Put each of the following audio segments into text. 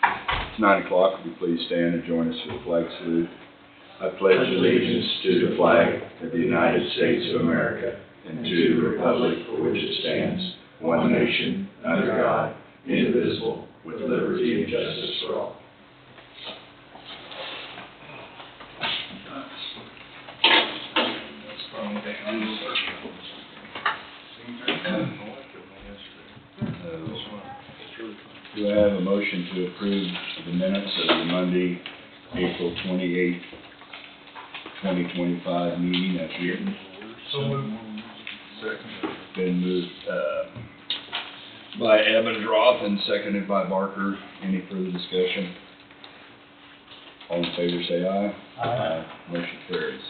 It's 9 o'clock. Would you please stand and join us for the flag salute? I pledge allegiance to the flag of the United States of America and to the republic for which it stands, one nation, under God, indivisible, with liberty and justice for all. Do I have a motion to approve the minutes of the Monday, April 28th, 2025 meeting as written? So moved. Second. Been moved by Evans Roth and seconded by Barker. Any further discussion? All in favor say aye. Aye. Motion carries.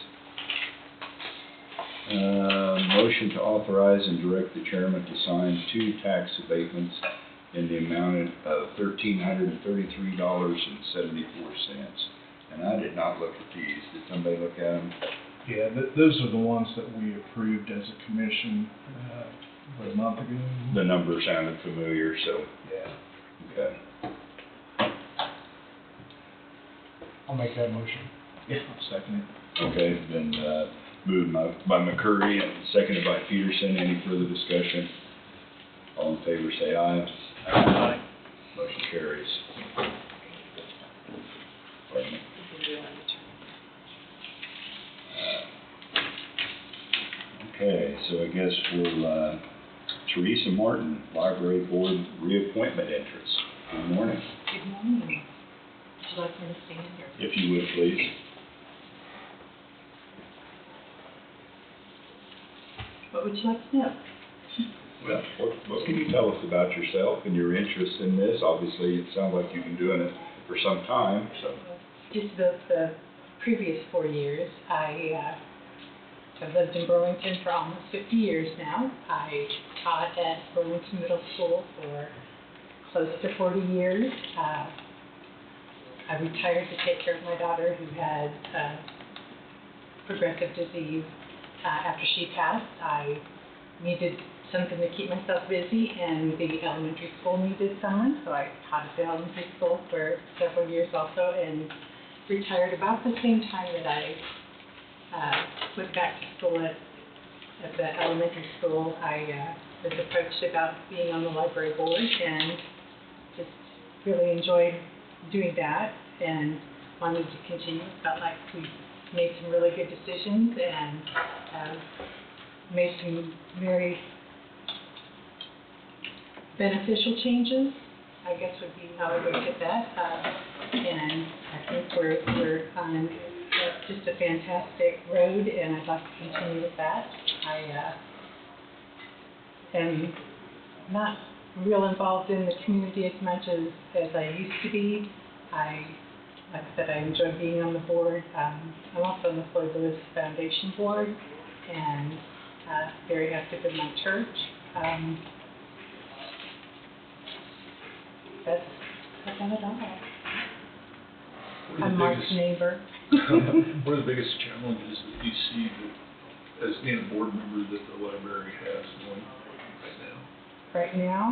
Motion to authorize and direct the chairman to sign 2 tax abatements in the amount of $1,333.74. And I did not look at these. Did somebody look at them? Yeah, those are the ones that we approved as a commission, about a month ago. The number sounded familiar, so, Yeah. okay. I'll make that motion. Yeah, I'll second it. Okay, then moved by McCurry and seconded by Peterson. Any further discussion? All in favor say aye. Aye. Motion carries. Pardon me. Okay, so I guess we'll, Teresa Martin, Library Board reappointment interest. Good morning. Good morning. Would you like me to stand here? If you would, please. What would you like to know? Well, what can you tell us about yourself and your interest in this? Obviously, it sounds like you've been doing it for some time, so. Just the previous 4 years, I have lived in Burlington for almost 50 years now. I taught at Burlington Middle School for close to 40 years. I retired to take care of my daughter who had progressive disease. After she passed, I needed something to keep myself busy, and the elementary school needed someone, so I taught at the elementary school for several years also, and retired about the same time that I went back to school at the elementary school. I was approached about being on the library board and just really enjoyed doing that and wanted to continue. Felt like we made some really good decisions and made some very beneficial changes, I guess would be how I would look at that. And I think we're on just a fantastic road, and I'd like to continue with that. I am not real involved in the community as much as I used to be. Like I said, I enjoy being on the board. I'm also on the Floyd Lewis Foundation board and very active in my church. That's about it all. I'm Mark's neighbor. What are the biggest challenges that you see that, as being a board member, that the library has going right now? Right now,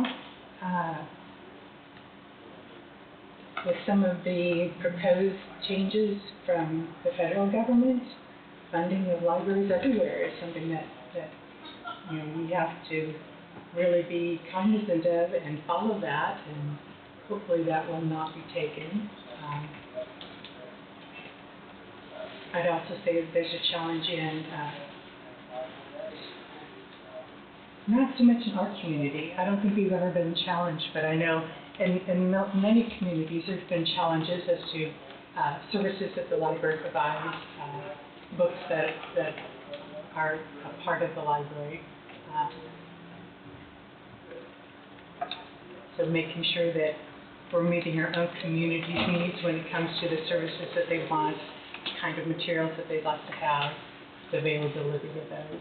with some of the proposed changes from the federal government, funding of libraries everywhere is something that we have to really be cognizant of and follow that, and hopefully that will not be taken. I'd also say that there's a challenge in not so much in our community. I don't think we've ever been challenged, but I know in many communities there's been challenges as to services that the library provides, books that are a part of the library. So making sure that we're meeting our own community's needs when it comes to the services that they want, the kind of materials that they'd like to have, the availability of those.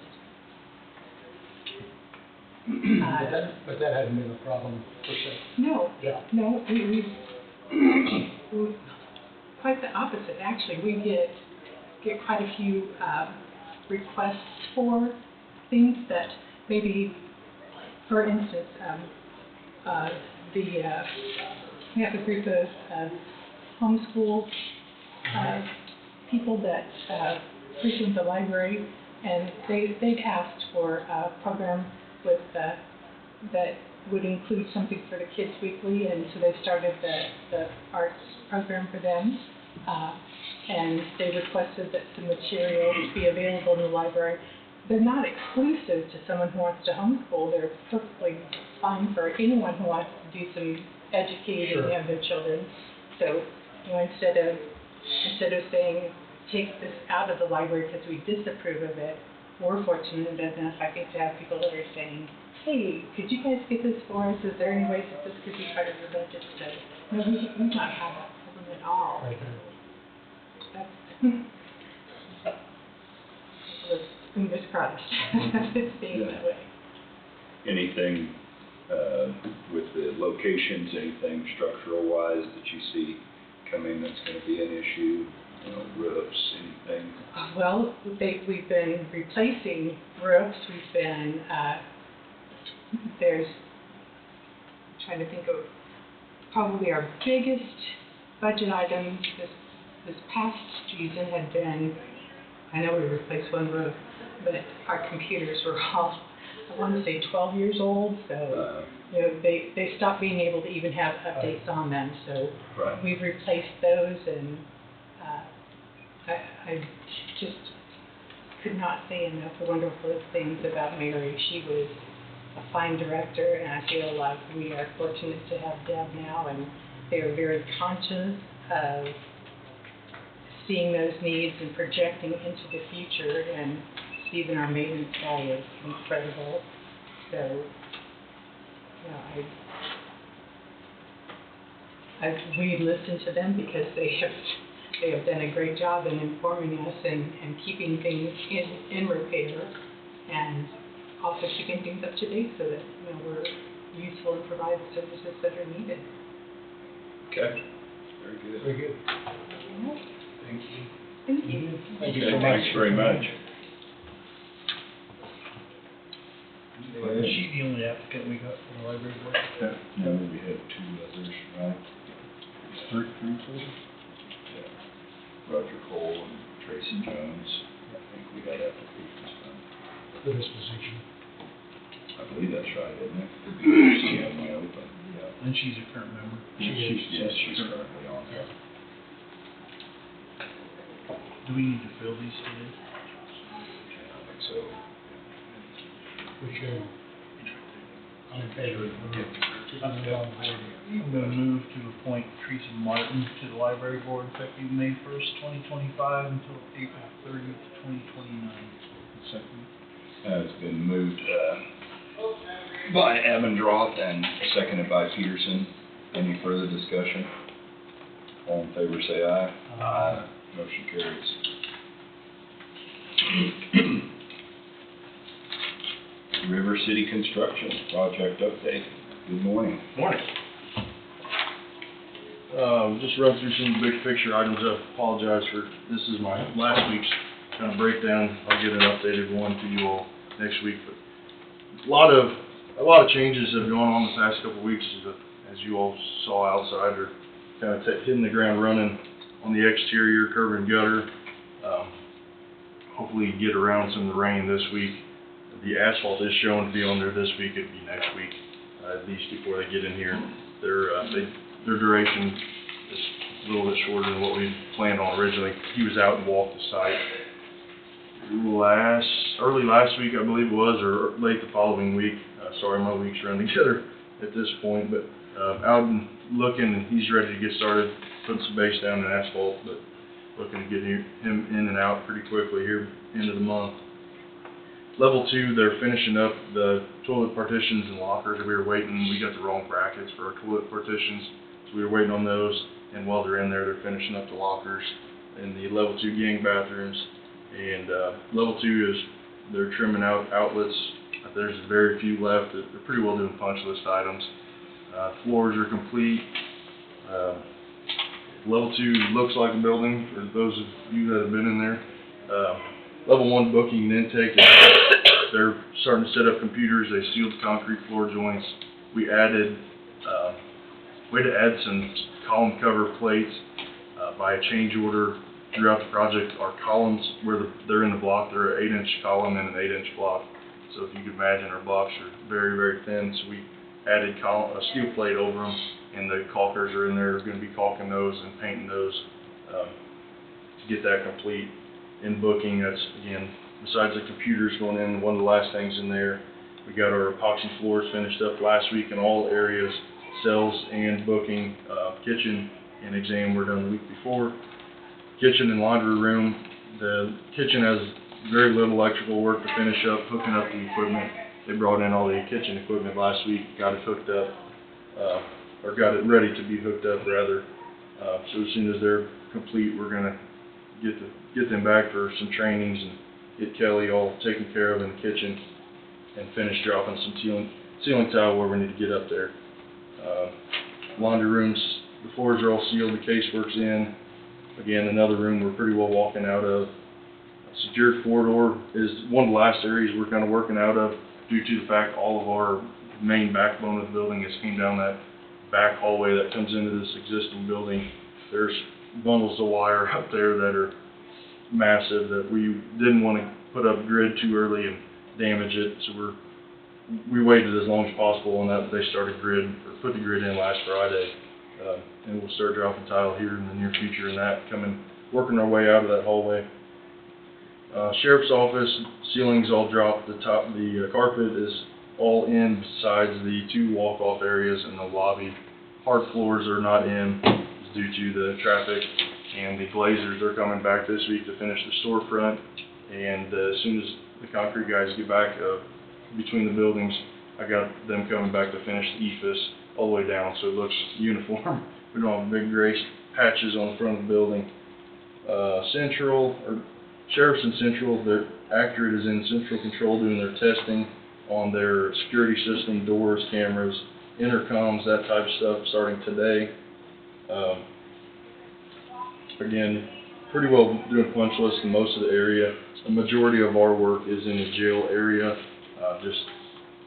But that hasn't been a problem per se. No, Yeah. no, we quite the opposite. Actually, we get quite a few requests for things that maybe, for instance, we have a group of homeschool people that frequent the library, and they'd asked for a program with that would include something for the Kids Weekly, and so they started the arts program for them. And they requested that some materials be available in the library. They're not exclusive to someone who wants to homeschool. They're perfectly fine for anyone who wants to do some educating of their children. So, you know, instead of saying, take this out of the library because we disapprove of it, we're fortunate enough, I think, to have people that are saying, hey, could you guys get this for us? Is there any way that this could be part of your budget? So, no, we not have that problem at all. Right. That's fingers crossed. It's being that way. Anything with the locations, anything structural wise that you see coming that's going to be an issue? You know, roofs, anything? Well, we've been replacing roofs. We've been, I'm trying to think of probably our biggest budget item this past season had been, I know we replaced one roof, but our computers were all, I want to say 12 years old, so you know, they stopped being able to even have updates on them. So we've replaced those, and I just could not say enough wonderful things about Mary. She was a fine director, and I feel like we are fortunate to have Deb now, and they are very conscious of seeing those needs and projecting into the future. And Stephen, our maintenance guy, is incredible. So, you know, we listen to them because they have done a great job in informing us and keeping things in repair, and also keeping things up to date so that, you know, we're useful and provide the services that are needed. Okay, very good. Very good. Yeah. Thank you. Thank you. Thank you Okay, so much. thanks very much. Is she the only applicant we got from the library board? No, we had two others, right? Three total? Yeah. Roger Cole and Tracy Jones. I think we got applications from. For this position. I believe that's right, isn't it? She had my open, yeah. And she's a current member. Yes, she's currently on there. Do we need to fill these today? I think so. We should. I'm in favor of keeping it on board. I'm going to move to appoint Teresa Martin to the library board effective May 1st, 2025 until April 30th, 2029. Second. It's been moved by Avendroth and seconded by Peterson. Any further discussion? All in favor say aye. Aye. Motion carries. River City Construction Project Update. Good morning. Morning. Just run through some big picture items. I apologize for, this is my last week's kind of breakdown. I'll get an updated one to you all next week. But a lot of changes have gone on the past couple of weeks, as you all saw outside, or kind of hitting the ground running on the exterior, curb and gutter. Hopefully get around some of the rain this week. The asphalt is shown to be on there this week. It'd be next week, at least before they get in here. Their duration is a little bit shorter than what we planned on originally. He was out and walked the site early last week, I believe it was, or late the following week. Sorry, my weeks run together at this point, but out and looking, and he's ready to get started, putting some base down and asphalt, but looking to get him in and out pretty quickly here, end of the month. Level 2, they're finishing up the toilet partitions and lockers. We were waiting, we got the wrong brackets for our toilet partitions, so we were waiting on those, and while they're in there, they're finishing up the lockers in the level 2 gang bathrooms. And level 2 is, they're trimming out outlets. There's very few left. They're pretty well doing punch list items. Floors are complete. Level 2 looks like a building, for those of you that have been in there. Level 1 booking and intake, they're starting to set up computers. They sealed concrete floor joints. We added we had to add some column cover plates by a change order throughout the project. Our columns, where they're in the block, they're an 8-inch column and an 8-inch block. So if you can imagine, our blocks are very, very thin. So we added a steel plate over them, and the caulkers are in there. We're going to be caulking those and painting those to get that complete. In booking, that's, again, besides the computers going in, one of the last things in there, we got our epoxy floors finished up last week in all areas, cells and booking, kitchen and exam were done the week before. Kitchen and laundry room, the kitchen has very little electrical work to finish up, hooking up the equipment. They brought in all the kitchen equipment last week, got it hooked up, or got it ready to be hooked up rather. So as soon as they're complete, we're gonna get them back for some trainings and get Kelly all taken care of in the kitchen and finish dropping some ceiling tile where we need to get up there. Laundry rooms, the floors are all sealed, the casework's in. Again, another room we're pretty well walking out of. Secured corridor is one of the last areas we're kind of working out of due to the fact all of our main backbone of the building has came down that back hallway that comes into this existing building. There's bundles of wire up there that are massive that we didn't want to put up grid too early and damage it, so we waited as long as possible on that. They started put the grid in last Friday, and we'll start dropping tile here in the near future and that working our way out of that hallway. Sheriff's office, ceilings all dropped, the carpet is all in besides the 2 walk-off areas in the lobby. Hard floors are not in due to the traffic, and the glazers are coming back this week to finish the storefront, and as soon as the concrete guys get back between the buildings, I got them coming back to finish the EFS all the way down so it looks uniform. We don't have big gray patches on the front of the building. Sheriff's and Central, Accurate is in Central Control doing their testing on their security system, doors, cameras, intercoms, that type of stuff starting today. Again, pretty well doing punch lists in most of the area. The majority of our work is in the jail area, just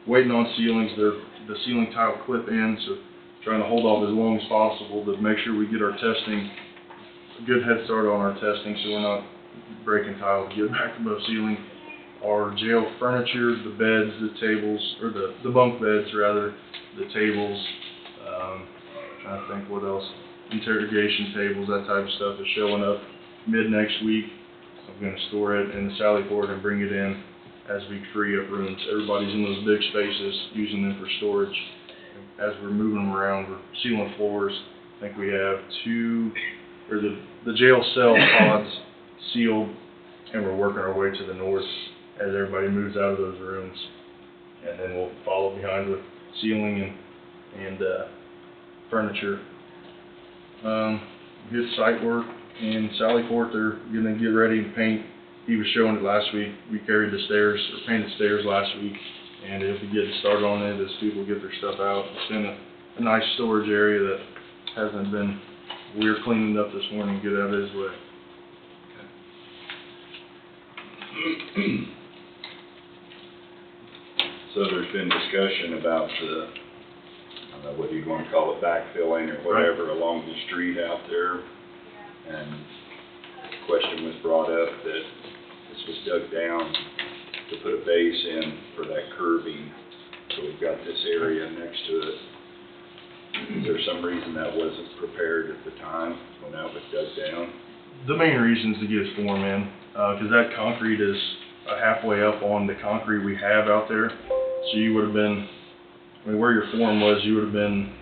waiting on ceilings. The ceiling tile clip in, so trying to hold off as long as possible to make sure we get our testing, a good head start on our testing so we're not breaking tile to get back above ceiling. Our jail furniture, the beds, the tables, or the bunk beds rather, the tables, trying to think what else, interrogation tables, that type of stuff is showing up mid next week. I'm going to store it in the Sally Port and bring it in as we free up rooms. Everybody's in those big spaces using them for storage. As we're moving them around, we're sealing floors. I think we have the jail cell pods sealed, and we're working our way to the north as everybody moves out of those rooms, and then we'll follow behind with ceiling and furniture. His site work in Sally Port, they're gonna get ready to paint. He was showing it last week. We carried the stairs, or painted stairs last week, and if we get started on it, as people get their stuff out, it's in a nice storage area that hasn't been. We're cleaning it up this morning to get out of his way. So there's been discussion about the, I don't know whether you want to call it backfilling or whatever, along the street out there. And the question was brought up that this was dug down to put a base in for that curbing. So we've got this area next to it. Is there some reason that wasn't prepared at the time when that was dug down? The main reason is to get his form in, because that concrete is halfway up on the concrete we have out there. So you would have been, where your form was, you would have been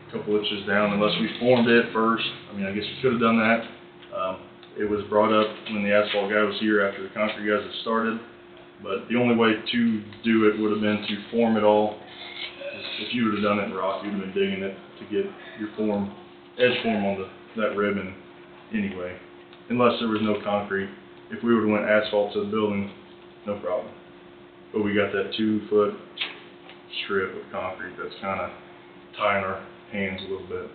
a couple inches down unless we formed it first. I guess we could have done that. It was brought up when the asphalt guy was here after the concrete guys had started. But the only way to do it would have been to form it all. If you would have done it in rock, you would have been digging it to get your form, edge form on that ribbon anyway, unless there was no concrete. If we would have went asphalt to the building, no problem. But we got that 2-foot strip of concrete that's kind of tying our hands a little bit,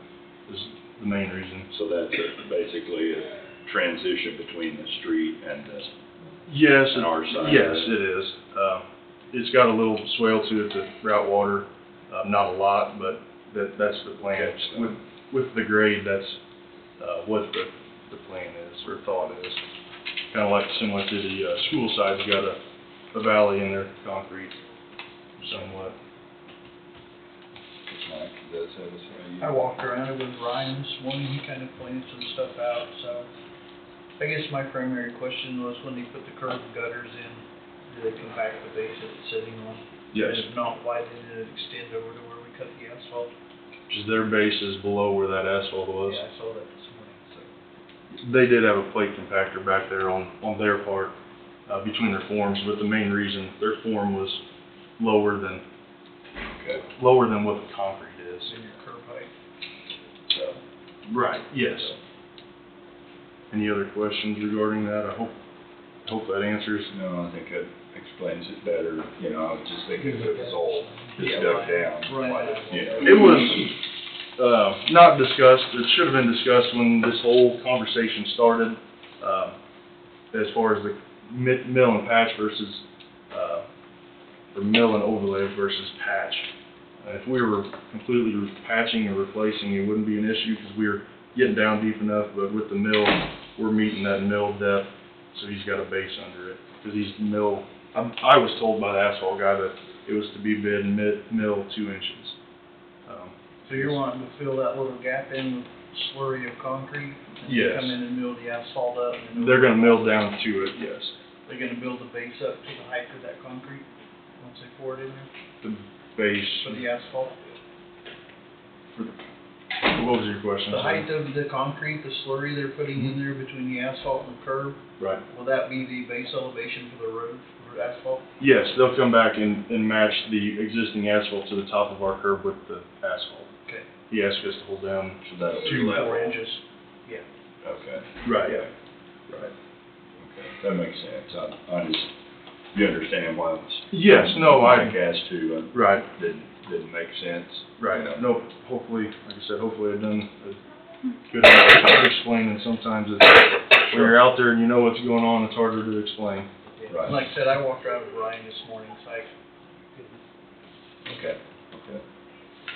is the main reason. So that's basically a transition between the street and our side. Yes, it is. It's got a little swale to it to route water, not a lot, but that's the plan. With the grade, that's, what the plan is, or thought is. Kinda like similar to the, school side's got a valley in their concrete somewhat. Mike, does have a say? I walked around it with Ryan this morning, he kind of pointed some stuff out, so. I guess my primary question was when they put the curb gutters in, do they compact the base that it's sitting on? Yes. And if not, why didn't it extend over to where we cut the asphalt? Because their base is below where that asphalt was. Yeah, I saw that this morning, so. They did have a plate compactor back there on their part, between their forms, but the main reason, their form was lower than what the concrete is. In your curb height, so. Right, yes. Any other questions regarding that? I hope that answers. No, I think it explains it better, you know, I was just thinking it was all just Yeah, dug right. down. Right. Yeah. It was, not discussed, it should have been discussed when this whole conversation started, as far as the mill and patch versus, or mill and overlay versus patch. If we were completely patching and replacing, it wouldn't be an issue, because we were getting down deep enough, but with the mill, we're meeting that mill depth, so he's got a base under it, because he's mill, I was told by the asphalt guy that it was to be bid mill 2 inches. So you're wanting to fill that little gap in with slurry of concrete? And Yes. come in and mill the asphalt up? And then They're gonna mill down to it, yes. They're gonna build the base up to the height of that concrete, once they pour it in there, The base, for the asphalt? what was your question? The height of the concrete, the slurry they're putting in there between the asphalt and the curb, Right. will that be the base elevation for the road, for asphalt? Yes, they'll come back and match the existing asphalt to the top of our curb with the asphalt. Okay. He asked us to hold down. So that'll be 2 level. 4 inches, yeah. Okay. Right. Yeah. Right. Okay, that makes sense. I just, you understand why it's. Yes, no, Mike asked to, right, didn't make sense. right. You know. No, hopefully, like I said, hopefully I've done a good job explaining. Sometimes it's, when you're out there and you know what's going on, it's harder to explain. Yeah. Right. Like I said, I walked around with Ryan this morning, so I couldn't. Okay.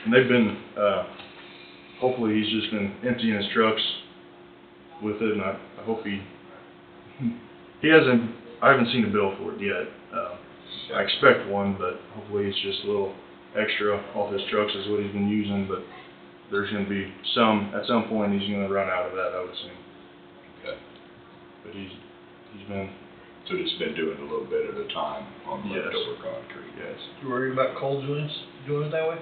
And they've been, hopefully he's just been emptying his trucks with it, and I hope he hasn't, I haven't seen a bill for it yet. I expect one, but hopefully it's just a little extra off his trucks is what he's been using, but there's gonna be at some point he's gonna run out of that, I would assume. Okay. But he's been, So just been doing a little bit at a time on Yes. leftover concrete. yes. You worried about cold joints, doing it that way?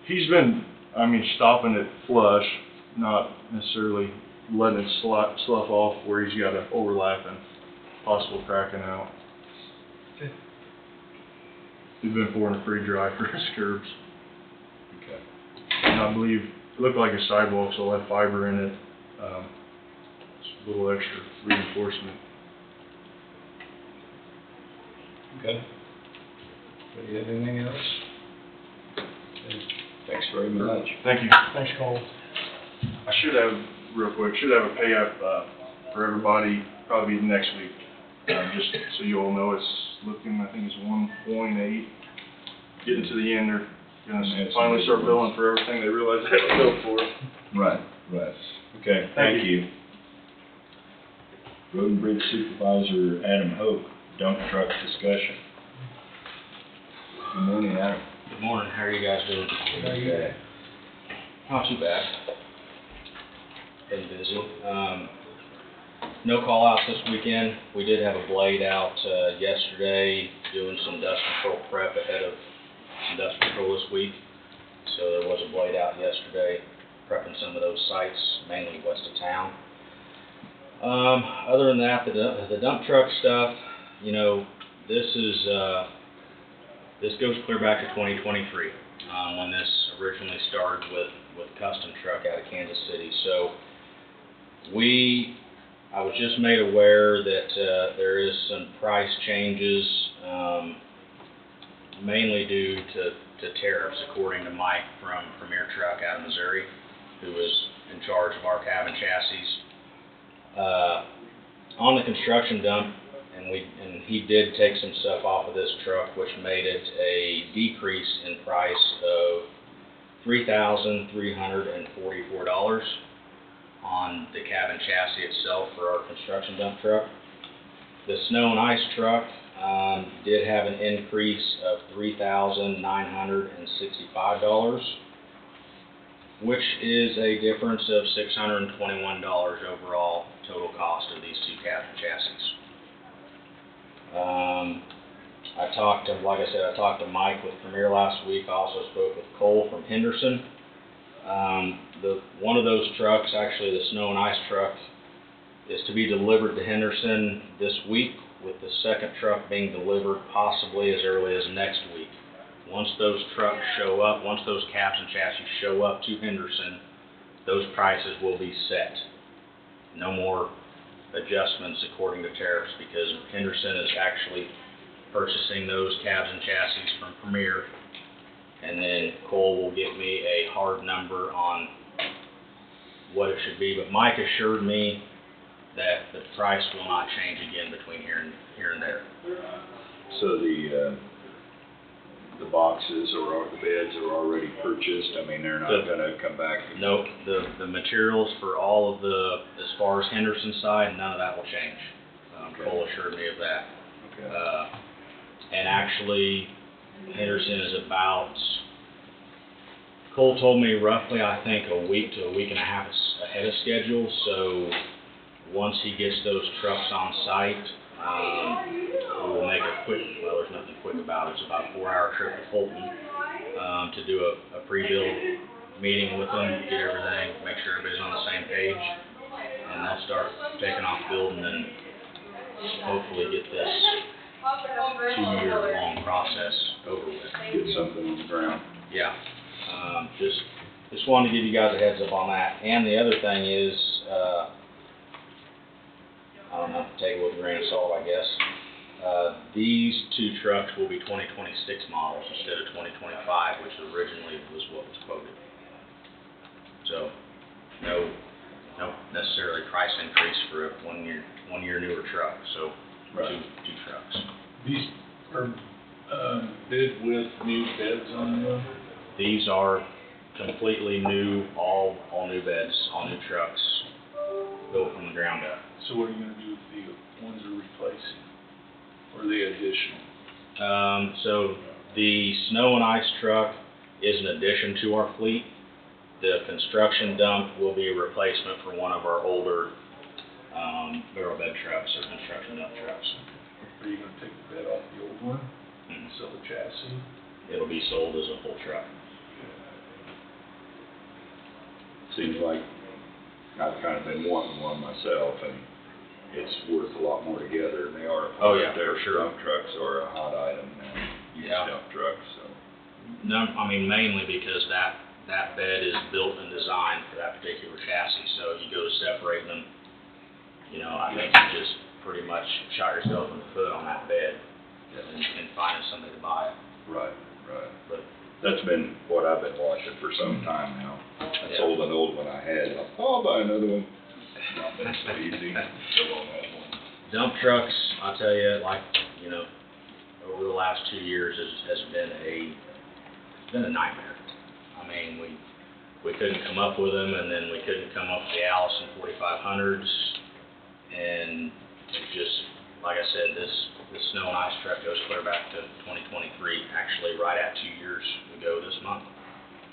He's been, stopping it flush, not necessarily letting it slough off where he's got an overlap and possible cracking out. Okay. He's been pouring it pretty dry for his curbs. Okay. And I believe, it looked like a sidewalk, so it'll have fiber in it, just a little extra reinforcement. Okay. Do you have anything else? Thanks very much. Thank you. Thanks, Cole. I should have, real quick, a pay app, for everybody, probably next week. Just so you all know, it's looking, I think it's 1.8. Getting to the end, they're gonna finally start billing for everything they realize they haven't billed for. Right. Okay, thank you. Road and Bridge Supervisor Adam Hope, dump truck discussion. Good morning, Adam. Good morning, how are you guys doing? Okay. Not too bad. Been busy. No call outs this weekend. We did have a blade out, yesterday, doing some dust control prep ahead of some dust control this week. So there was a blade out yesterday, prepping some of those sites, mainly west of town. Other than that, the dump truck stuff, this goes clear back to 2023, when this originally started with Custom Truck out of Kansas City. So I was just made aware that there is some price changes, mainly due to tariffs, according to Mike from Premier Truck out of Missouri, who is in charge of our cabin chassis. On the construction dump, and he did take some stuff off of this truck, which made it a decrease in price of $3,344 on the cab and chassis itself for our construction dump truck. The snow and ice truck did have an increase of $3,965, which is a difference of $621 overall total cost of these two cab and chassis. Like I said, I talked to Mike with Premier last week. I also spoke with Cole from Henderson. One of those trucks, actually the snow and ice truck, is to be delivered to Henderson this week, with the second truck being delivered possibly as early as next week. Once those trucks show up, once those cabs and chassis show up to Henderson, those prices will be set. No more adjustments according to tariffs, because Henderson is actually purchasing those cabs and chassis from Premier, and then Cole will get me a hard number on what it should be. But Mike assured me that the price will not change again between here and there. So the boxes or the beds are already purchased? I mean, they're not gonna come back? Nope, the materials for all of as far as Henderson side, none of that will change. Okay. Cole assured me of that. Okay. And actually, Henderson is about, Cole told me roughly, I think, a week to a week and a half ahead of schedule. So once he gets those trucks on site, we will make a quick, well, there's nothing quick about it. It's about a 4-hour trip to Fulton to do a pre-build meeting with them, get everything, make sure everybody's on the same page, and they'll start taking off building and hopefully get this 2-year-long process over with. Get something on the ground. Yeah. Just wanted to give you guys a heads up on that. And the other thing is, I don't know, take it with a grain of salt, I guess. These two trucks will be 2026 models instead of 2025, which originally was what was quoted. So, no necessarily price increase for a one year newer truck. So, Right. two trucks. These are, bid with new beds on them? These are completely new, all new beds, all new trucks, built from the ground up. So what are you gonna do with the ones you're replacing? Or the additional? So the snow and ice truck is an addition to our fleet. The construction dump will be a replacement for one of our older barrel bed trucks or construction dump trucks. Are you gonna take the bed off the old one and sell the chassis? It'll be sold as a full truck. Seems like I've kind of been wanting one myself, and it's worth a lot more together than they are. Oh, yeah, Their for sure. dump trucks are a hot item now, used Yeah. dump trucks, so. No, I mean mainly because that bed is built and designed for that particular chassis. So if you go to separate them, I think you just pretty much shot yourself in the foot on that bed and finding somebody to buy it. Right. But That's been what I've been watching for some time now. I Yeah. sold an old one I had, I'll buy another one. Not been so easy, still on that one. dump trucks, I'll tell you, over the last 2 years has been a nightmare. I mean, we couldn't come up with them, and then we couldn't come up with the Allison 4500s, and it's just, like I said, this snow and ice truck goes clear back to 2023, actually right at 2 years ago this month.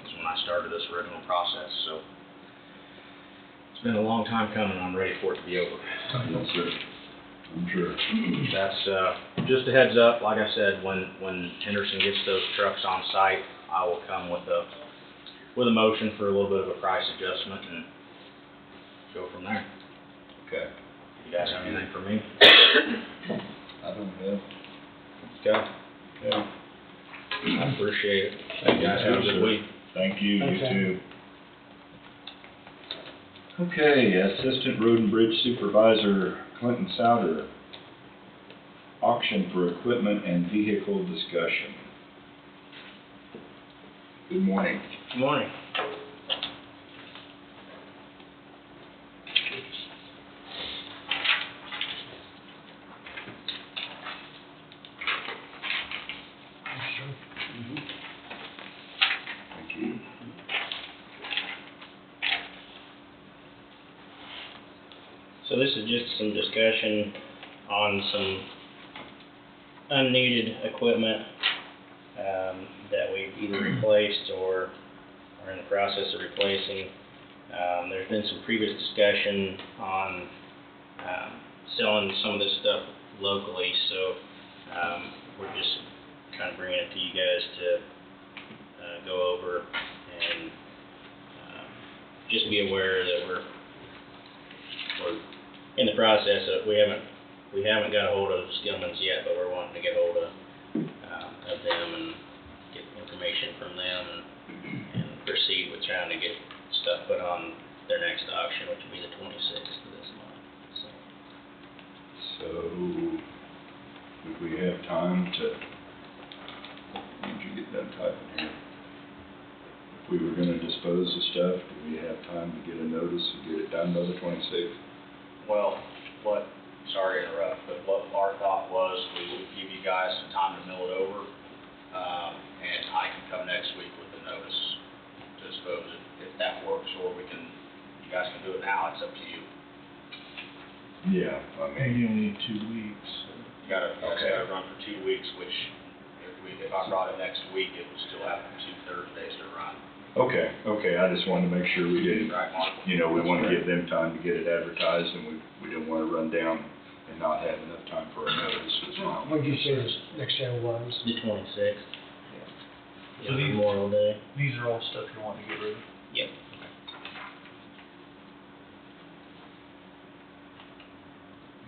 That's when I started this original process, so it's been a long time coming. I'm ready for it to be over. Yes, sir. I'm sure. That's just a heads up. Like I said, when Henderson gets those trucks on site, I will come with a motion for a little bit of a price adjustment and go from there. Okay. You guys have anything for me? I don't know. Okay. Yeah. I appreciate it. Thank You guys you, have a good sir. week. Thank you, Thanks, you Sam. too. Okay, Assistant Road and Bridge Supervisor Clinton Souter. Auction for equipment and vehicle discussion. Good morning. Good morning. Thank you. So this is just some discussion on some unneeded equipment that we've either replaced or are in the process of replacing. There's been some previous discussion on selling some of this stuff locally, so we're just kind of bringing it to you guys to go over and just be aware that we're in the process of, we haven't got a hold of Skillman's yet, but we're wanting to get hold of them and get information from them and proceed with trying to get stuff put on their next auction, which will be the 26th of this month. So, would we have time to, did you get done typing here? If we were gonna dispose of stuff, do we have time to get a notice and get it done by the 26th? Well, sorry to interrupt, but what our thought was, we would give you guys some time to mill it over, and I can come next week with a notice to dispose it, if that works, or you guys can do it now, it's up to you. Yeah, I mean, Maybe only 2 weeks. You gotta run for 2 weeks, which if I brought it next week, it would still have 2 Thursdays to run. okay, I just wanted to make sure we didn't, Right, Mark? you know, we want to give them time to get it advertised, and we didn't want to run down and not have enough time for a notice as well. What'd you say this next sale was? The 26th. So these- Memorial Day. These are all stuff you want to get rid of? Yep.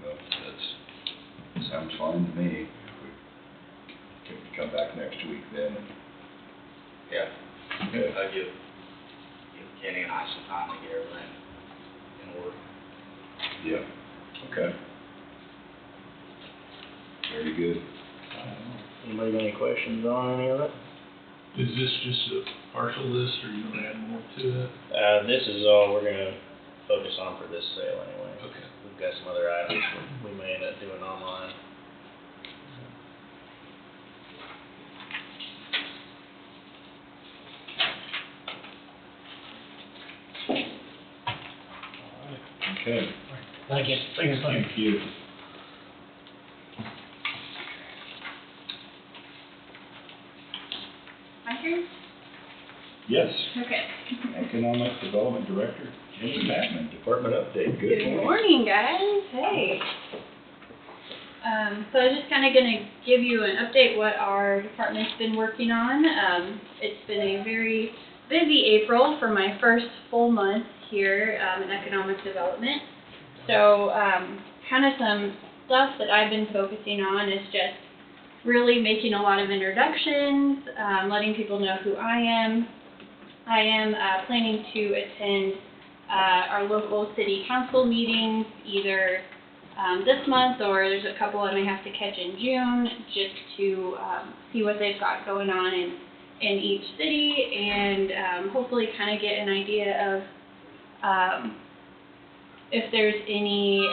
Well, sounds fine to me. Can we come back next week then? Yeah. Okay. I'll give Kenny and I some time to get everything in order. Yeah, okay. Very good. Anybody got any questions on any of it? Is this just a partial list, or you gonna add more to it? This is all we're gonna focus on for this sale anyway. Okay. We've got some other items we may end up doing online. Okay. Thank you. Thank you. My turn? Yes, Okay. Economic Development Director, Jim Chapman, Department Update. Good morning. Morning, guys. Hey. So I was just kind of going to give you an update what our department's been working on. It's been a very busy April for my first full month here in economic development. So kind of some stuff that I've been focusing on is just really making a lot of introductions, letting people know who I am. I am planning to attend our local city council meetings either this month, or there's a couple I may have to catch in June, just to see what they've got going on in each city, and hopefully kind of get an idea of if there's any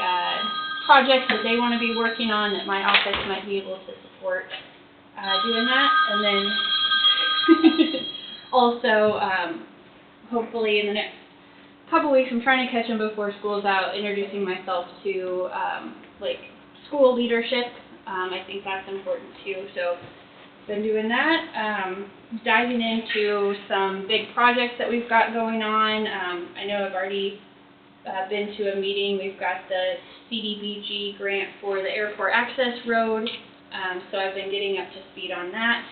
projects that they want to be working on that my office might be able to support doing that. And then also, hopefully in the next couple weeks, I'm trying to catch them before school's out, introducing myself to like school leadership. I think that's important too. So been doing that. Diving into some big projects that we've got going on. I know I've already been to a meeting. We've got the CDBG grant for the airport access road. So I've been getting up to speed on that.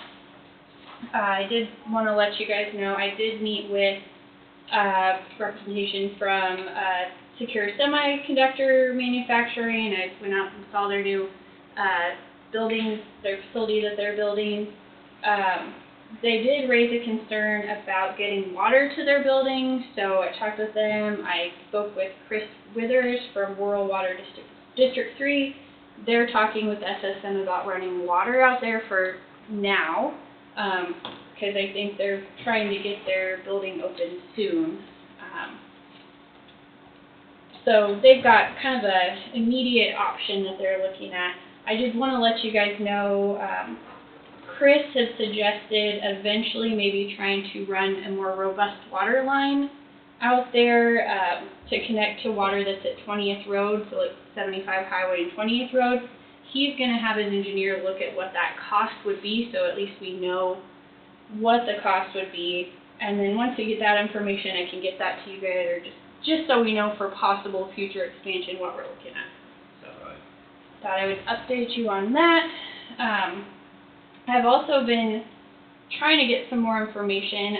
I did want to let you guys know I did meet with representation from Secure Semiconductor Manufacturing. I went out and saw their new buildings, their facility that they're building. They did raise a concern about getting water to their building, so I talked with them. I spoke with Chris Withers from Rural Water District 3. They're talking with SSM about running water out there for now, because I think they're trying to get their building open soon. So they've got kind of an immediate option that they're looking at. I just want to let you guys know, Chris has suggested eventually maybe trying to run a more robust water line out there to connect to water that's at 20th Road, so like 75 Highway and 20th Road. He's going to have his engineer look at what that cost would be, so at least we know what the cost would be. And then once we get that information, I can get that to you guys, or just so we know for possible future expansion what we're looking at. So thought I would update you on that. I've also been trying to get some more information.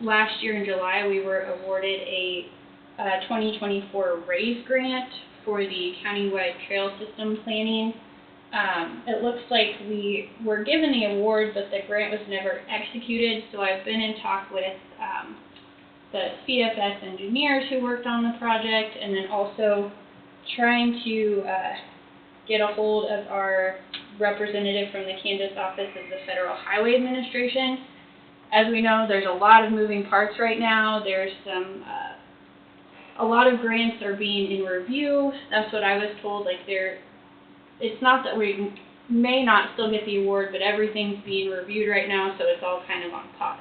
Last year in July, we were awarded a 2024 RAISE grant for the countywide trail system planning. It looks like we were given the award, but the grant was never executed, so I've been in talk with the CFS engineers who worked on the project, and then also trying to get a hold of our representative from the Kansas office of the Federal Highway Administration. As we know, there's a lot of moving parts right now. There's a lot of grants are being in review. That's what I was told. Like it's not that we may not still get the award, but everything's being reviewed right now, so it's all kind of on pause.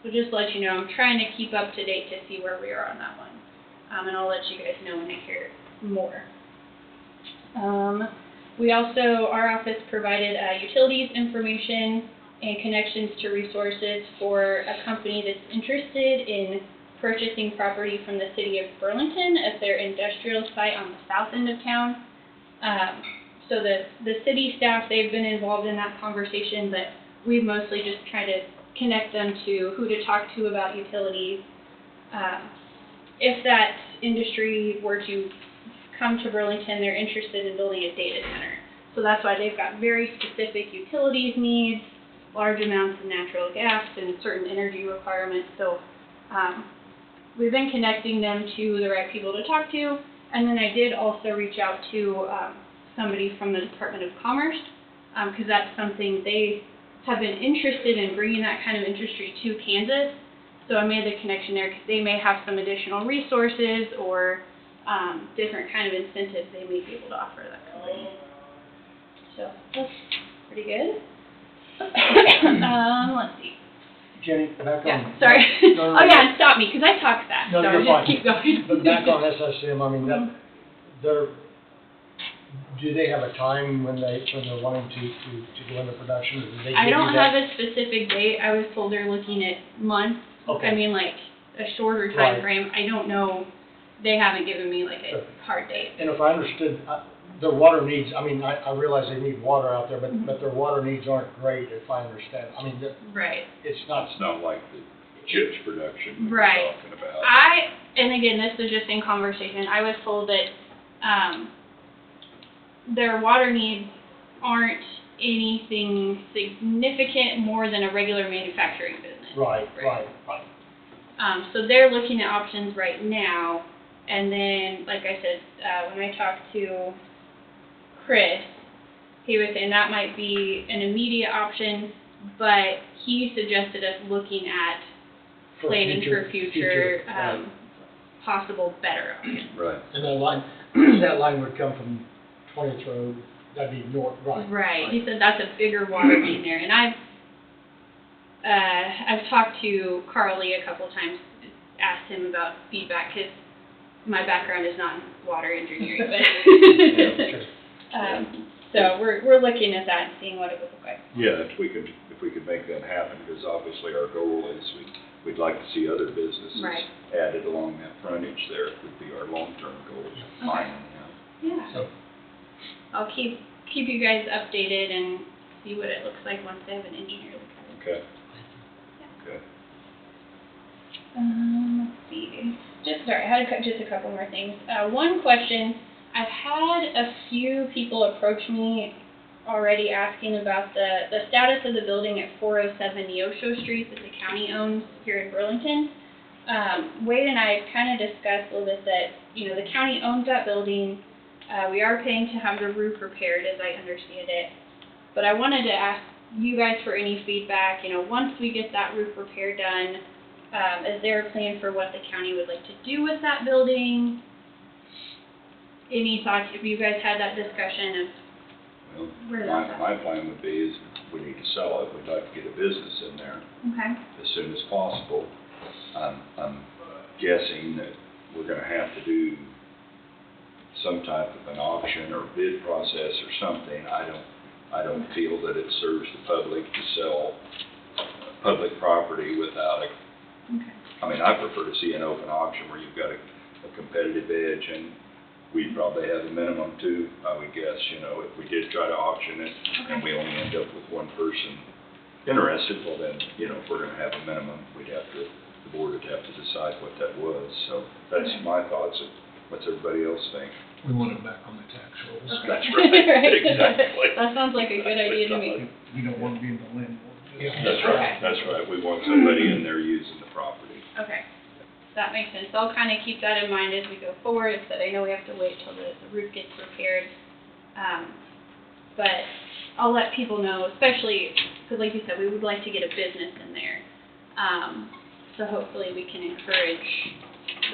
So just to let you know, I'm trying to keep up to date to see where we are on that one. And I'll let you guys know when I hear more. We also, our office provided utilities information and connections to resources for a company that's interested in purchasing property from the city of Burlington as their industrial site on the south end of town. So the city staff, they've been involved in that conversation, but we've mostly just tried to connect them to who to talk to about utilities. If that industry were to come to Burlington, they're interested in building a data center. So that's why they've got very specific utilities needs, large amounts of natural gas, and certain energy requirements. So we've been connecting them to the right people to talk to. And then I did also reach out to somebody from the Department of Commerce, because that's something they have been interested in, bringing that kind of industry to Kansas. So I made the connection there because they may have some additional resources or different kind of incentives they may be able to offer that company. So that's pretty good. Let's see. Jenny, back on. Yeah, sorry. No, Oh yeah, and stop me because I talk fast. No, so you're just fine. keep going. But back on SSM, I mean, do they have a time when they're wanting to go into production? Or do they I give don't you that? have a specific date. I was told they're looking at months. Okay. I mean, like a shorter time Right. frame. I don't know. They haven't given me like a Sure. hard date. And if I understood, their water needs, I mean, I realize they need water out there, but their water needs aren't great, if I understand. I mean, Right. it's not, It's not like the chips production we're Right. talking about. And again, this is just in conversation. I was told that their water needs aren't anything significant more than a regular manufacturing business. right. So they're looking at options right now, and then, like I said, when I talked to Chris, he was saying that might be an immediate option, but he suggested us looking at planning for future right. possible better options. Right. And that line would come from 20th Road, that'd be north, right? Right. He said that's a bigger water main there, and I've talked to Carly a couple times, asked him about feedback, because my background is not in water engineering, but Yeah, sure. so we're looking at that and seeing what it would look like. Yeah, if we could make that happen, because obviously our goal is we'd like to see other businesses Right. added along that frontage there, would be our long-term goal, finally, Yeah. So, I'll keep you guys updated and see what it looks like once they have an engineer look at it. Okay. Okay. Let's see. Sorry, I had just a couple more things. One question, I've had a few people approach me already asking about the status of the building at 407 Neosho Street that the county owns here in Burlington. Wade and I kind of discussed a little bit that, the county owns that building. We are paying to have the roof repaired, as I understand it. But I wanted to ask you guys for any feedback. Once we get that roof repair done, is there a plan for what the county would like to do with that building? Any thoughts? If you guys had that discussion Well, of where that's at? my plan would be is we need to sell it. We'd like to get a business in there Okay. as soon as possible. I'm guessing that we're gonna have to do some type of an auction or bid process or something. I don't feel that it serves the public to sell public property without a, Okay. I mean, I prefer to see an open auction where you've got a competitive edge, and we'd probably have a minimum too, I would guess, you know, if we did try to auction it and we only end up with one person interested, well then, you know, if we're gonna have a minimum, the board would have to decide what that was. So that's my thoughts. What's everybody else think? We want it back on the tax rolls. Okay. That's right, exactly. That sounds like a good idea to me. We don't want to be in the landlord. That's right, that's right. We want somebody in there using the property. Okay, that makes sense. I'll kind of keep that in mind as we go forward, except I know we have to wait till the roof gets repaired. But I'll let people know, especially, because like you said, we would like to get a business in there. So hopefully we can encourage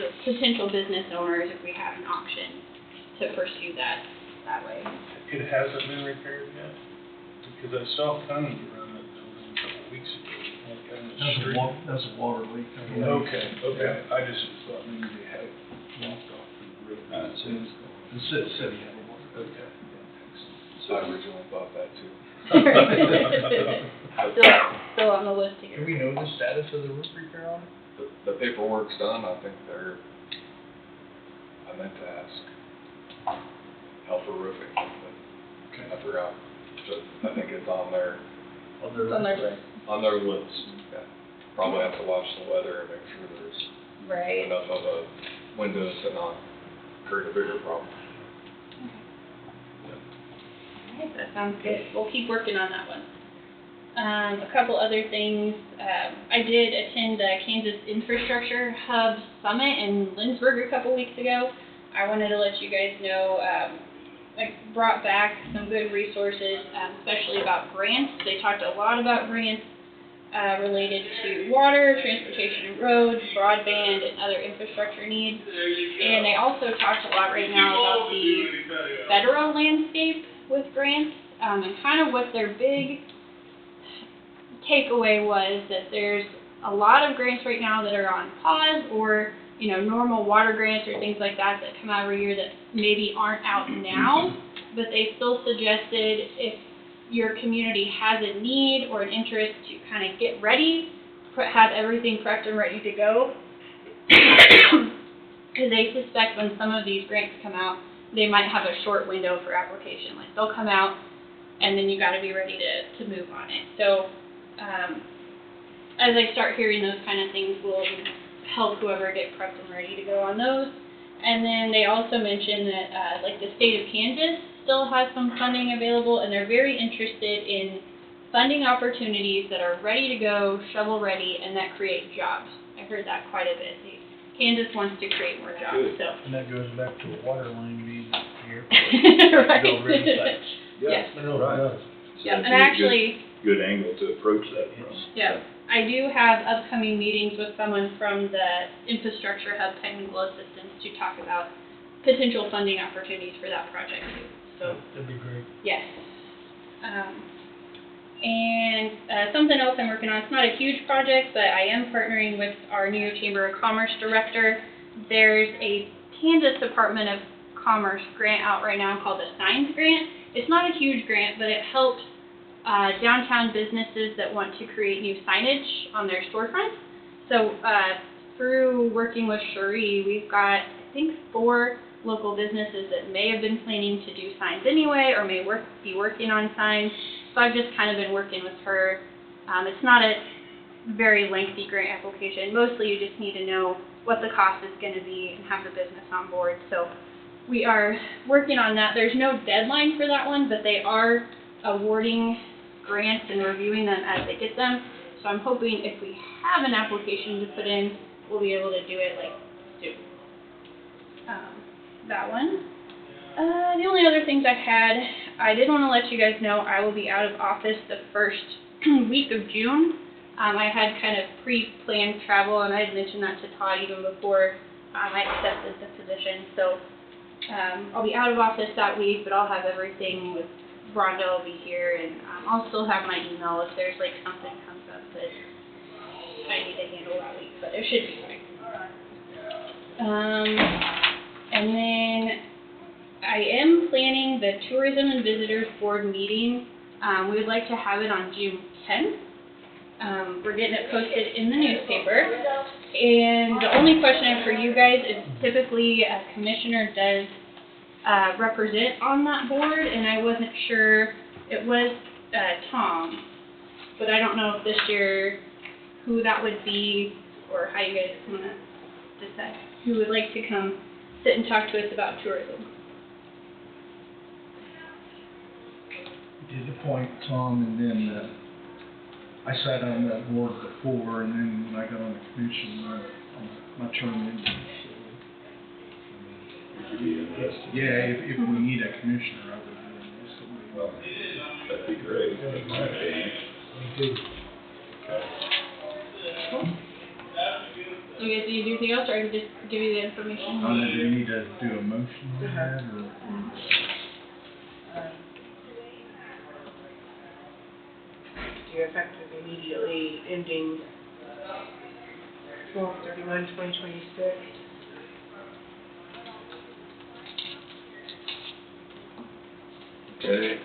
the potential business owners, if we have an auction, to pursue that way. It hasn't been repaired yet? Because I saw tons around that building a couple weeks ago. Like on the street. That's a water leak. Okay. I just thought maybe they had it blocked off the river. That's it. The city had a water. Okay. So I originally thought that too. Still on the list to Do get. we know the status of the roof repair on it? The paperwork's done, I think I meant to ask Helfer Roofing, but I forgot. So I think it's on their It's on their list. list. Yeah. Probably have to watch the weather and make sure there's Right. enough of a windows to not create a bigger problem. Alright, that sounds good. We'll keep working on that one. A couple other things. I did attend the Kansas Infrastructure Hub Summit in Lindsborg a couple weeks ago. I wanted to let you guys know, I brought back some good resources, especially about grants. They talked a lot about grants related to water, transportation and roads, broadband, and other infrastructure needs. And they also talked a lot right now about the federal landscape with grants, and kind of what their big takeaway was that there's a lot of grants right now that are on pause, or normal water grants or things like that come out every year that maybe aren't out now, but they still suggested if your community has a need or an interest to kind of get ready, have everything prepped and ready to go, because they suspect when some of these grants come out, they might have a short window for application. Like they'll come out and then you got to be ready to move on it. So as I start hearing those kind of things, we'll help whoever get prepped and ready to go on those. And then they also mentioned that like the state of Kansas still has some funding available, and they're very interested in funding opportunities that are ready to go, shovel ready, and that create jobs. I've heard that quite a bit. Kansas wants to create more jobs. So. And that goes back to a water line being here. Right. Build river sites. Yes. Right. Yeah, and That'd be a actually. Good angle to approach that from. Yeah, I do have upcoming meetings with someone from the Infrastructure Hub Technical Assistance to talk about potential funding opportunities for that project too. So. That'd be great. Yes. And something else I'm working on, it's not a huge project, but I am partnering with our new Chamber of Commerce director. There's a Kansas Department of Commerce grant out right now called the Signs Grant. It's not a huge grant, but it helps downtown businesses that want to create new signage on their storefronts. So through working with Cherie, we've got, I think, 4 local businesses that may have been planning to do signs anyway, or may be working on signs. So I've just kind of been working with her. It's not a very lengthy grant application. Mostly you just need to know what the cost is going to be and have the business on board. So we are working on that. There's no deadline for that one, but they are awarding grants and reviewing them as they get them. So I'm hoping if we have an application to put in, we'll be able to do it like soon. That one. The only other things I had, I did want to let you guys know I will be out of office the first week of June. I had kind of pre-planned travel, and I had mentioned that to Todd even before I accepted the position. So I'll be out of office that week, but I'll have everything with Rhonda will be here, and I'll still have my email if there's like something comes up that I need to handle that week, but it should be fine. And then I am planning the Tourism and Visitors Board meeting. We would like to have it on June 10th. We're getting it posted in the newspaper. And the only question I have for you guys is typically a commissioner does represent on that board, and I wasn't sure, it was Tom, but I don't know if this year who that would be or how you guys want to decide who would like to come sit and talk to us about tourism. Did appoint Tom, and then I sat on that board before, and then when I got on the commission, my term ended. Would you be interested? Yeah, if we need a commissioner, I would be interested. Well, that'd be great. That's my opinion. Me too. Okay. Do you guys need anything else, or I can just give you the information? Do we need to do a motion on that, or? Do effective immediately ending 12/31/2026. Okay,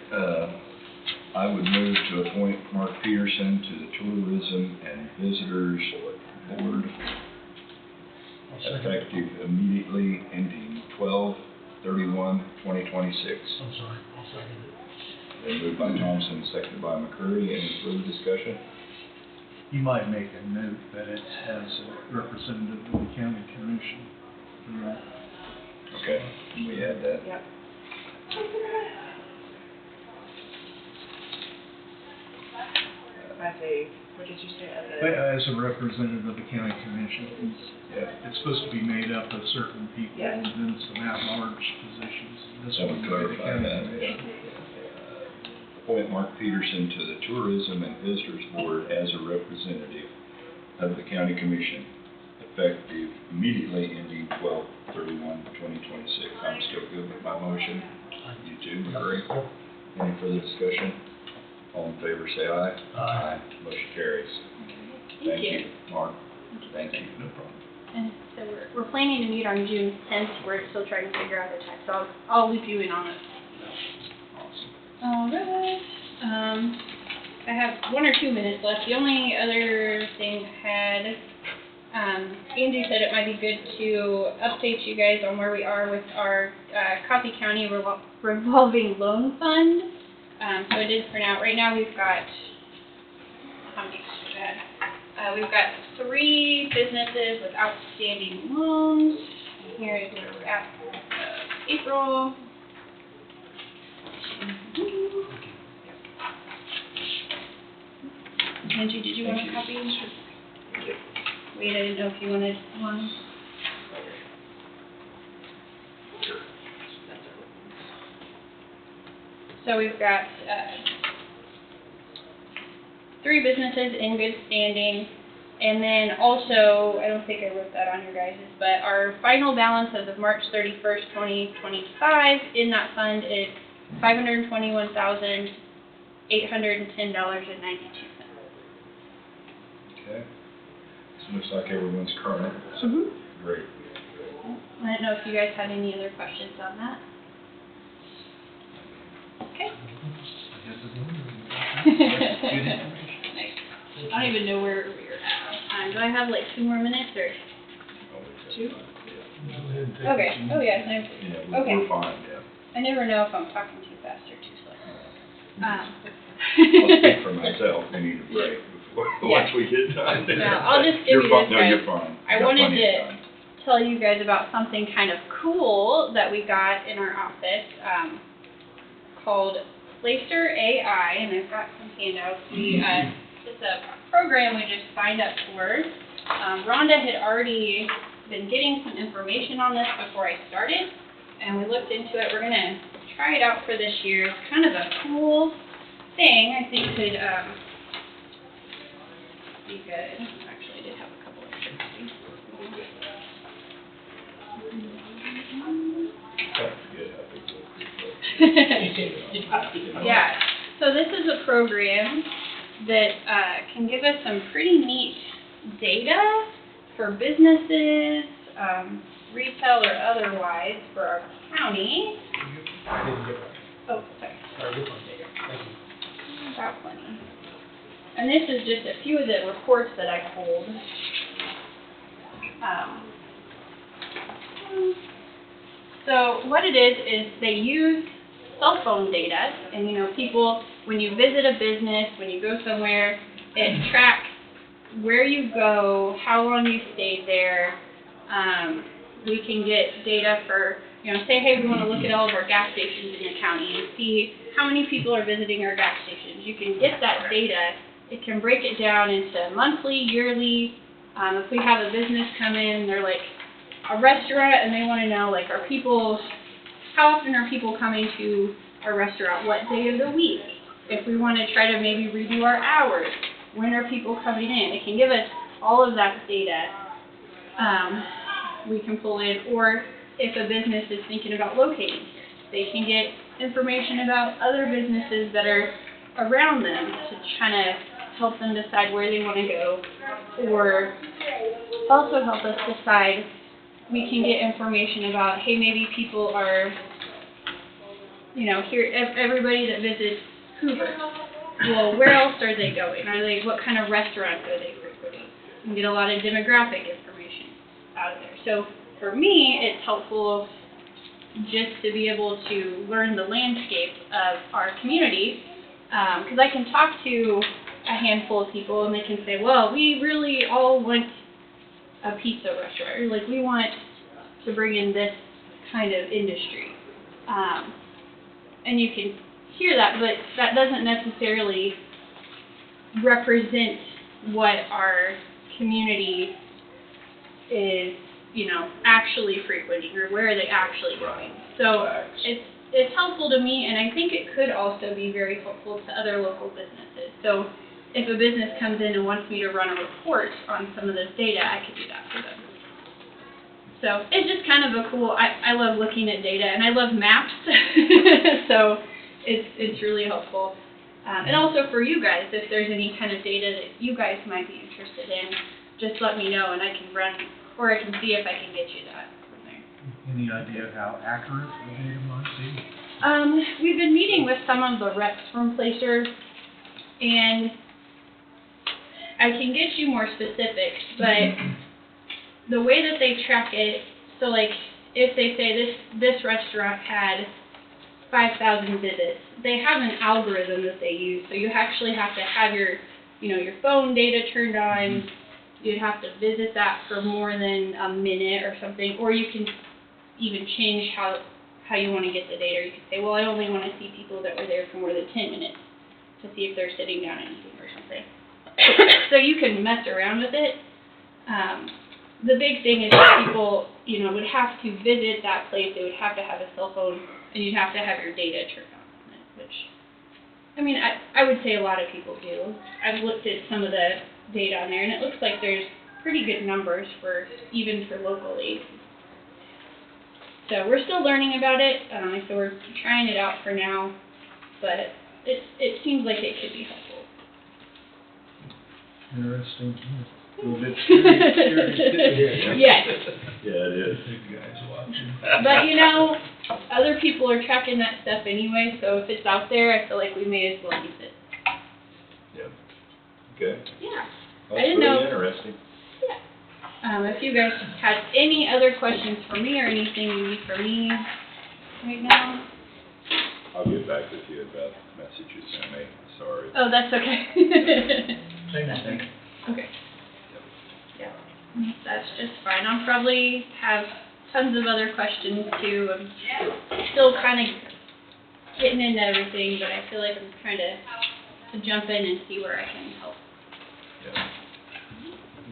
I would move to appoint Mark Peterson to the Tourism and Visitors Board, effective immediately ending 12/31/2026. I'm sorry, I'll second it. Then moved by Thompson, seconded by McCurdy. Any further discussion? You might make a note that it has a representative of the county commission. Okay, we had that. Yep. As a, what did you say, As a representative of the county commission, Yeah, it's supposed to be made up of certain people, Yes. and then some at-large positions. This that one would would be the clarify county that. commission. Appoint Mark Peterson to the Tourism and Visitors Board as a representative of the county commission, effective immediately ending 12/31/2026. I'm still good with my motion. You too, McCurry? Any further discussion? All in favor, say aye. Aye. Motion carries. Thank you. Mark. Thank you. No problem. And so we're planning to meet on June 10th. We're still trying to figure out the time, so I'll loop you in on it. All right. I have 1 or 2 minutes left. The only other thing I had, Andy said it might be good to update you guys on where we are with our Coffee County revolving loan fund. So it did print out. Right now we've got, how many have we had? We've got 3 businesses with outstanding loans. Here is where we're at April. Angie, did you want a copy? Wait, I didn't know if you wanted one. So we've got 3 businesses in good standing, and then also, I don't think I wrote that on your guys's, but our final balance as of March 31st, 2025 in that fund is $521,810.92. Okay. So it looks like everyone's current. So great. I don't know if you guys had any other questions on that. Okay. Nice. I don't even know where we're at. Do I have like 2 more minutes or? 2? Okay. Oh yeah. Yeah, Okay. we're fine, yeah. I never know if I'm talking too fast or too slow. I'll speak for myself. We need a break before, once we get done. No, I'll just give you this, No, guys. you're fine. I You got wanted plenty of to time. tell you guys about something kind of cool that we got in our office called Placer AI, and I've got some handouts. It's a program we just signed up for. Rhonda had already been getting some information on this before I started, and we looked into it. We're going to try it out for this year. It's kind of a cool thing. I think could be good. Actually, I did have a couple of extra copies. That's good. I think we'll Yeah, so this is a program that can give us some pretty neat data for businesses, retail or otherwise for our county. I didn't get one. Oh, sorry. Sorry, this one's bigger. Thank you. About plenty. And this is just a few of the reports that I pulled. So what it is they use cell phone data, and you know, people, when you visit a business, when you go somewhere, it tracks where you go, how long you stayed there. We can get data for, you know, say, hey, we want to look at all of our gas stations in the county and see how many people are visiting our gas stations. You can get that data. It can break it down into monthly, yearly. If we have a business come in, they're like a restaurant, and they want to know, like, how often are people coming to our restaurant? What day of the week? If we want to try to maybe redo our hours, when are people coming in? It can give us all of that data. We can pull in, or if a business is thinking about locating here, they can get information about other businesses that are around them to kind of help them decide where they want to go, or also help us decide. We can get information about, hey, maybe people are, you know, here, everybody that visits Hoover, well, where else are they going? What kind of restaurants are they frequenting? You can get a lot of demographic information out of there. So for me, it's helpful just to be able to learn the landscape of our community, because I can talk to a handful of people and they can say, well, we really all want a pizza restaurant, or like we want to bring in this kind of industry. And you can hear that, but that doesn't necessarily represent what our community is, you know, actually frequenting, or where are they actually going. So it's helpful to me, and I think it could also be very helpful to other local businesses. So if a business comes in and wants me to run a report on some of this data, I could do that for them. So it's just kind of a cool, I love looking at data, and I love maps, so it's really helpful. And also for you guys, if there's any kind of data that you guys might be interested in, just let me know and I can run, or I can see if I can get you that from there. Any idea how accurate the data might be? We've been meeting with some of the reps from Placer, and I can get you more specifics, but the way that they track it, so like if they say this restaurant had 5,000 visits, they have an algorithm that they use, so you actually have to have your phone data turned on. You'd have to visit that for more than a minute or something, or you can even change how you want to get the data. You can say, well, I only want to see people that were there for more than 10 minutes to see if they're sitting down and eating or something. So you can mess around with it. The big thing is that people, would have to visit that place. They would have to have a cell phone, and you'd have to have your data turned on, which, I would say a lot of people do. I've looked at some of the data on there, and it looks like there's pretty good numbers even for locally. So we're still learning about it, so we're trying it out for now, but it seems like it could be helpful. Interesting. A little bit scary. Yes. Yeah, it is. Big guys watching. But other people are tracking that stuff anyway, so if it's out there, I feel like we may as well use it. Yep. Okay. Yeah. That's I didn't know. pretty interesting. Yeah. If you guys had any other questions for me or anything you need from me right now. I'll get back with you about the message you sent me. Sorry. Oh, that's okay. Same thing. Okay. Yeah, that's just fine. I'll probably have tons of other questions too. I'm still kind of getting into everything, but I feel like I'm trying to jump in and see where I can help. Yeah.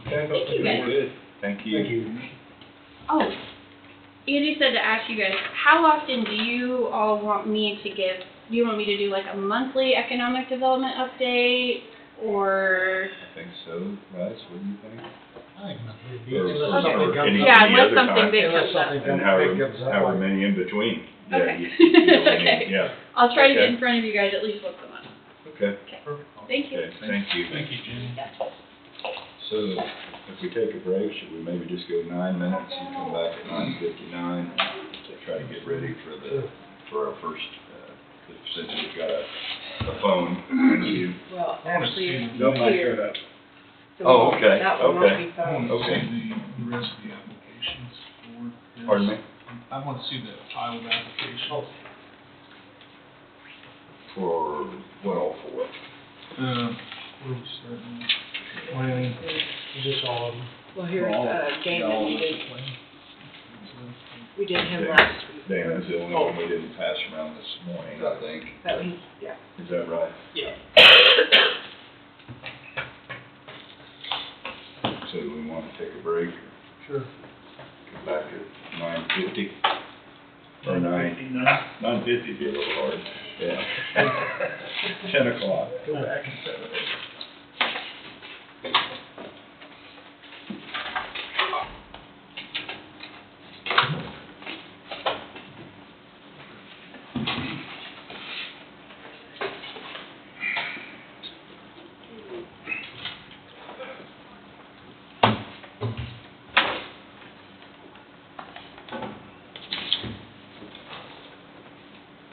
Okay. Thank you guys. Good. Thank you. Thank you. Oh, Andy said to ask you guys, how often do you all want me to give? Do you want me to do like a monthly economic development update, or? I think so, Rice, wouldn't you think? I think not really. Or- Unless or something comes any- up. Yeah, any unless other something time. big Unless comes up. something And comes up. however many in between. Yeah, Okay. you Okay. Yeah, I'll try to get Okay. in front of you guys at least once a month. okay. Thank you. Okay, thank you. Thank you, Jenny. So So if we take a break, should we maybe just go 9 minutes and come back at 9:59 to try to get ready for our first, since we've got a phone interview. Well, I wanna actually, see- it's Don't mind here. shut up. So Oh, we- okay, That one won't okay. be I phone. want to Okay. see the rest of the applications for this. Pardon me? I want to see the pile of applications. For what all for? Where are we starting? Planning. Just all of them. Well, here's, All- Damon, all- we did him last week. Dan is the only one we didn't pass around this morning, I think. That was, yeah. Is that right? Yeah. So do we want to take a break? Sure. Come back at 9:50? Or 9:50 would be a little hard. Yeah. 10 o'clock. Go back and set it.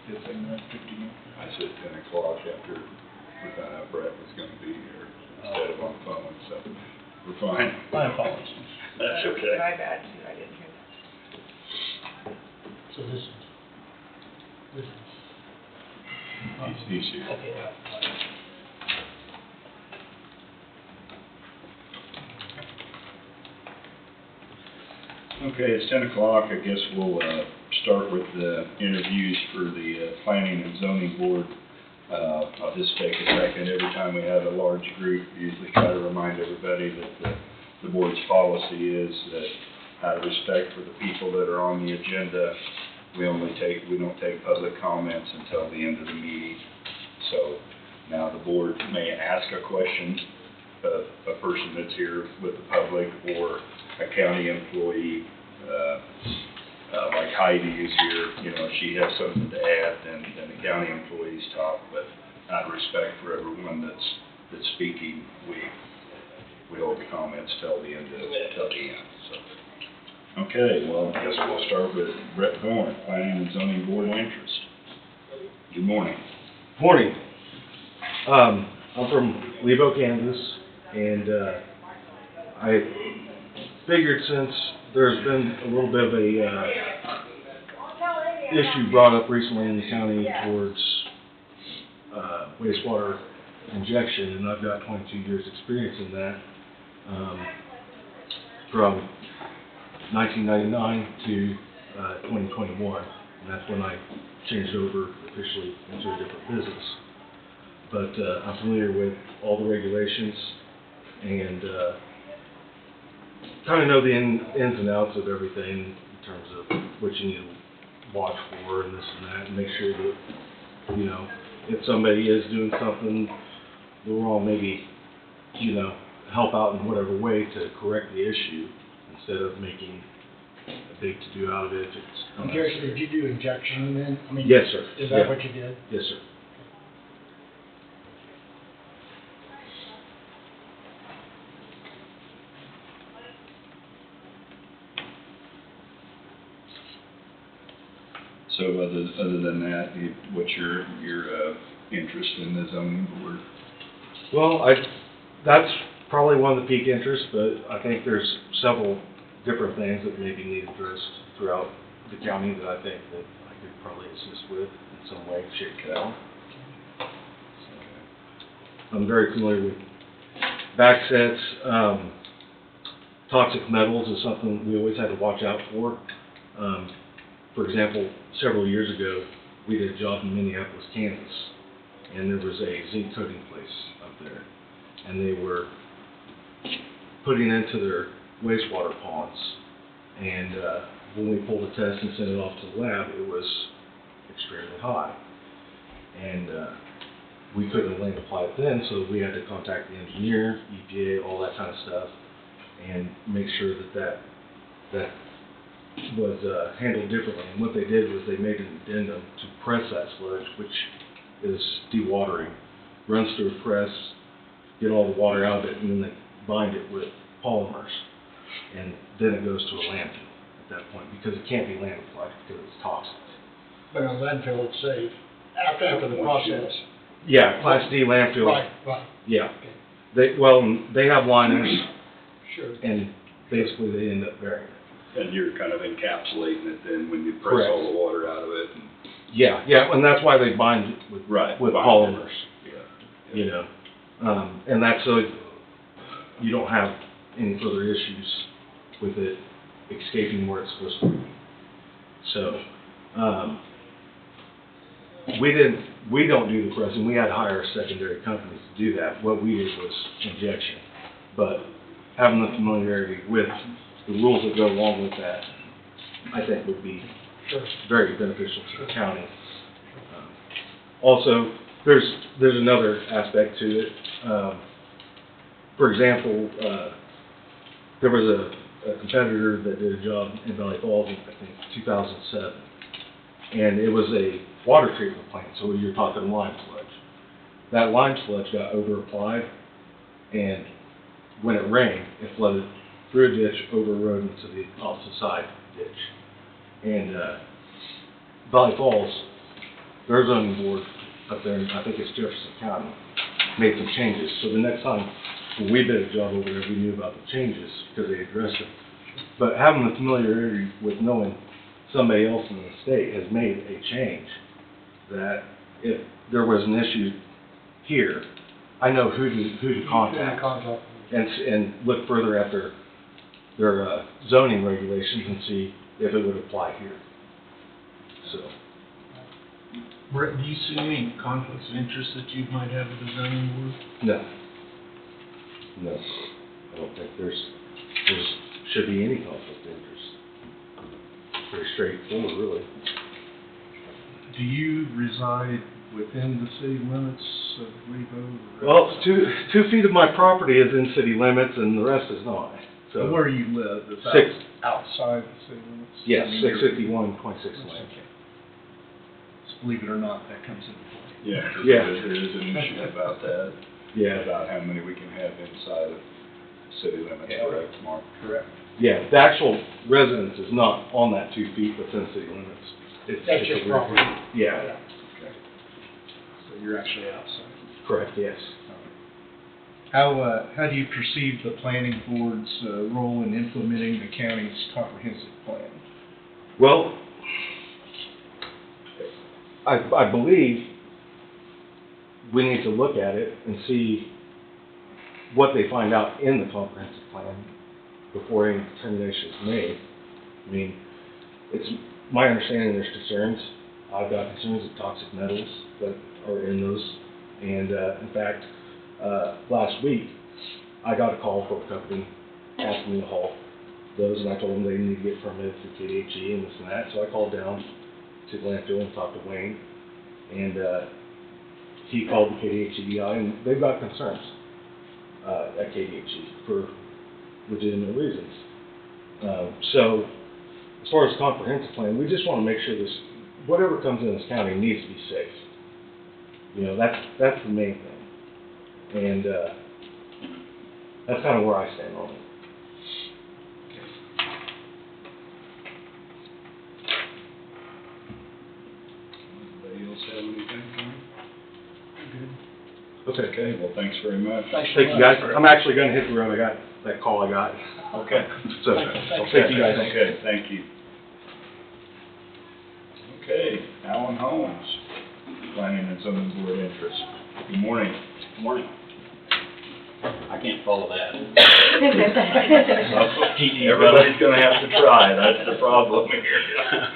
Good thing we're at 50 minutes. I said 10 o'clock after we found out Brett was going to be here instead of on the phone, so we're fine. My apologies. That's okay. My bad too, I didn't hear that. So this is. He's here. Okay, yeah. Okay, it's 10 o'clock. I guess we'll start with the interviews for the Planning and Zoning Board. I'll just take a second. Every time we have a large group, we usually try to remind everybody that the board's policy is that out of respect for the people that are on the agenda, we don't take public comments until the end of the meeting. So now the board may ask a question of a person that's here with the public or a county employee, like Heidi is here, you know, if she has something to add, then the county employees talk, but out of respect for everyone that's speaking, we hold the comments till the end, so. Okay, well, I guess we'll start with Brett Thorne, Planning and Zoning Board of Interest. Good morning. Morning. I'm from Lebo, Kansas, and I figured since there's been a little bit of a issue brought up recently in the county towards wastewater injection, and I've got 22 years experience in that, from 1999 to 2021, and that's when I changed over officially into a different business. But I'm familiar with all the regulations and kind of know the ins and outs of everything in terms of what you need to watch for and this and that, and make sure that, you know, if somebody is doing something wrong, maybe, you know, help out in whatever way to correct the issue instead of making a big to-do out of it if it's I'm curious, unnecessary. did you do injection then? I mean, Yes, sir. Is that Yeah. what you did? Yes, sir. So other than that, what's your interest in the zoning board? Well, that's probably one of the peak interests, but I think there's several different things that maybe need addressed throughout the county that I think that I could probably assist with in some way, shape, or form. I'm very familiar with backsets. Toxic metals is something we always had to watch out for. For example, several years ago, we did a job in Minneapolis, Kansas, and there was a zinc coating place up there, and they were putting into their wastewater ponds, and when we pulled a test and sent it off to the lab, it was extremely high, and we couldn't land apply it then, so we had to contact the engineer, EPA, all that kind of stuff, and make sure that was handled differently. And what they did was they made an addendum to press that sludge, which is dewatering, runs through a press, get all the water out of it, and then they bind it with polymers, and then it goes to a landfill at that point, because it can't be land applied because it's toxic. But on landfill, it's safe, after the process. Yeah, Class D landfill. Right. Yeah. They have liners, Sure. and basically they end up burying it. And you're kind of encapsulating it then when you press all the water out of it. And Yeah, and that's why they bind it with Right. polymers, Yeah. you know. And that's so you don't have any further issues with it escaping where it's supposed to be. So, we don't do the pressing. We had to hire a secondary company to do that. What we did was injection. But having the familiarity with the rules that go along with that, I think would be Sure. very beneficial to the county. Also, there's another aspect to it. For example, there was a competitor that did a job in Valley Falls in, I think, 2007. And it was a water treatment plant, so you're talking lime sludge. That lime sludge got over-applied, and when it rained, it flooded through a ditch, over a road into the opposite side ditch. And Valley Falls, their zoning board up there, I think it's Jefferson County, made some changes. So the next time when we did a job over there, we knew about the changes because they addressed it. But having the familiarity with knowing somebody else in the state has made a change, that if there was an issue here, I know who to contact and look further at their zoning regulations and see if it would apply here. So. Brett, do you see any conflicts of interest that you might have with the zoning board? No, I don't think there should be any conflict of interest. Pretty straightforward, really. Do you reside within the city limits of Lebo? Well, 2 feet of my property is in city limits, and the rest is not. So where you live, is outside the city limits? Yes, 651 26 Lane. Believe it or not, that comes into play. Yeah, 'cause Yeah. there is an issue about that. Yeah. About how many we can have inside of city limits, correct, Mark? Correct. Yeah, the actual residence is not on that 2 feet within city limits. That's just property. Yeah, Okay. So you're actually outside. correct, yes. How do you perceive the planning board's role in implementing the county's comprehensive plan? Well, I believe we need to look at it and see what they find out in the comprehensive plan before any determination is made. I mean, it's my understanding there's concerns. I've got concerns of toxic metals that are in those. And in fact, last week, I got a call from a company asking me to haul those, and I told them they need to get permitted through KDHE and this and that. So I called down to the landfill and talked to Wayne, and he called the KDHE guy, and they've got concerns at KDHE for legitimate reasons. So as far as comprehensive plan, we just want to make sure this, whatever comes in this county needs to be safe. You know, that's the main thing. And that's kind of where I stand on it. Anybody else have anything for me? Okay. Okay, well, thanks very much. Thank you, guys. I'm actually going to hit the road. I got that call I got. Okay. So, thank you, guys. Okay, thank you. Okay, Alan Holmes, Planning and Zoning Board interest. Good morning. Good morning. I can't follow that. Everybody's gonna have to try, that's the problem here.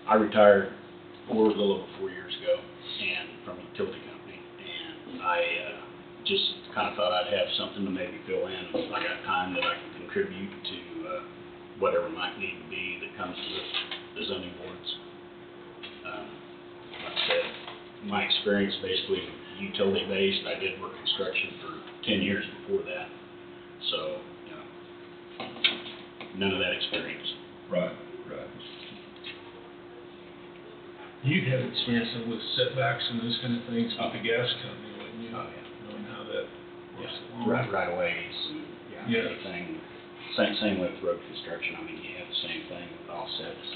I retired a little over 4 years ago and from a utility company, and I just kind of thought I'd have something to maybe fill in if I got time that I can contribute to whatever might need to be that comes to the zoning boards. Like I said, my experience basically utility based. I did work construction for 10 years before that, so you know, none of that experience. Right. You'd have experience with setbacks and those kind of things with the gas company, wouldn't you? Oh, yeah. Knowing how that works Absolutely. right of ways and, Yeah. everything. Same with road construction, I mean, you have the same thing with offsets.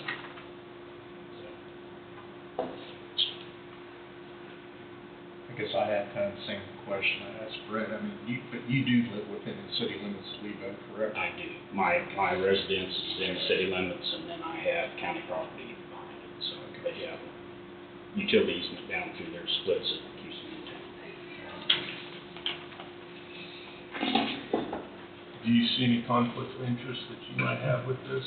I guess I had kind of the same question I asked Brett. I mean, but you do live within the city limits of Lebo, correct? I do. My residence is in the city limits, and then I have county property behind it, so, but yeah, utility easement down through there splits it, keeps me in town. Do you see any conflict of interest that you might have with this?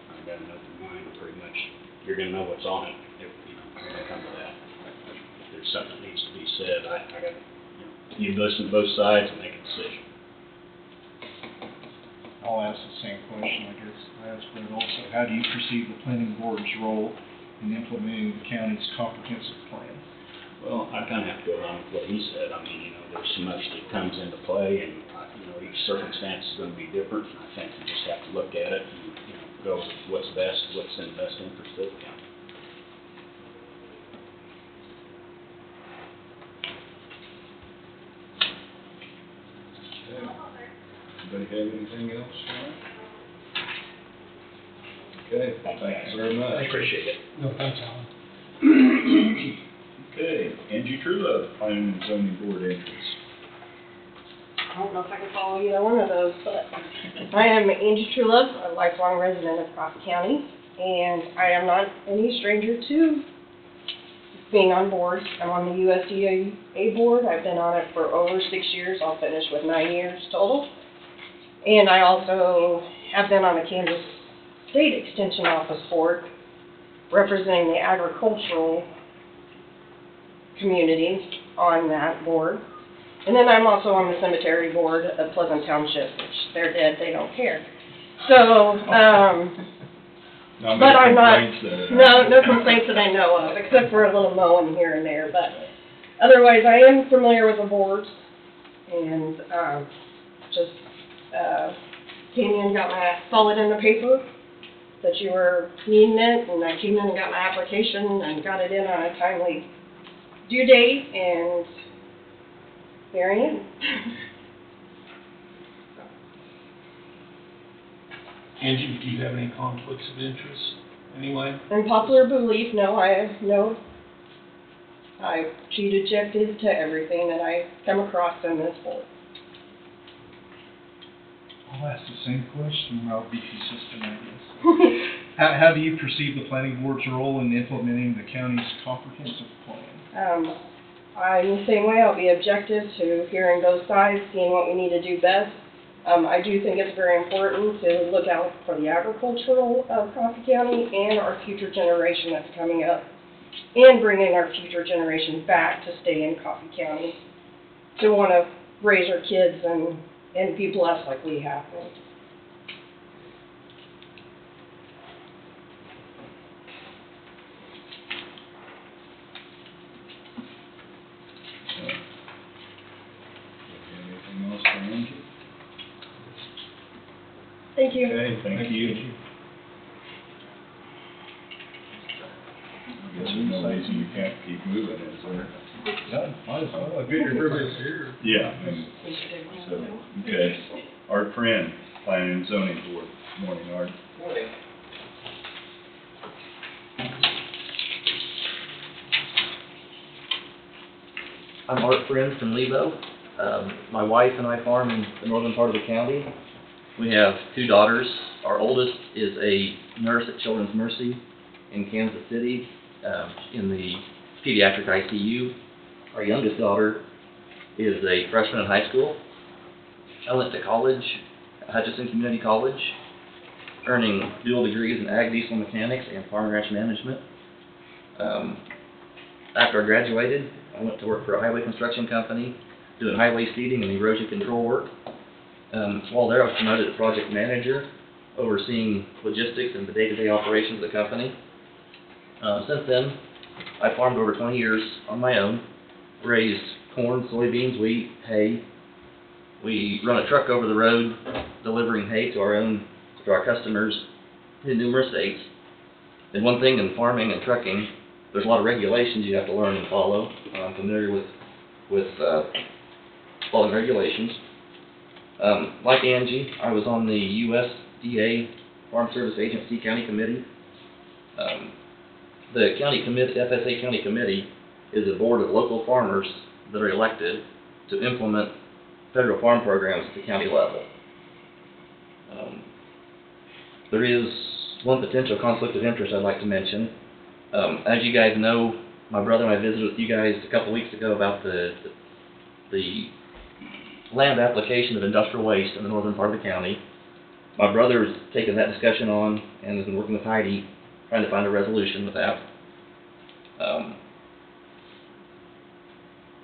I've got an open mind, pretty much. You're gonna know what's on it, if, when it comes to that. If there's something that needs to be said, I got, you listen to both sides and make a decision. I'll ask the same question, I guess, I asked Brett also. How do you perceive the planning board's role in implementing the county's comprehensive plan? Well, I kinda have to go along with what he said. I mean, there's so much that comes into play, and, each circumstance is gonna be different, and I think you just have to look at it and, go with what's best, what's in the best interest of the county. Anybody have anything else? Okay, thanks very much. I appreciate it. No, thanks, Alan. Okay, Angie Trullo, Planning and Zoning Board interest. I don't know if I can follow either one of those, but I am Angie Trulove, a lifelong resident of Coffee County, and I am not any stranger to being on board. I'm on the USDA board. I've been on it for over 6 years. I'll finish with 9 years total. And I also have been on the Kansas State Extension Office board, representing the agricultural community on that board. And then I'm also on the cemetery board of Pleasant Township, which they're dead, they don't care. So, but I'm not, no complaints that I know of, except for a little mowing here and there, but otherwise I am familiar with the boards, and, just, came in and got my solid in the paper that you were needing it, and I came in and got my application and got it in on a timely due date, and here I am. Angie, do you have any conflicts of interest anyway? In popular belief, no, I cheat objective to everything that I come across in this board. I'll ask the same question, I'll be consistent, I guess. How do you perceive the planning board's role in implementing the county's comprehensive plan? I'm the same way. I'll be objective to hearing both sides, seeing what we need to do best. I do think it's very important to look out for the agricultural of Coffee County and our future generation that's coming up, and bringing our future generation back to stay in Coffee County, to want to raise our kids and be blessed like we have been. Anything else for Angie? Thank you. Okay, thank you. I guess there's no reason you can't keep moving, is there? Yeah, might as well, I figured everybody's here. Yeah. So, okay. Art Friend, Planning and Zoning Board. Morning, Art. Morning. I'm Art Friend from Lebo. My wife and I farm in the northern part of the county. We have 2 daughters. Our oldest is a nurse at Children's Mercy in Kansas City, in the pediatric ICU. Our youngest daughter is a freshman in high school. I went to college, Hutchinson Community College, earning dual degrees in ag diesel mechanics and farm and ranch management. After I graduated, I went to work for a highway construction company, doing highway seeding and erosion control work. While there, I was promoted to project manager, overseeing logistics and the day-to-day operations of the company. Since then, I farmed over 20 years on my own, raised corn, soybeans, wheat, hay. We run a truck over the road, delivering hay to our customers in numerous states. And one thing in farming and trucking, there's a lot of regulations you have to learn and follow. I'm familiar with following regulations. Like Angie, I was on the USDA Farm Service Agency County Committee. The county committee, FSA County Committee, is a board of local farmers that are elected to implement federal farm programs at the county level. There is one potential conflict of interest I'd like to mention. As you guys know, my brother and I visited with you guys a couple weeks ago about the land application of industrial waste in the northern part of the county. My brother has taken that discussion on and has been working with Heidi trying to find a resolution with that.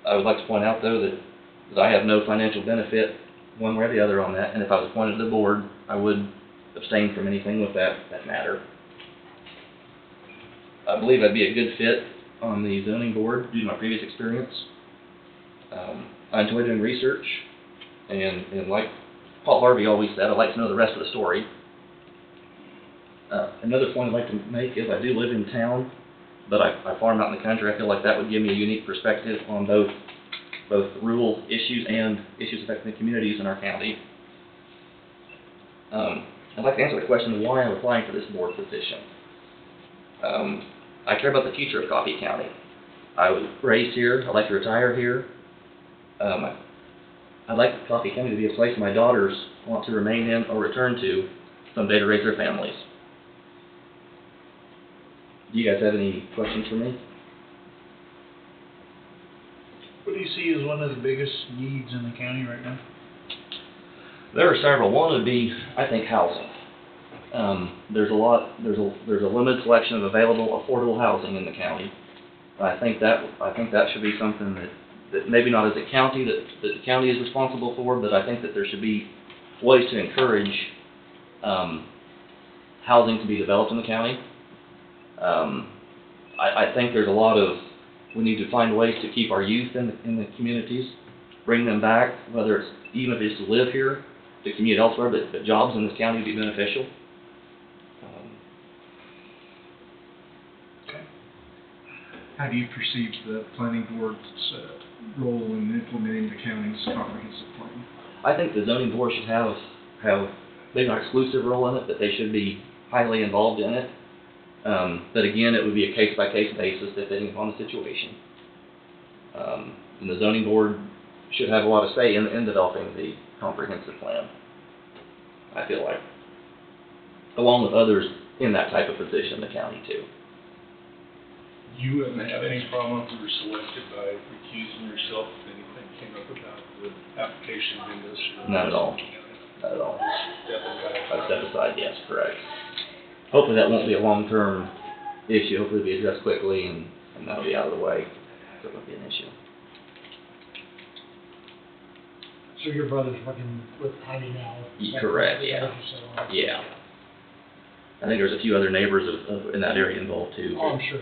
I would like to point out, though, that I have no financial benefit one way or the other on that, and if I was appointed to the board, I would abstain from anything with that matter. I believe I'd be a good fit on the zoning board due to my previous experience. I enjoy doing research, and like Paul Harvey always said, I'd like to know the rest of the story. Another point I'd like to make is I do live in town, but I farm out in the country. I feel like that would give me a unique perspective on both rural issues and issues affecting the communities in our county. I'd like to answer the question of why I'm applying for this board position. I care about the future of Coffee County. I was raised here. I'd like to retire here. I'd like Coffee County to be a place my daughters want to remain in or return to someday to raise their families. Do you guys have any questions for me? What do you see as one of the biggest needs in the county right now? There are several. One would be, I think, housing. There's a limited selection of available affordable housing in the county. I think that should be something that maybe not as a county that the county is responsible for, but I think that there should be ways to encourage housing to be developed in the county. I think there's we need to find ways to keep our youth in the communities, bring them back, whether it's even if it's to live here, to commute elsewhere, but jobs in this county would be beneficial. How do you perceive the planning board's role in implementing the county's comprehensive plan? I think the zoning board should have maybe not exclusive role in it, but they should be highly involved in it. But again, it would be a case-by-case basis depending upon the situation. And the zoning board should have a lot of say in developing the comprehensive plan, I feel like, along with others in that type of position in the county too. You wouldn't have any problem if you were selected by recusing yourself if anything came up about the application of industrial? Not at all. Not at all. Step aside. I'd step aside, yes, correct. Hopefully that won't be a long-term issue. Hopefully it'll be addressed quickly and that'll be out of the way. So it won't be an issue. So your brother's working with Heidi now? Correct, yeah. Yeah. I think there's a few other neighbors in that area involved too. Oh, I'm sure.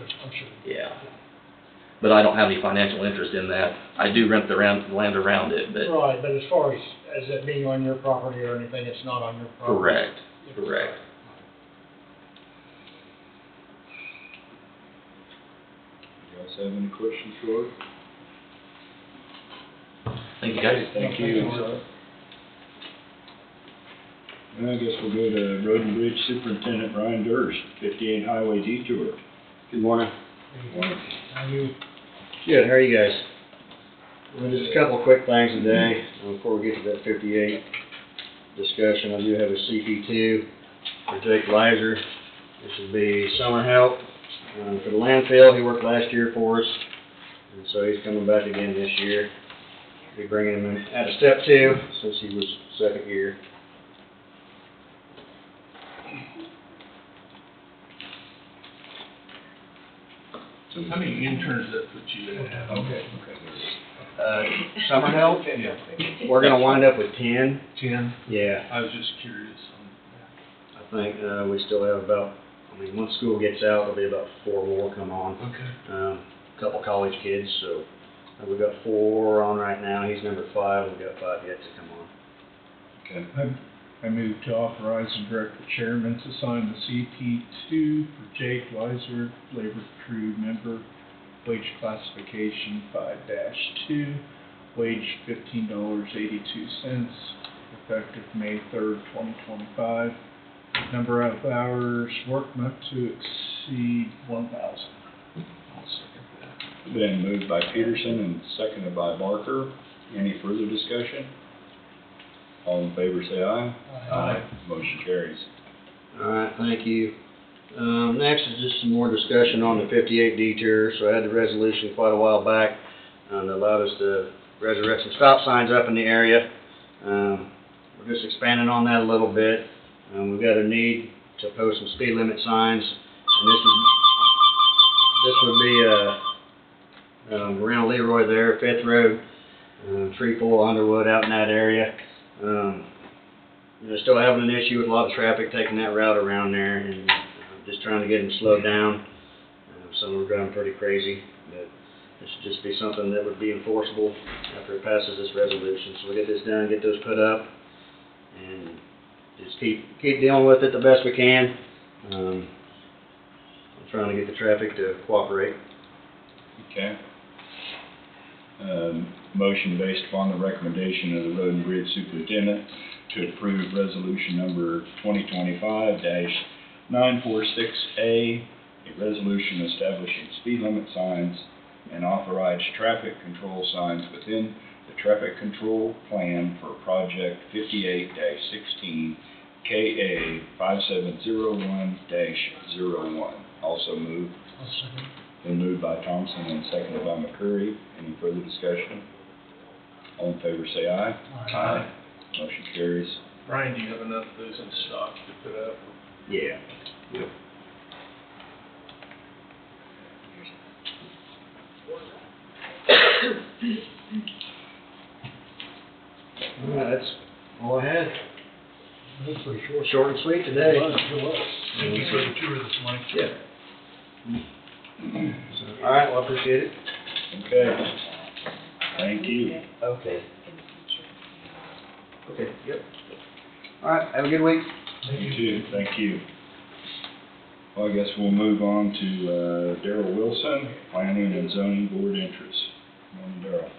Yeah. But I don't have any financial interest in that. I do rent the land around it, but. Right, but as far as it being on your property or anything, it's not on your property? Correct, correct. You guys have any questions for her? Thank you, guys. Thank you. I guess we'll go to Road and Bridge Superintendent Brian Durst, 58 Highway Detour. Good morning. How are you? Good, how are you guys? Well, just a couple of quick things today, before we get to that 58 discussion. I do have a CP2 for Jake Leiser. This would be summer help for the landfill. He worked last year for us, and so he's coming back again this year. We'll be bringing him in at a step 2, since he was second year. So how many interns that put you in? Okay. Summer help? Yeah. We're gonna wind up with 10. 10? Yeah. I was just curious. I think we still have about, once school gets out, there'll be about 4 more come on. Okay. A couple college kids, so we've got 4 on right now. He's number 5. We've got 5 yet to come on. Okay. I move to authorize and direct the chairman to sign the CP2 for Jake Leiser, labor crew member, wage classification 5-2, wage $15.82, effective May 3rd, 2025. Number of hours worked not to exceed 1,000. I'll second that. Been moved by Peterson and seconded by Barker. Any further discussion? All in favor say aye. Aye. Motion carries. All right, thank you. Next is just some more discussion on the 58 detour. So I had the resolution quite a while back that allowed us to resurrect some stop signs up in the area. We're just expanding on that a little bit. We've got a need to post some speed limit signs, and this would be around Leroy there, 5th Road, Treeful, Underwood, out in that area. Still having an issue with a lot of traffic taking that route around there, and just trying to get them slowed down. Some are driving pretty crazy, but this should just be something that would be enforceable after it passes this resolution. So we'll get this done, get those put up, and just keep dealing with it the best we can. I'm trying to get the traffic to cooperate. Okay. Motion based upon the recommendation of the Road and Bridge Superintendent to approve resolution number 2025-946A, a resolution establishing speed limit signs and authorized traffic control signs within the traffic control plan for project 58-16 KA 5701-01. Also moved. I'll second. Been moved by Thompson and seconded by McCurry. Any further discussion? All in favor say aye. Aye. Motion carries. Brian, do you have enough of those in stock to put up? Yeah. Yep. All right, that's all I had. That's pretty short. Short and sweet today. It was. Thank you for the tour this morning. Yeah. All right, well, I appreciate it. Okay. Thank you. Okay. Okay, yep. All right, have a good week. You too. Thank you. Well, I guess we'll move on to Darrell Wilson, Planning and Zoning Board Interest. Morning, Darrell.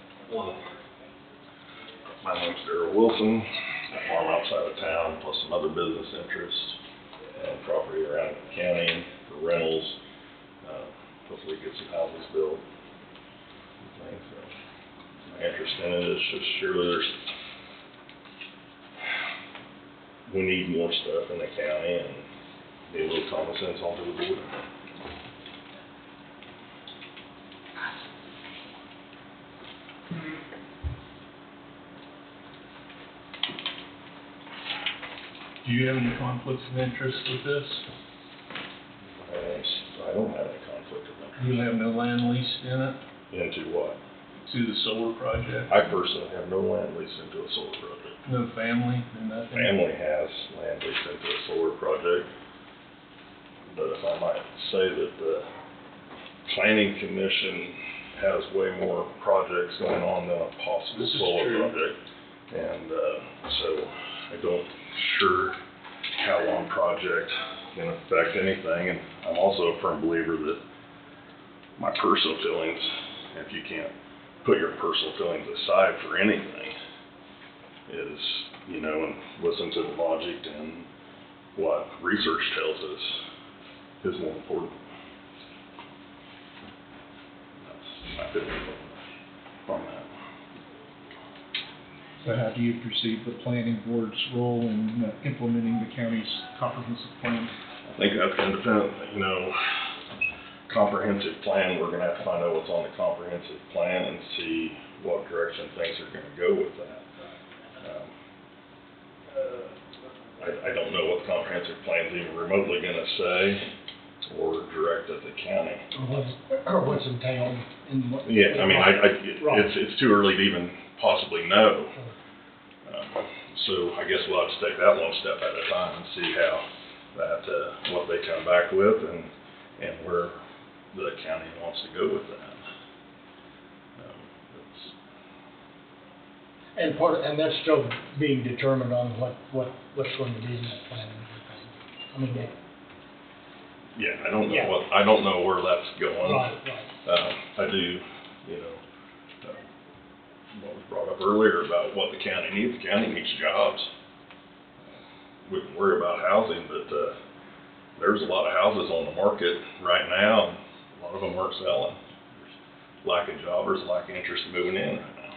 My name's Darrell Wilson. I farm outside of town, plus some other business interests, property around the county for rentals. Hopefully get some houses built. Things. So my interest in it is just surely we need more stuff in the county and be a little common sense onto the board. Do you have any conflicts of interest with this? I don't have any conflict of interest. You have no land leased in it? Into what? To the solar project? I personally have no land leased into a solar project. No family, no nothing? Family has land leased into a solar project. But if I might say that the planning commission has way more projects going on than a possible solar project. And so I don't sure how one project can affect anything. And I'm also a firm believer that my personal feelings, if you can't put your personal feelings aside for anything, is, you know, and listen to the logic and what research tells us is more important. That's my opinion on that. So how do you perceive the planning board's role in implementing the county's comprehensive plan? I think that's going to depend, you know, comprehensive plan, we're going to have to find out what's on the comprehensive plan and see what direction things are going to go with that. I don't know what the comprehensive plan's even remotely going to say or direct at the county. Or what's entailed in what. Yeah, I mean, Right. it's too early to even possibly know. So I guess we'll have to take that one step at a time and see how that, what they come back with and where the county wants to go with that. And that's still being determined on what's going to be in that plan and everything. I mean, Yeah, I don't know where that's going. Right. I do, you know, what we brought up earlier about what the county needs. The county needs jobs. We can worry about housing, but, there's a lot of houses on the market right now, and a lot of them aren't selling. There's lack of jobbers, lack of interest in moving in right now.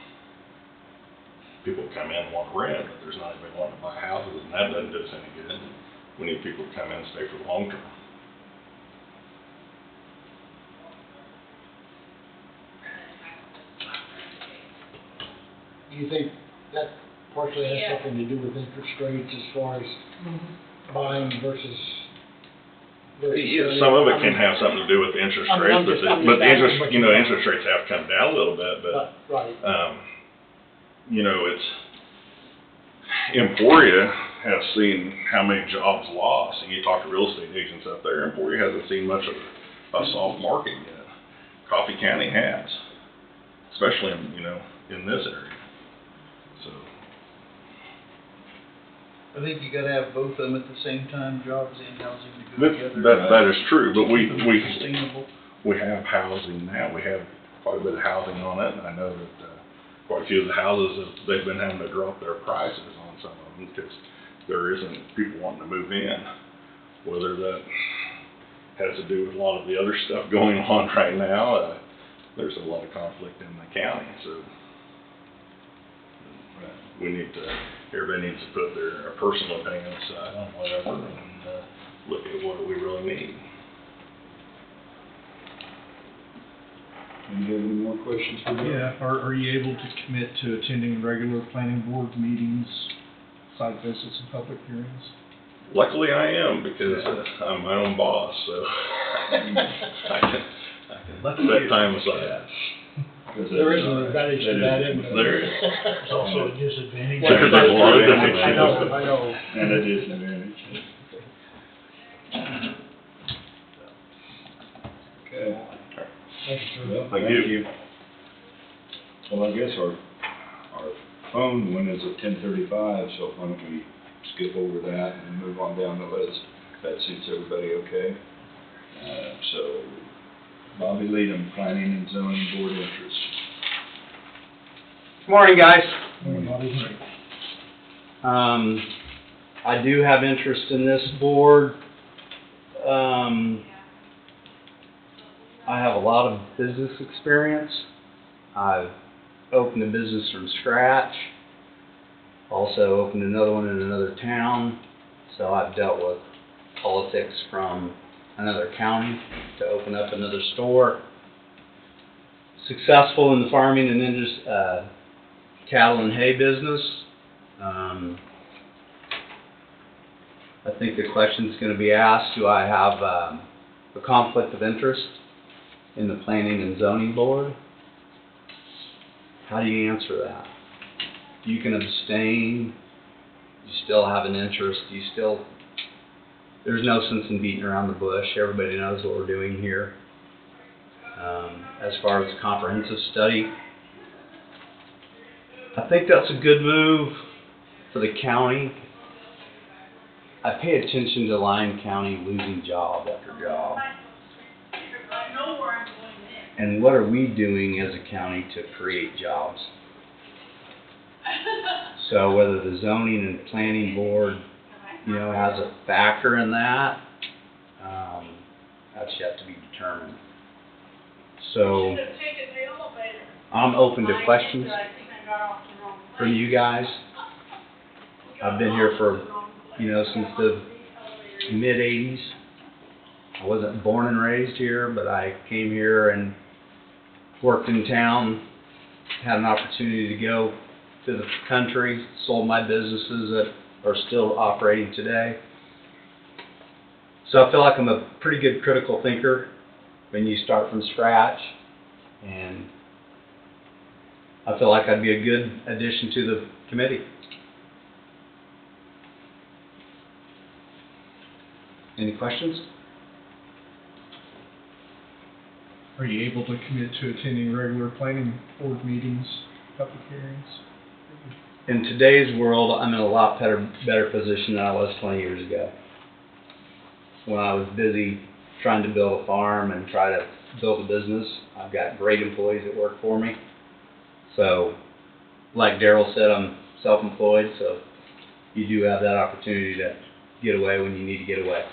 People come in and want to rent, but there's not anybody wanting to buy houses, and that doesn't do us any good. We need people to come in and stay for the long term. Do you think that partially has something to do with interest rates as far as buying versus? Yeah, some of it can have something to do with the interest rates, but the interest, interest rates have come down a little bit, but, Right. It's, Emporia has seen how many jobs lost, and you talk to real estate agents out there, Emporia hasn't seen much of a soft market yet. Coffee County has, especially in this area, so. I think you gotta have both of them at the same time, jobs and housing to go together. That is true, but we Sustainable. have housing now, we have quite a bit of housing on it, and I know that, quite a few of the houses, they've been having to drop their prices on some of them, because there isn't people wanting to move in. Whether that has to do with a lot of the other stuff going on right now, there's a lot of conflict in the county, so. Everybody needs to put their personal opinion aside on whatever, and, look at what we really need. Do you have any more questions for me? Yeah, are you able to commit to attending regular planning board meetings, site visits, and public hearings? Luckily I am, because I'm my own boss, so I can set time aside. There is an advantage to that, isn't there? There is. There's also a disadvantage. There's a lot of advantages. I know. And a disadvantage. Okay. Well, thank you. Well, I guess our phone one is at 10:35, so why don't we skip over that and move on down the list? That suits everybody okay? So, Bobby Leadham, Planning and Zoning Board Interest. Morning, guys. Morning, Bobby. I do have interest in this board. I have a lot of business experience. I've opened a business from scratch. Also opened another one in another town. So I've dealt with politics from another county to open up another store. Successful in the farming and cattle and hay business. I think the question's going to be asked, do I have a conflict of interest in the Planning and Zoning Board? How do you answer that? You can abstain. You still have an interest. There's no sense in beating around the bush. Everybody knows what we're doing here. As far as comprehensive study, I think that's a good move for the county. I pay attention to Lyon County losing job after job. And what are we doing as a county to create jobs? So whether the zoning and planning board, has a factor in that, that's yet to be determined. So I'm open to questions from you guys. I've been here for, since the mid-'80s. I wasn't born and raised here, but I came here and worked in town, had an opportunity to go to the country, sold my businesses that are still operating today. So I feel like I'm a pretty good critical thinker when you start from scratch, and I feel like I'd be a good addition to the committee. Any questions? Are you able to commit to attending regular planning board meetings, public hearings? In today's world, I'm in a lot better position than I was 20 years ago. When I was busy trying to build a farm and try to build a business, I've got great employees that work for me. So like Daryl said, I'm self-employed, so you do have that opportunity to get away when you need to get away.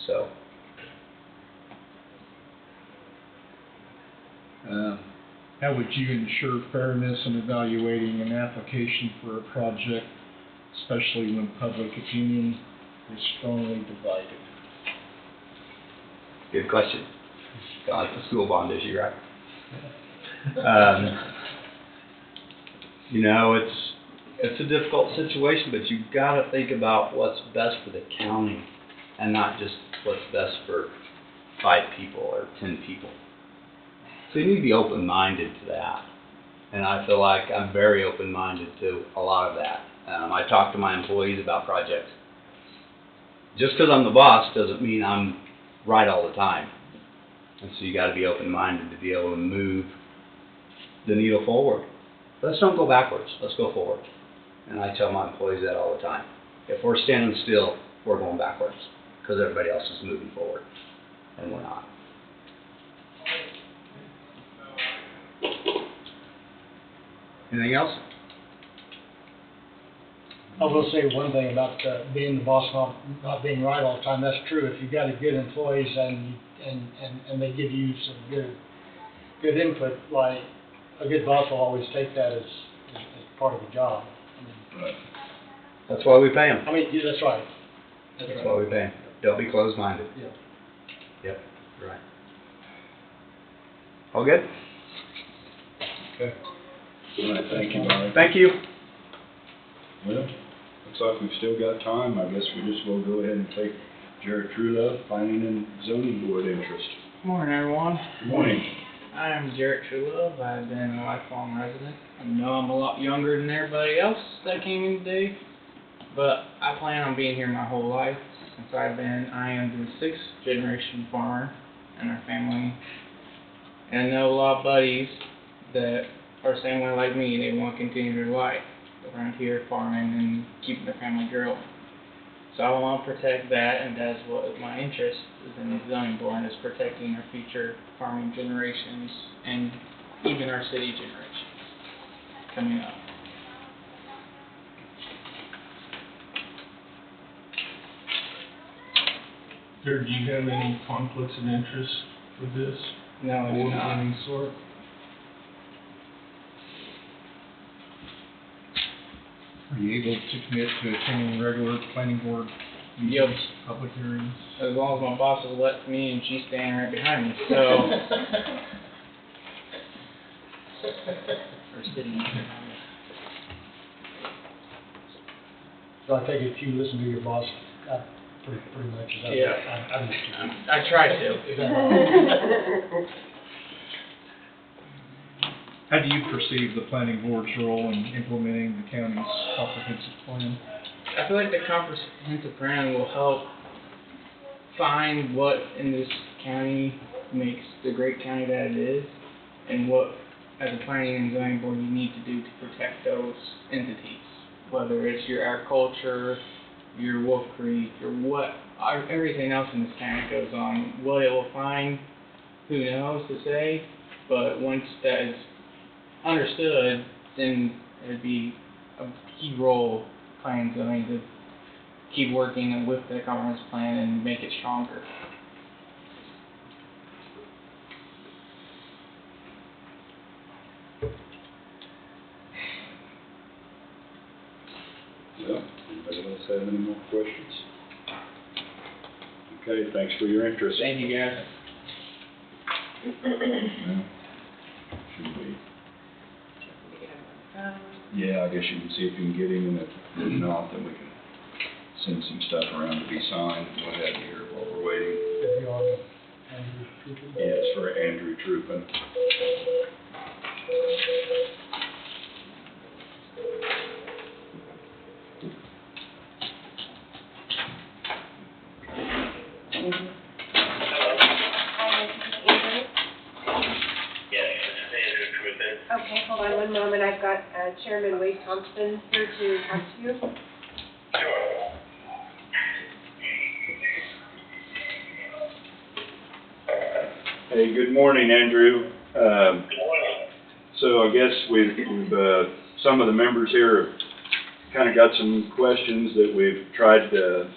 So, How would you ensure fairness in evaluating an application for a project, especially when public opinion is strongly divided? good question. Kind of like the school bond issue, right? You know, it's a difficult situation, but you've got to think about what's best for the county and not just what's best for 5 people or 10 people. So you need to be open-minded to that. And I feel like I'm very open-minded to a lot of that. I talk to my employees about projects. Just because I'm the boss doesn't mean I'm right all the time. And so you got to be open-minded to be able to move the needle forward. Let's don't go backwards. Let's go forward. And I tell my employees that all the time. If we're standing still, we're going backwards because everybody else is moving forward, and we're not. Anything else? I will say one thing about being the boss, not being right all the time. That's true. If you've got a good employees and they give you some good input, like a good boss will always take that as part of the job. Right. That's why we pay them. I mean, yeah, that's right. That's why we pay them. Don't be closed-minded. Yeah. Yep, right. All good? Okay. All right, thank you, Barry. Thank you. Well, looks like we've still got time. I guess we just will go ahead and take Jared Truelove, Planning and Zoning Board interest. Morning, everyone. Good morning. I'm Jarrett Truelove. I've been a lifelong resident. I know I'm a lot younger than everybody else that came in today, but I plan on being here my whole life. Since I am the 6th generation farmer in our family. And I know a lot of buddies that are the same way like me. They want to continue their life around here farming and keeping their family growing. So I want to protect that, and that's what my interest is in the zoning board, is protecting our future farming generations and even our city generations coming up. Jared, do you have any conflicts of interest with this? No, I do board of not. any sort? Are you able to commit to attending regular planning board meetings, public hearings? As long as my boss will let me, and she's standing right behind me, so. Or sitting behind me. So I take it you listen to your boss pretty much. Is that Yeah. I'm used to it. I try to. Is that right? How do you perceive the planning board's role in implementing the county's comprehensive plan? I feel like the comprehensive plan will help find what in this county makes the great county that it is, and what, as a planning and zoning board, you need to do to protect those entities. Whether it's your agriculture, your Wolf Creek, or everything else in this county goes on. What it will find, who knows to say, but once that is understood, then it'd be a key role planning and zoning to keep working with the comprehensive plan and make it stronger. Well, anybody else have any more questions? Okay, thanks for your interest. Thank you, guys. Well, should we? Yeah, I guess you can see if you can get him, and if not, then we can send some stuff around to be signed, and what have you here while we're waiting. Is he on Andrew Cooper? Yes, for Andrew Trupin. Okay, hold on one moment. I've got Chairman Wade Thompson here to talk to you. Hey, good morning, Andrew. Good morning. So I guess we've some of the members here have kind of got some questions that we've tried to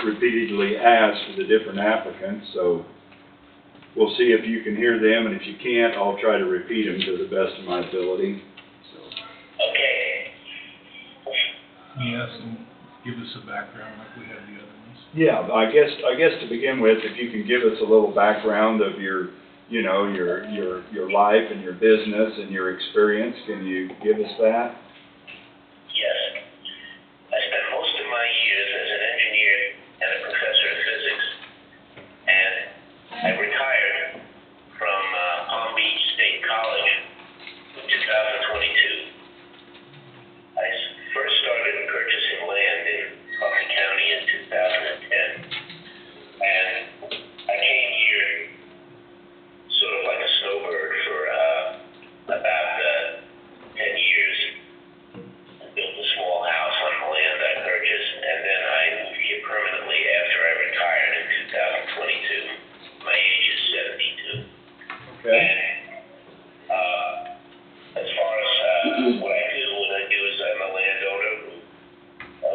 repeatedly ask the different applicants, so we'll see if you can hear them, and if you can't, I'll try to repeat them to the best of my ability. Yes, and give us a background like we have the other ones. Yeah, I guess to begin with, if you can give us a little background of your, you know, your life and your business and your experience, can you give us that? Yes. I spent most of my years as an engineer and a professor of physics, and I retired from Palm Beach State College in 2022. I first started purchasing land in Coffee County in 2010, and I came here sort of like a snowbird for about 10 years. I built a small house on the land I purchased, and then I moved here permanently after I retired in 2022. My age is 72. Okay. And as far as what I do is I'm a landowner who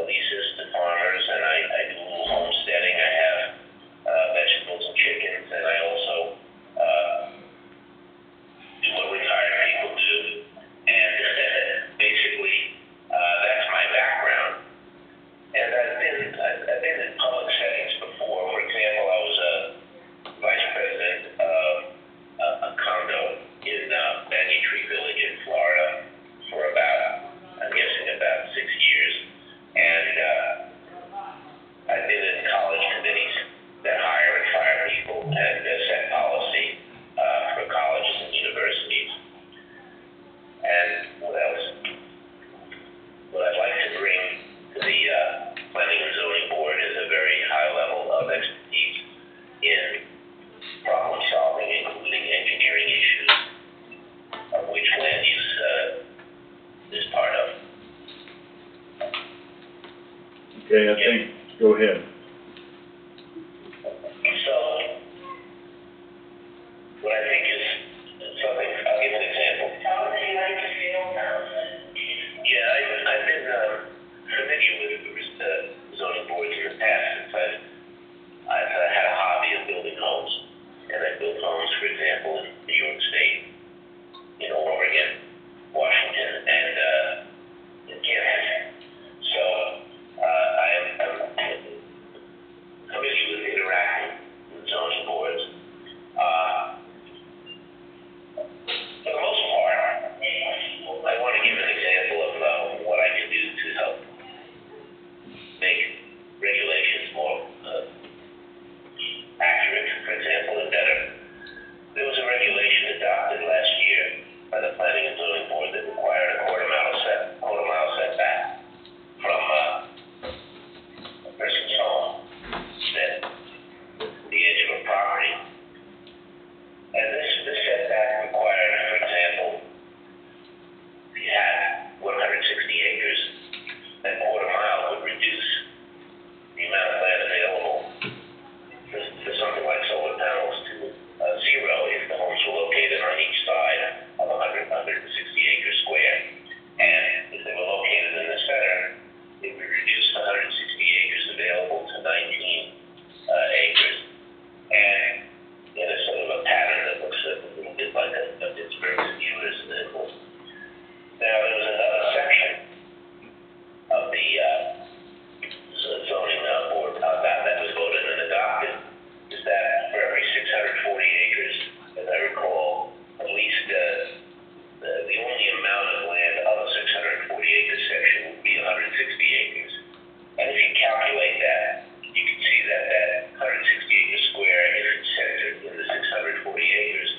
leases to farmers, and I do a little homesteading. I have vegetables and chickens, and I also do what retired people do. And basically, that's my background. And I've been in public settings before. For example, I was a vice president of a condo in Banyan Tree Village in Florida for I'm guessing about 6 years. And I've been in college committees that hire and fire people and set policy for colleges and universities. And what else? What I'd like to bring to the Planning and Zoning Board is a very high level of expertise in problem solving, including engineering issues, of which land use is part of. Okay, I think, go ahead. So, what I think is something, I'll give an example. Yeah, I've been familiar with zoning boards in the past since I've had a hobby of building homes. And I built homes, for example, in New York State, in Oregon, Washington, and in Kansas. So, I'm familiar with interacting with zoning boards. For the most part, I want to give an example of what I can do to help make regulations more accurate, for example, and better. There was a regulation adopted last year by the Planning and Zoning Board that required a quarter mile setback from a person's home at the edge of a property. And this setback required, for example, if you had 160 acres, that quarter mile would reduce the amount of land available for something like solar panels to zero if the homes were located on each side of 160 acres square. And if they were located in the center, it would reduce the 160 acres available to 19 acres. And in a sort of a pattern that looks a little bit like a Pittsburgh Steelers symbol. Now, there was another section of the zoning board that was voted and adopted, is that for every 640 acres, as I recall, at least the only amount of land of a 640 acre section would be 160 acres. And if you calculate that, you can see that 160 acre square, if it's centered in the 640 acres,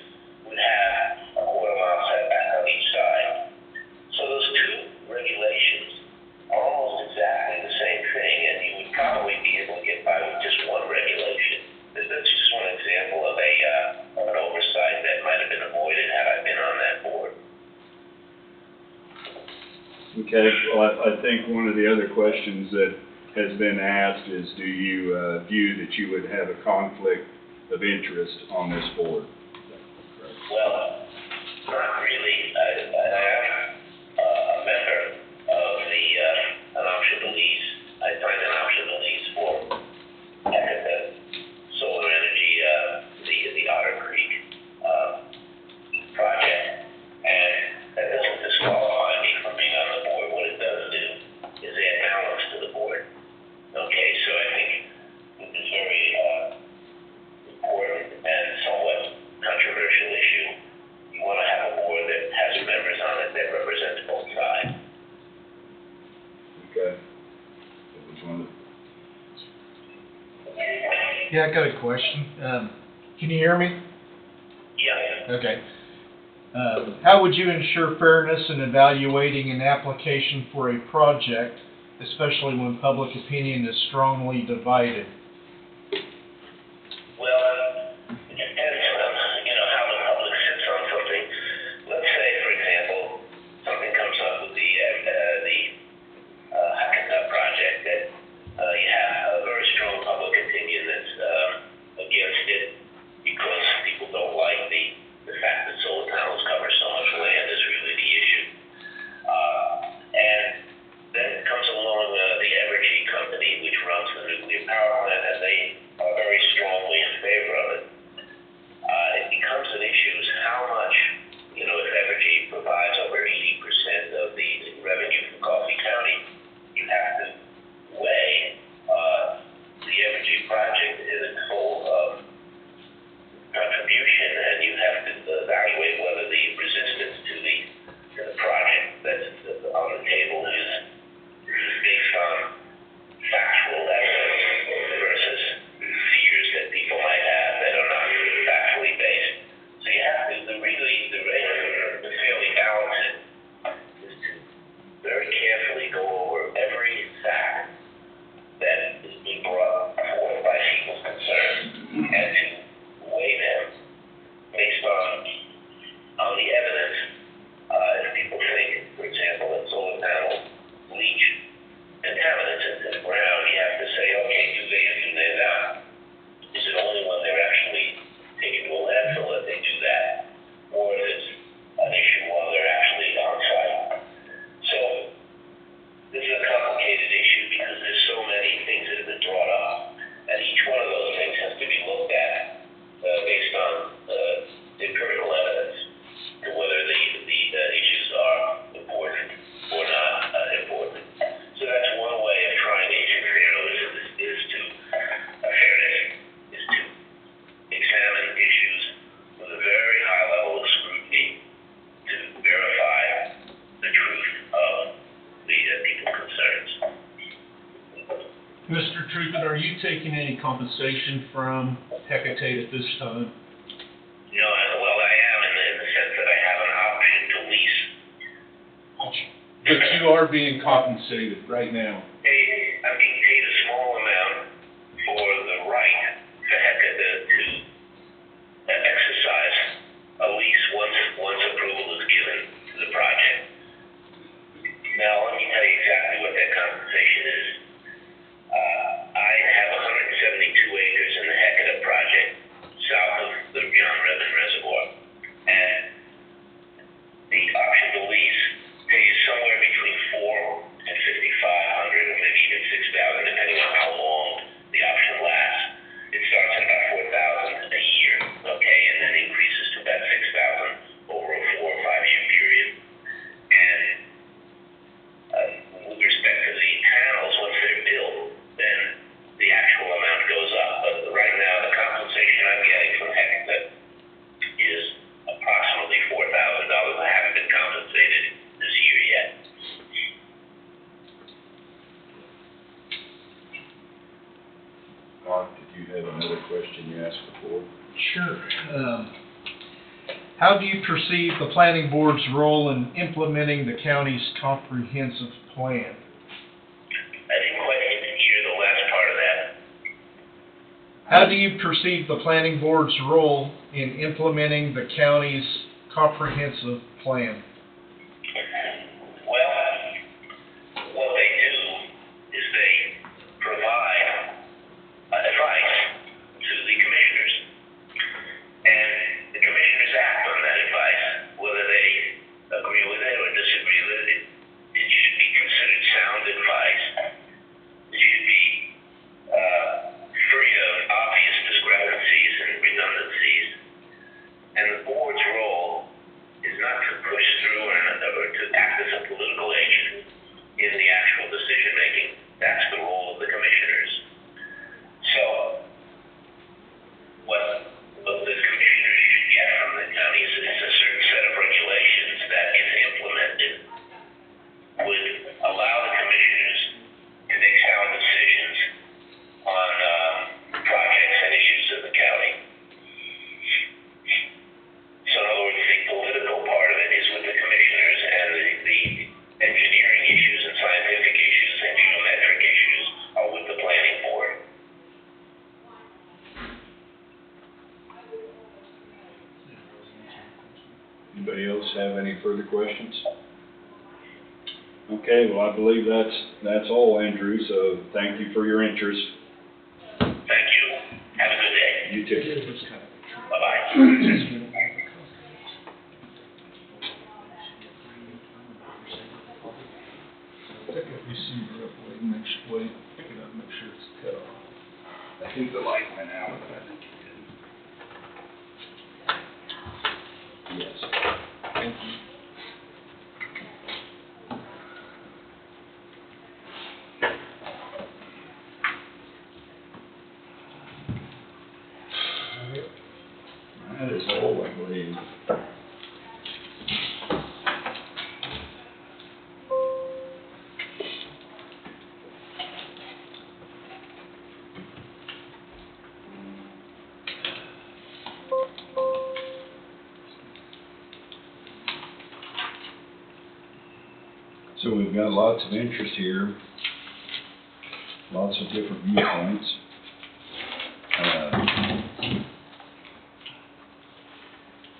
would have a quarter mile setback on each side. So those two regulations are almost exactly the same thing, and you would probably be able to get by with just one regulation. That's just one example of an oversight that might have been avoided had I been on that board. Okay, well, I think one of the other questions that has been asked is, do you view that you would have a conflict of interest on this board? Well, not really. I Yeah, I got a question. Can you hear me? Yeah. Okay. How would you ensure fairness in evaluating an application for a project, especially when public opinion is strongly divided? Well, it depends on, how the public sits on something. Let's say, for example, something comes up with the Hackensack project that you have a very strong public opinion that's against it because people don't like the fact that solar panels cover so much land is really the issue. And then comes along the Evergy company, which runs the nuclear power plant, and they are very strongly in favor of it. It becomes an issue is how much, if Evergy provides over 80% of the revenue for Coffee County, you have to weigh the Evergy project as a whole of contribution, and you have to evaluate whether the resistance to the project that's on the table is based on factual evidence versus fears that people might have that are not factually based. So you have to the fairly balance it is to very carefully go over every fact that is being brought forth by people's concerns and to weigh them based on the evidence. If people think, for example, that solar panels leach contaminants into the ground, you have to say, okay, do they or do they not? Is it only when they're actually taken to a landfill that they do that? Or if it's an issue while they're actually on site? So this is a complicated issue because there's so many things that have been brought up, and each one of those things has to be looked at based on empirical evidence to whether the issues are important or not important. So that's one way of trying to issue fairness is to examine issues with a very high level of scrutiny to verify the truth of the people's concerns. Mr. Truitt, are you taking any compensation from Hecate at this time? No, well, I am in the sense that I have an option to lease. But you are being compensated right now. I'm being paid a small amount for the right for Hecate to exercise a lease once approval is given to the project. Now, let me tell you exactly what that compensation is. I have 172 acres in the Hecate project south of the John Redmond Reservoir, and the option to lease pays somewhere between $4,000 and $5,500, or maybe even $6,000, depending on how long the option lasts. It starts at about $4,000 a year, okay, and then increases to about $6,000 over a 4 or 5 year period. And with respect to the panels, once they're built, then the actual amount goes up. But right now, the compensation I'm getting from Hecate is approximately $4,000. I haven't been compensated this year yet. Ron, did you have another question you asked before? Sure. How do you perceive the planning board's role in implementing the county's comprehensive plan? I didn't quite hear the last part of that. How do you perceive the planning board's role in implementing the county's comprehensive plan? Well, what they do is they provide advice to the commissioners, and the commissioners act on that advice, whether they agree with it or disagree with it. It should be considered sound advice. It should be free of obvious discrepancies and redundancies. And the board's role is not to push through Anybody else have any further questions? Okay, well, I believe that's all, Andrew, so thank you for your interest. Thank you. Have a good day. You too. Bye-bye. Pick that receiver up, wait, pick it up, make sure it's cut off. I think the light went out, but I think it didn't. Yes. Thank you. That is all, I believe. So we've got lots of interest here, lots of different viewpoints.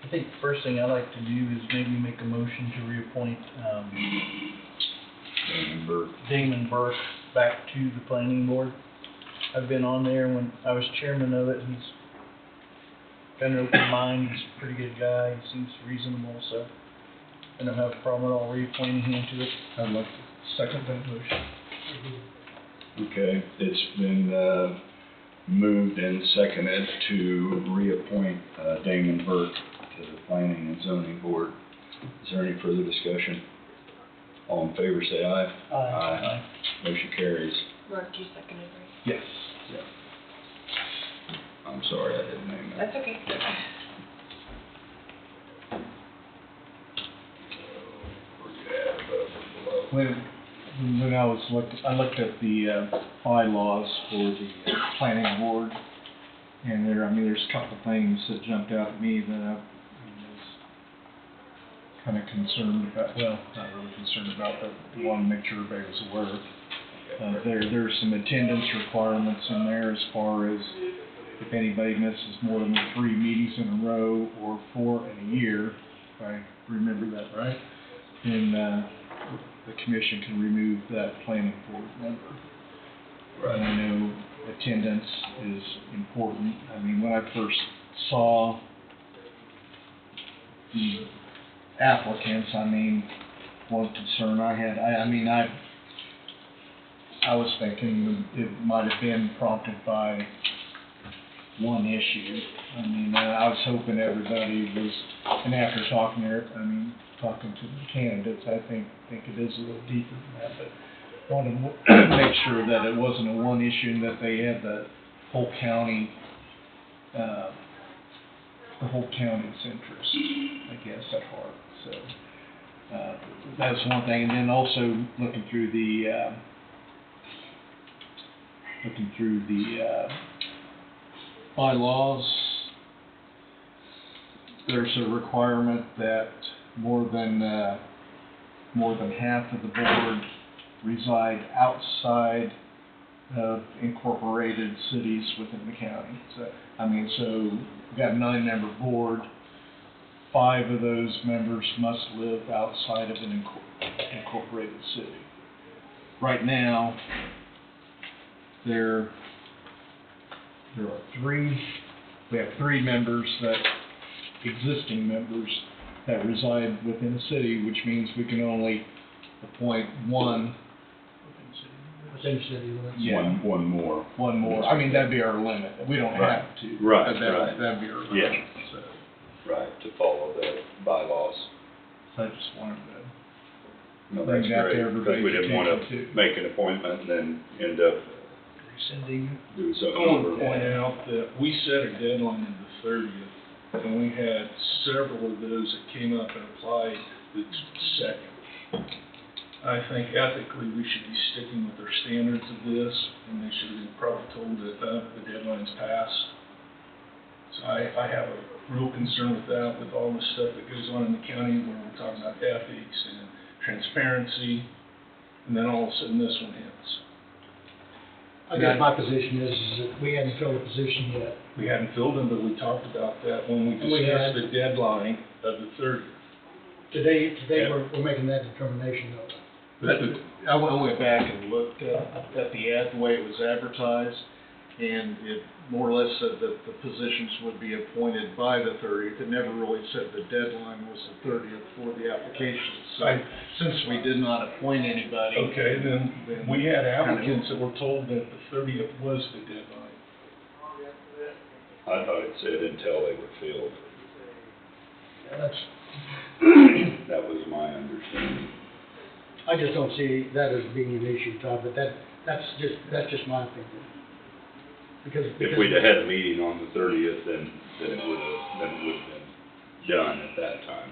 I think the first thing I'd like to do is maybe make a motion to reappoint, Damon Burke back to the planning board. I've been on there when I was chairman of it. He's got an open mind, he's a pretty good guy, he seems reasonable, so I don't have a problem at all reappointing him to it. I'd like to second that motion. Okay, it's been moved and seconded to reappoint Damon Burke to the Planning and Zoning Board. Is there any further discussion? All in favor, say aye. Aye. Motion carries. Mark, you seconded, right? Yes. Yeah. I'm sorry, I didn't name that. That's okay. When I looked at the bylaws for the planning board, and there's a couple things that jumped out at me that I was kind of concerned about, well, not really concerned about, but wanted to make sure everybody was aware of. There's some attendance requirements in there as far as if anybody misses more than 3 meetings in a row or 4 in a year, if I remember that right, then the commission can remove that planning board member. Right. And I know attendance is important. I mean, when I first saw the applicants, one concern I had, I was thinking it might have been prompted by one issue. I was hoping everybody was, and after talking to the candidates, I think it is a little deeper than that, but wanted to make sure that it wasn't a one issue and that they had the whole county's interest, I guess, at heart. So that's one thing. And then also looking through the bylaws, there's a requirement that more than half of the board reside outside of incorporated cities within the county. So we've got a 9-member board. 5 of those members must live outside of an incorporated city. Right now, there are 3. We have 3 members existing members that reside within a city, which means we can only appoint one. Within city limits. Yeah. One more. One more. That'd be our limit. We don't have to. Right, But that'd be our limit. Yeah. So Right, to follow the bylaws. I just wanted to No, bring that's that to great, because everybody's we didn't want attention, to too. make an appointment and then end up Rescinding. doing I something. want to over. point out that we set a deadline of the 30th, and we had several of those that came up and applied the 2nd. I think ethically, we should be sticking with our standards of this, and they should have been probably told that the deadline's passed. So I have a real concern with that, with all the stuff that goes on in the county, where we're talking about ethics and transparency, and then all of a sudden this one hits. I guess my position is that we hadn't filled a position yet. We hadn't filled them, but we talked about that when we discussed the deadline of the 30th. Today we're making that determination though. But I went back and looked at the ad, the way it was advertised, and it more or less said that the positions would be appointed by the 30th. It never really said the deadline was the 30th for the application. So since we did not appoint anybody. Okay, then we had applicants that were told that the 30th was the deadline. I thought it said until they were filled. That was my understanding. I just don't see that as being an issue, Todd, but that's just my opinion. Because If we'd have had a meeting on the 30th, then it would have been done at that time.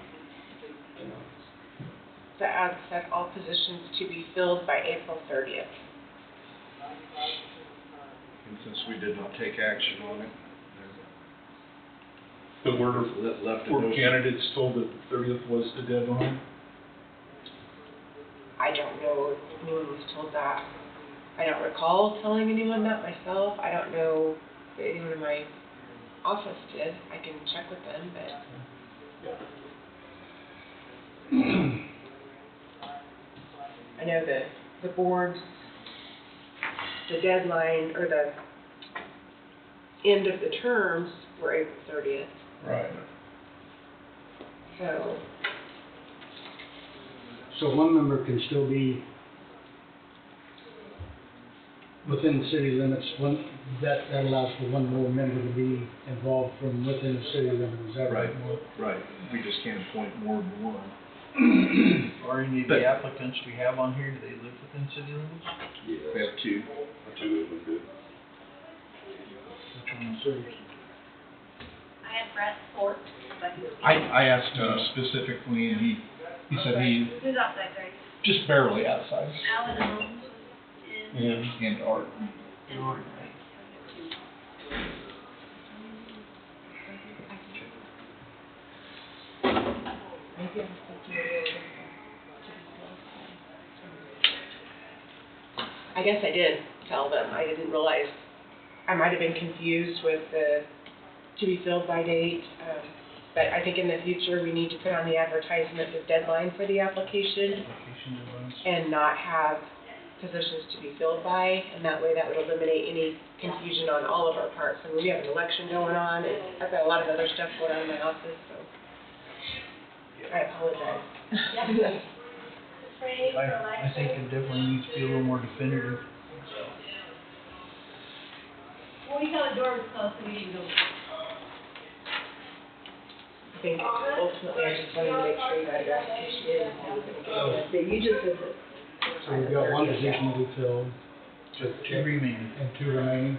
The ad said all positions to be filled by April 30th. And since we did not take action on it. But were left it were open. candidates told that the 30th was the deadline? I don't know if anyone was told that. I don't recall telling anyone that myself. I don't know if anyone in my office did. I can check with them, but I know that the board's, the deadline or the end of the terms were April 30th. Right. So one member can still be within the city limits, that allows for one more member to be involved from within the city limits, is that right? Right, we just can't appoint more than one. Are any of the applicants we have on here, do they live within city limits? Yes. We have two. Two of them do. Which one is yours? I have Brett Fort. I asked him specifically, and he said he, Who's outside there? just barely outside. Alan Holmes And Art. and Mark. I guess I did tell them. I didn't realize, I might have been confused with the to be filled by date. But I think in the future, we need to put on the advertisement the deadline for the application and not have positions to be filled by, and that way that would eliminate any confusion on all of our parts. I mean, we have an election going on, and I've got a lot of other stuff going on in my office, so I apologize. I think it definitely needs to be a little more definitive. Well, we tell the door was closed, so we didn't go. I think ultimately I just wanted to make sure that your application is and was going to get you just said that. So we've got one position to be filled. Two remaining. And two remaining.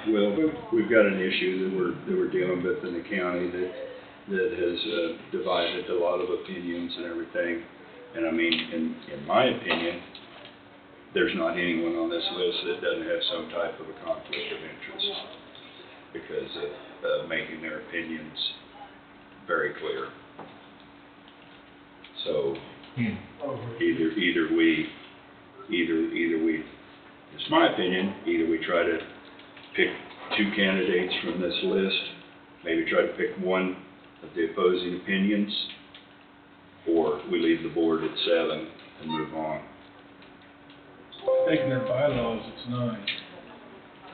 Well, we've got an issue that we're dealing with in the county that has divided a lot of opinions and everything. And I mean, in my opinion, there's not anyone on this list that doesn't have some type of a conflict of interest because of making their opinions very clear. So either we, it's my opinion, either we try to pick two candidates from this list, maybe try to pick one of the opposing opinions, or we leave the board at 7 and move on. I think in their bylaws, it's 9.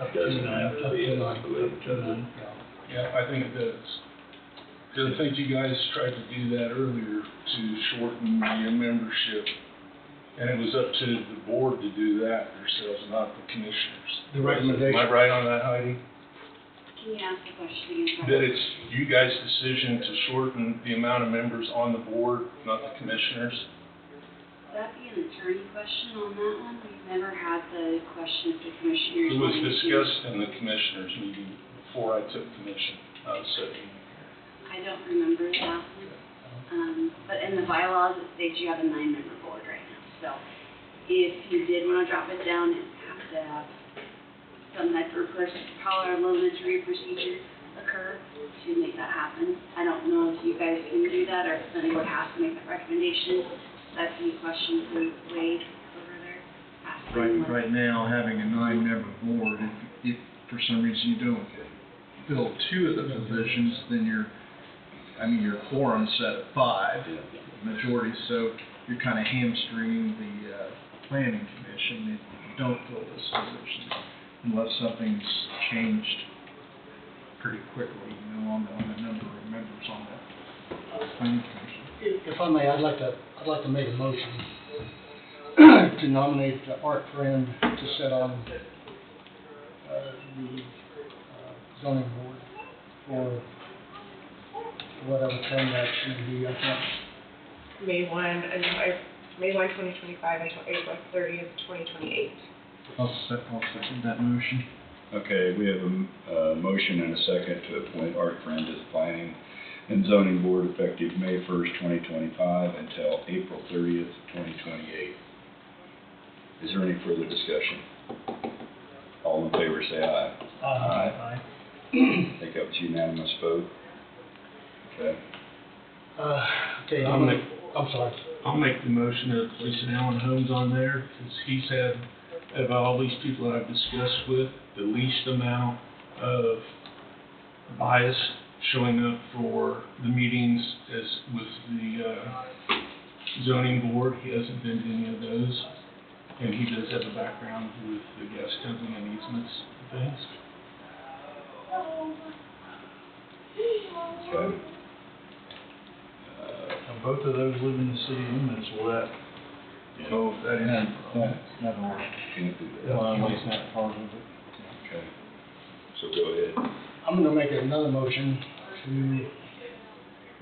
It doesn't have to be, I believe, does it? Yeah, I think it does. Because I think you guys tried to do that earlier to shorten the membership. And it was up to the board to do that themselves, not the commissioners. The recommendation. Am I right on that, Heidi? Can you ask the question again? That it's you guys' decision to shorten the amount of members on the board, not the commissioners? Would that be an attorney question on that one? We've never had the question if the commissioners. It was wanted to- discussed in the commissioners meeting before I took commission, sitting. I don't remember that one. But in the bylaws, it states you have a 9-member board right now. So if you did want to drop it down, it have to have some type of parliamentary procedure occur to make that happen. I don't know if you guys can do that or if anyone has to make that recommendation. That'd be a question for Wade or right now, having a 9-member board, if for some reason you don't fill 2 of the positions, then your quorum's set at 5, majority, so you're kind of hamstringing the planning commission if you don't fill those positions, unless something's changed pretty quickly, on the number of members on that planning commission. If I may, I'd like to make a motion to nominate Art Friend to sit on the zoning board for whatever term that should be, I can't. May 1, 2025 until April 30th, 2028. I'll second that motion. Okay, we have a motion and a second to appoint Art Friend as planning and zoning board effective May 1st, 2025 until April 30th, 2028. Is there any further discussion? All in favor say aye. Aye. I think that was unanimous vote. Okay. Okay, I'm sorry. I'll make the motion of placing Alan Holmes on there, because he's had, out of all these people that I've discussed with, the least amount of bias showing up for the meetings as with the zoning board. He hasn't been to any of those, and he does have a background with the gas company and easements and things. Okay. Both of those live in the city limits, will that? Oh, that is. That's not all. Can't do that. Well, it's not part of it. Okay. So go ahead. I'm gonna make another motion to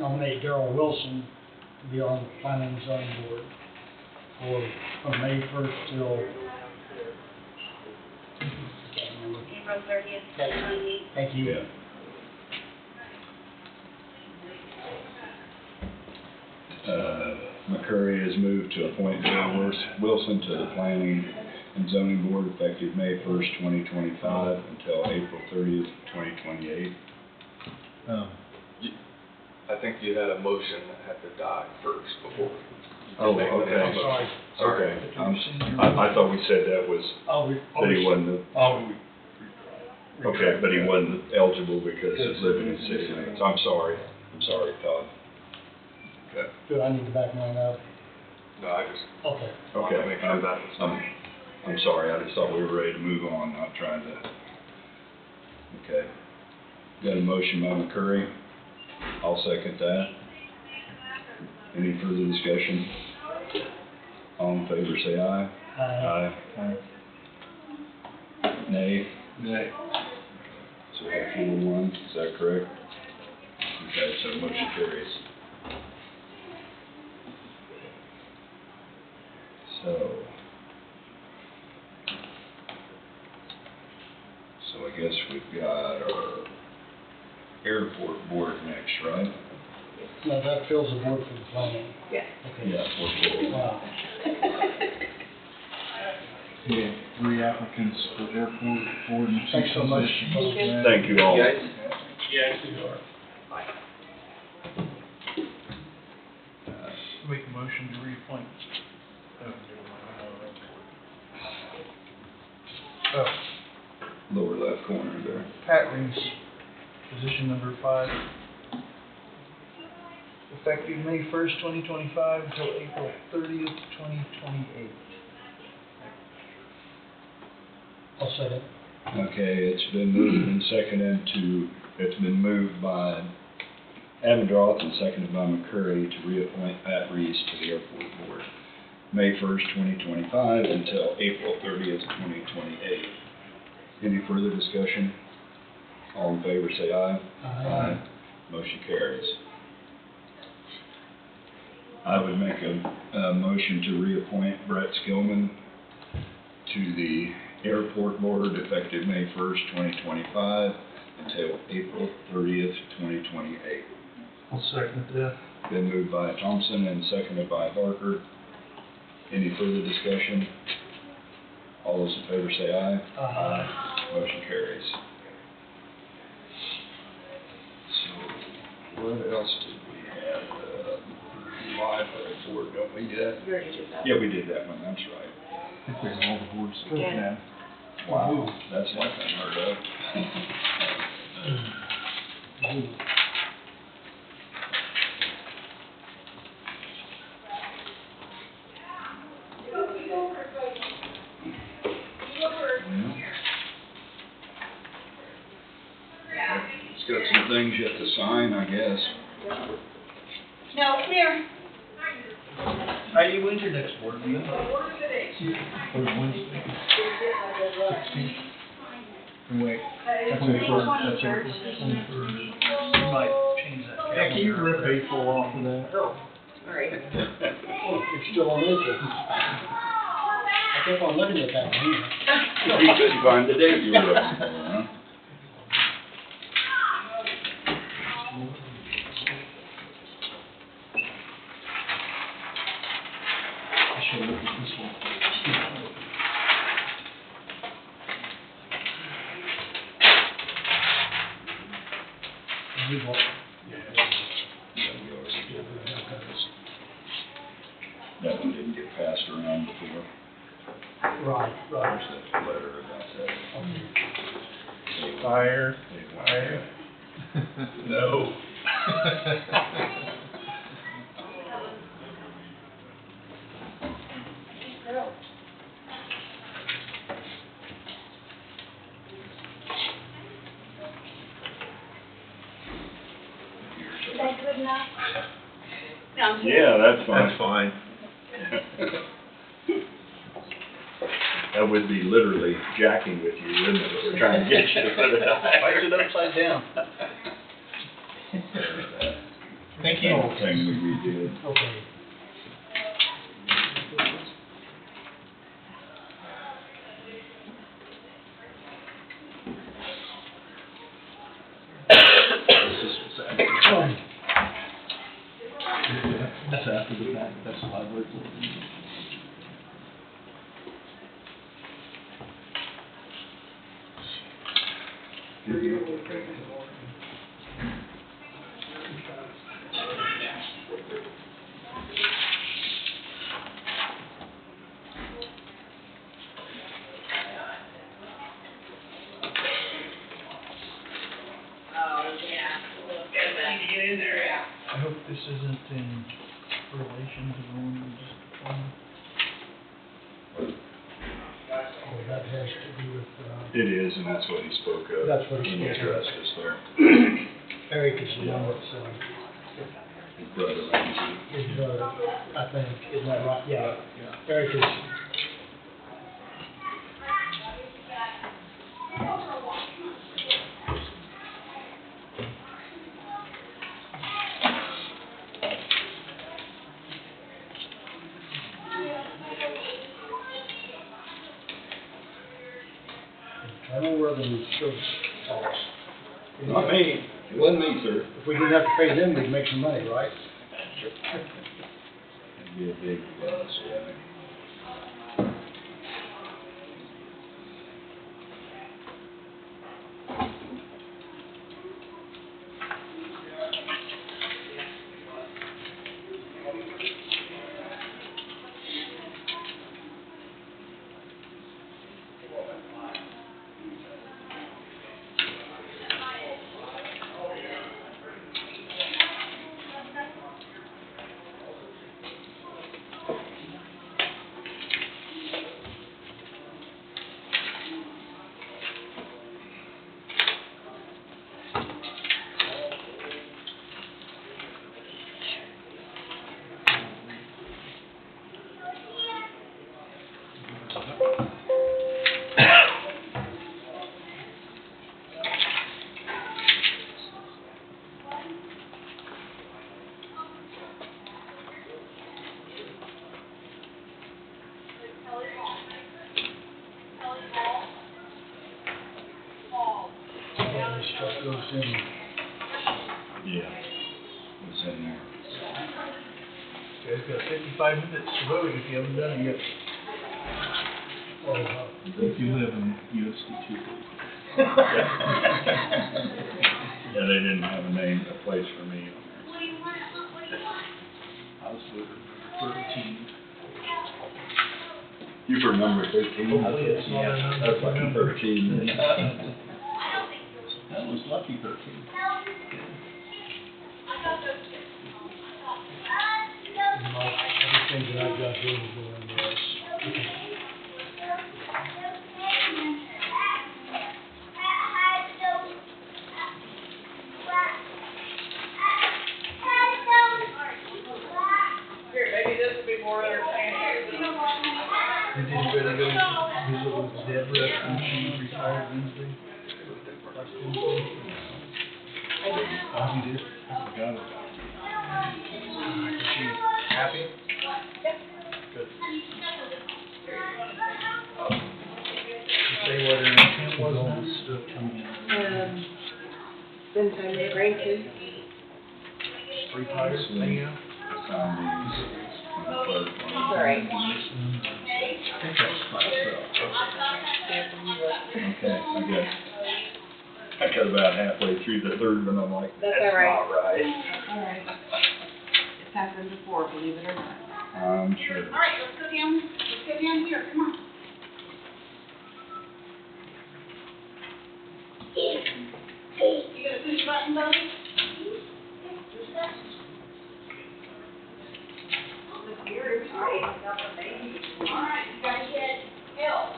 nominate Darrell Wilson to be on the planning and zoning board from May 1st till. April 30th, 2028. Thank you. Yeah. McCurry has moved to appoint Darrell Wilson to the planning and zoning board effective May 1st, 2025 until April 30th, 2028. I think you had a motion that had to die first before. Oh, okay. I'm sorry. Okay. I thought we said that was, that he wasn't, okay, but he wasn't eligible because he's living in city limits. I'm sorry, Todd. Okay. Do I need to back mine up? No, I just Okay. wanted to make sure that was. I'm sorry, I just thought we were ready to move on, not trying to. Okay. Got a motion by McCurry. I'll second that. Any further discussion? All in favor say aye. Aye. Nay? Nay. So we have 4-1, is that correct? Okay, so motion carries. So I guess we've got our airport board next, right? No, that fills the board for the planning. Yes. Okay. Yeah, we're full. Wow. We have 3 applicants for airport board and 2 Thanks so much. positions. Thank you all. Guys? Yes, we are. Make a motion to reappoint. Lower left corner there. Pat Reeves, position number 5. Effective May 1st, 2025 until April 30th, 2028. I'll second. Okay, it's been moved and seconded it's been moved by Abendroth and seconded by McCurry to reappoint Pat Reeves to the airport board. May 1st, 2025 until April 30th, 2028. Any further discussion? All in favor say aye. Aye. Motion carries. I would make a motion to reappoint Brett Skillman to the airport board effective May 1st, 2025 until April 30th, 2028. I'll second that. Been moved by Thompson and seconded by Barker. Any further discussion? All those in favor say aye. Aye. Motion carries. So, what else did we have? apply for a Ford, don't we, Jeff? We already did that. Yeah, we did that one, that's right. I think we have all the boards Yeah. now. Wow, that's like unheard of. It's got some things you have to sign, I guess. No, come here. How you when's your next board meeting? Third Wednesday. 16th. Wait. That's April, that's April 23rd. You might change that. Yeah, can you rip April off of that? Alright. Oh, you're still on April. I kept on looking at that one. You couldn't find the date you were looking for, huh? I should look at this one. That one didn't get passed around before. Right, right. There's that letter about that. Fire. Fire. No. Is that good enough? Sounds good. Yeah, that's fine. That's fine. That would be literally jacking with you, wouldn't it? We're trying to get you to put it Why is it upside down? Thank you. Whole thing we redid. Okay. That's after the fact, that's the library board. I hope this isn't in relation to the one we just, Oh, that has to do with, It is, and that's what he spoke of. That's what he He spoke of. addressed us there. Eric is the one that's, His brother, Ramsey. his brother, I think, isn't that right? Yeah, Eric is. Internal Revenue Service tax. Not me. It wasn't me, sir. If we didn't have to pay them, we'd make some money, right? It'd be a big plus, yeah. All this stuff goes in. Yeah. It's in there. you guys got 55 minutes to vote if you haven't done it yet. If you live in USD 2. Yeah, they didn't have a name, a place for me on there. I was voted 13. You for number 13? Hopefully it's not a number. That's like 13. That was lucky 13. Everything that I've got here will go in this. Here, maybe this will be more entertaining. Did anybody go visit with Deborah when she retired Wednesday? Last Wednesday? I did. Oh, you did? I forgot about it. Is she happy? Good. Say what her intent was on this stuff coming in. Spend time with the grandkids. Retired, anyhow? Sorry. Okay, I got about halfway through the third one, I'm like, That's that's all right. not right. All right. It's happened before, believe it or not. I'm sure. All right, let's go down here, come on. You gonna push button, buddy? All right, you gotta hit L.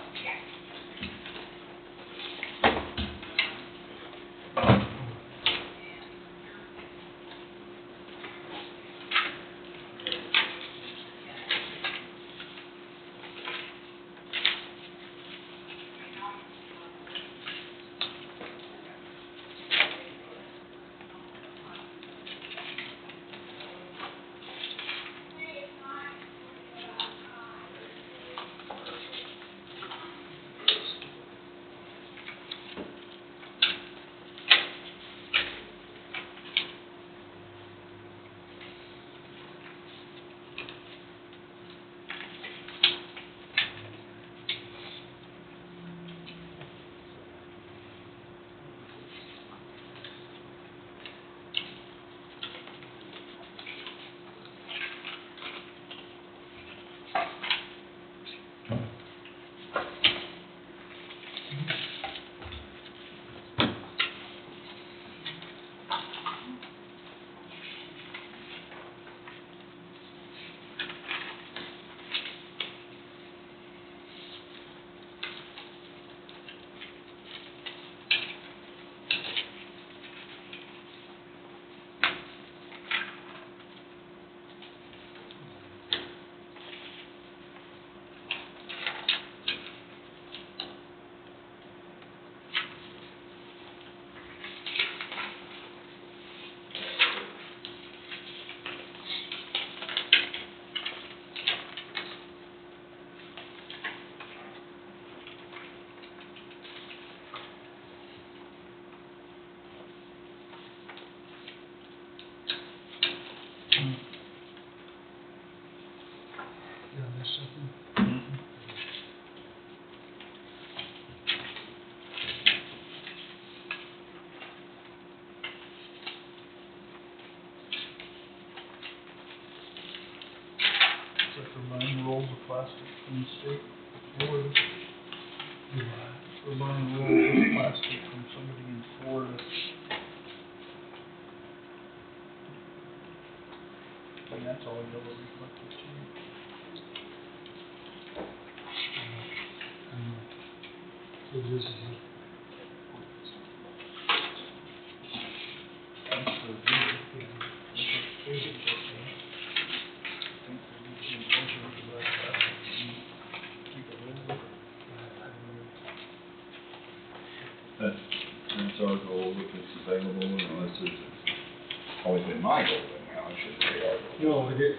Yeah, there's something. Is that for buying rolls of plastic from the state? Florida? For buying rolls of plastic from somebody in Florida. And that's all yellow reflective too. So this is it. That's for the, yeah. That's for the, I think they're using measures of that plastic and keep it over. That's our goal, if it's available, unless it's always been my goal, anyhow, I shouldn't say our goal. No, it is.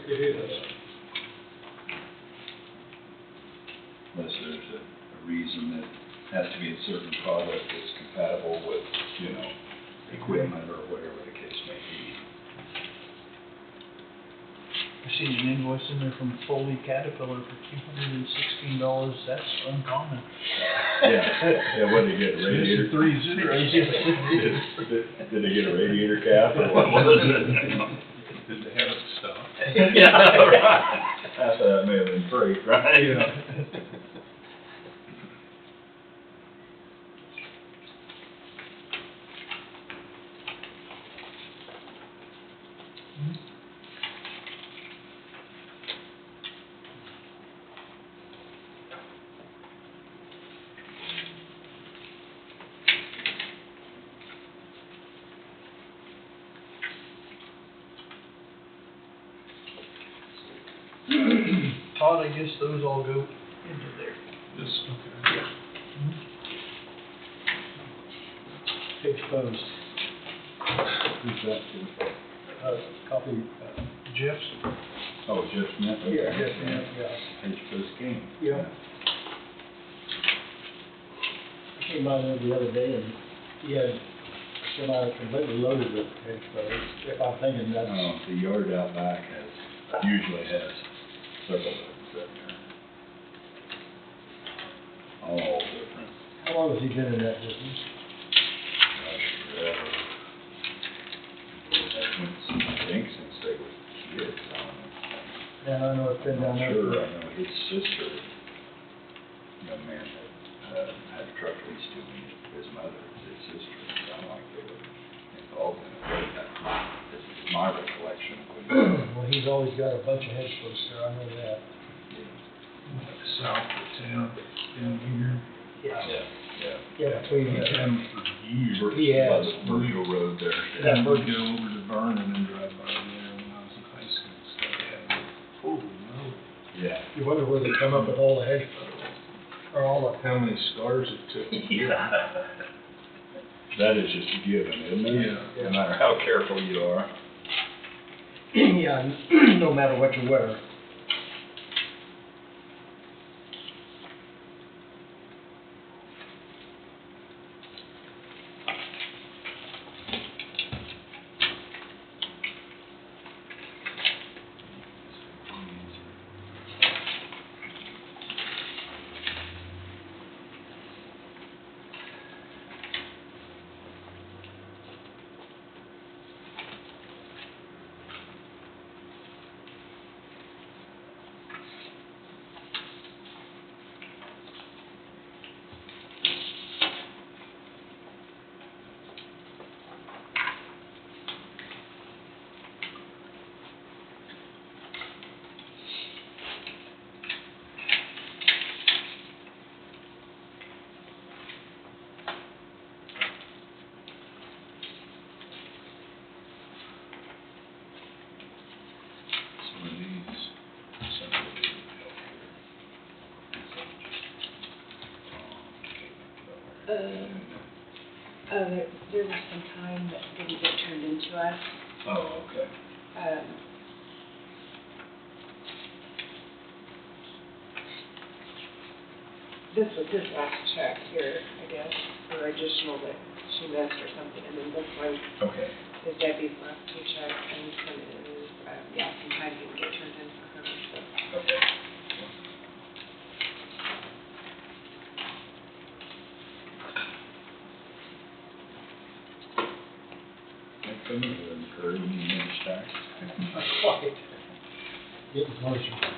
Unless there's a reason that has to be a certain product that's compatible with, equipment or whatever the case may be. I seen an invoice in there from Foley Caterpillar for $216, that's uncommon. Yeah, what did they get, a radiator? Missing 3 zeros, yes. Did they get a radiator cap or what was it? Did they have it stocked? Yeah, right. Half of that may have been free, right? Yeah. Todd, I guess those all go into there. This, okay. Exposed. Who's that to? Copy, Jeff's? Oh, Jeff Smith? Okay. Yeah, Jeff Smith, yeah. HPO's King. Yeah. I came by there the other day and he had semi completely loaded with exposed, if I'm thinking that's. The yard out back usually has several of them sitting there. All different. How long has he been in that business? I think since they were kids, Yeah, I know it's been down there. Sure, I know his sister, young man that, had a truck leased to me, his mother, his sister, it sounded like they were involved in it. This is my recollection. Well, he's always got a bunch of hedge posts there, I know that. South of town, down here. Yeah, between, He's had them for years. He has. By the Virgil Road there. And we'd go over to Vernon and drive by there when I was in high school and stuff. They had them. Holy moly. Yeah. you wonder where they come up with all the hedge posts, or all the. How many scars it took. That is just a given, isn't it? Yeah. No matter how careful you are. Yeah, no matter what you wear. Some of these, some of the There was some time that didn't get turned into us. Oh, okay. This was his last check here, I guess, or additional that she missed or something, and then this one Okay. is Debbie's last paycheck, and this one is, some time didn't get turned in for her, so. Okay. Make some of them incur any minimum tax. Quite. Getting closer.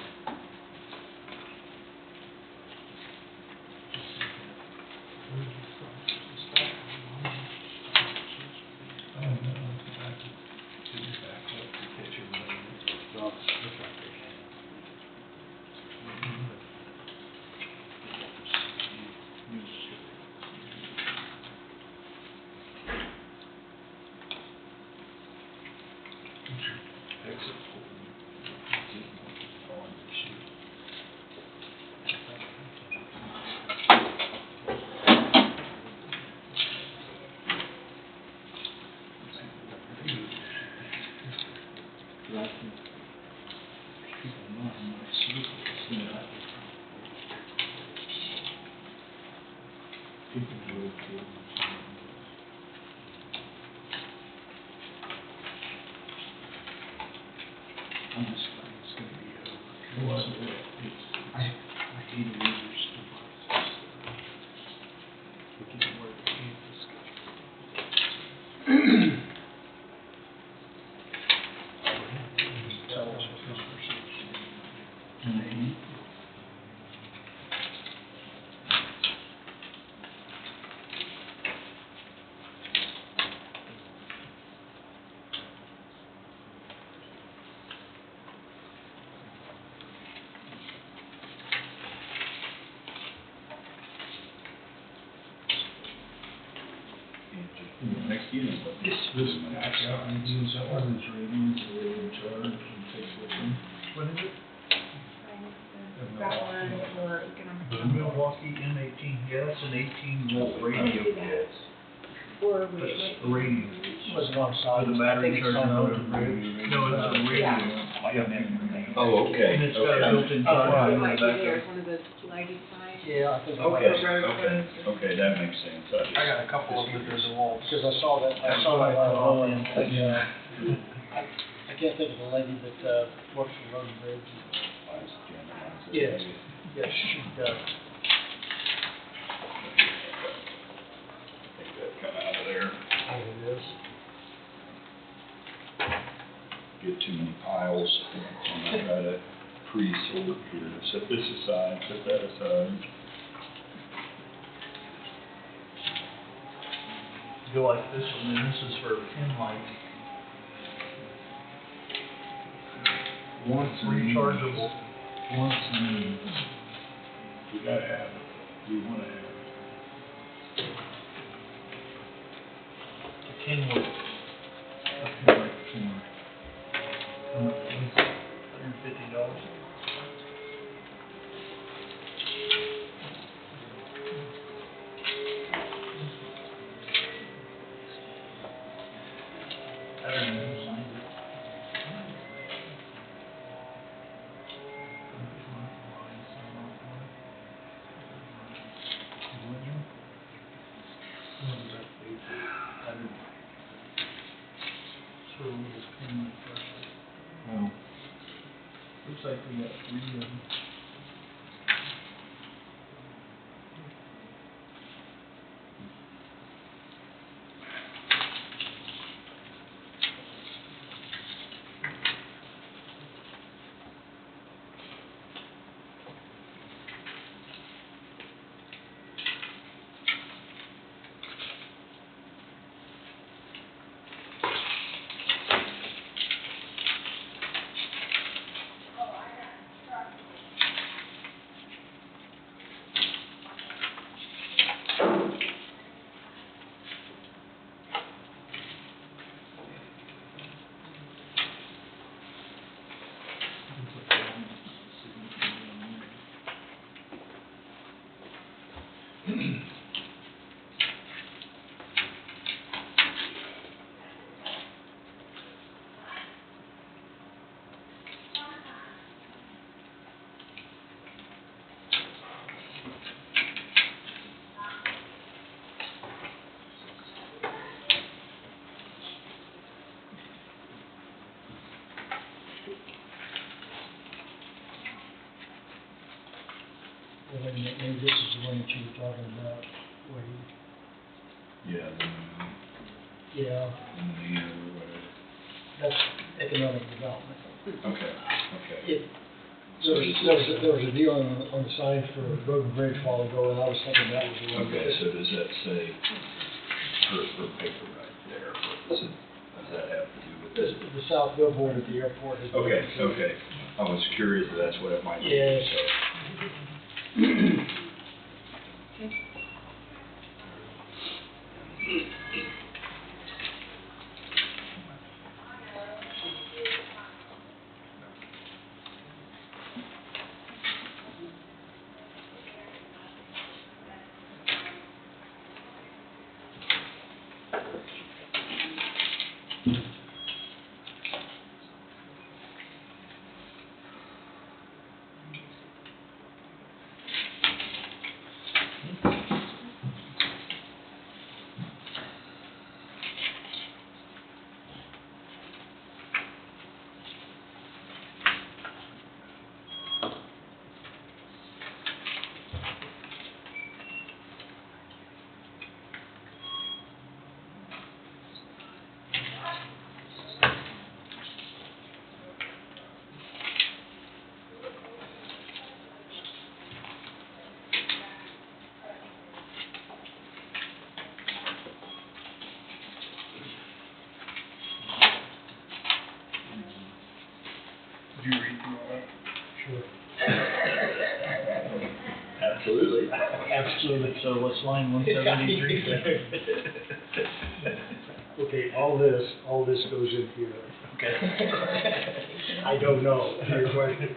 feeling what This acts out and uses all these radios that are in charge and takes with them. What is it? That one for economic The Milwaukee M18, yeah, that's an 18-volt radio. Or That's a radio. Was it on site? With a battery charger on it. No, it's a radio. Oh, okay, And it's got a okay. built-in It charger in the might be back there, of it. one of the lighting signs. Yeah, I think. Okay, that makes sense. I got a couple of them at the wall. Because I saw that, I saw that on, I can't think of the lady that, works for Road and Bridge. Yes, yes, she does. Take that kind of out of there. Oh, it is. Get too many piles, so I'm gonna try to pre-sort here. Set this aside, set that aside. Go like this one, and this is for pin light. Once Rechargeable. Once in We gotta have it. We wanna have it. The Kenwood. $150. I don't know who signed it. So we just pin it first. Oh. Looks like we got 3 of them. Well, then maybe this is the one that you were talking about, Wade. Yeah, Yeah, the whatever. that's economic development. Okay, okay. There was a deal on the sign for Road and Bridge a while ago, and I was thinking that was the one. Okay, so does that say per paper right there? Does that have to do with this? The south billboard at the airport is. Okay, okay. I was curious if that's what it might be. Yes. Did you read through all that? Sure. Absolutely. Absolutely. So what's line 173? Okay, all this goes in here. Okay. I don't know. Your question.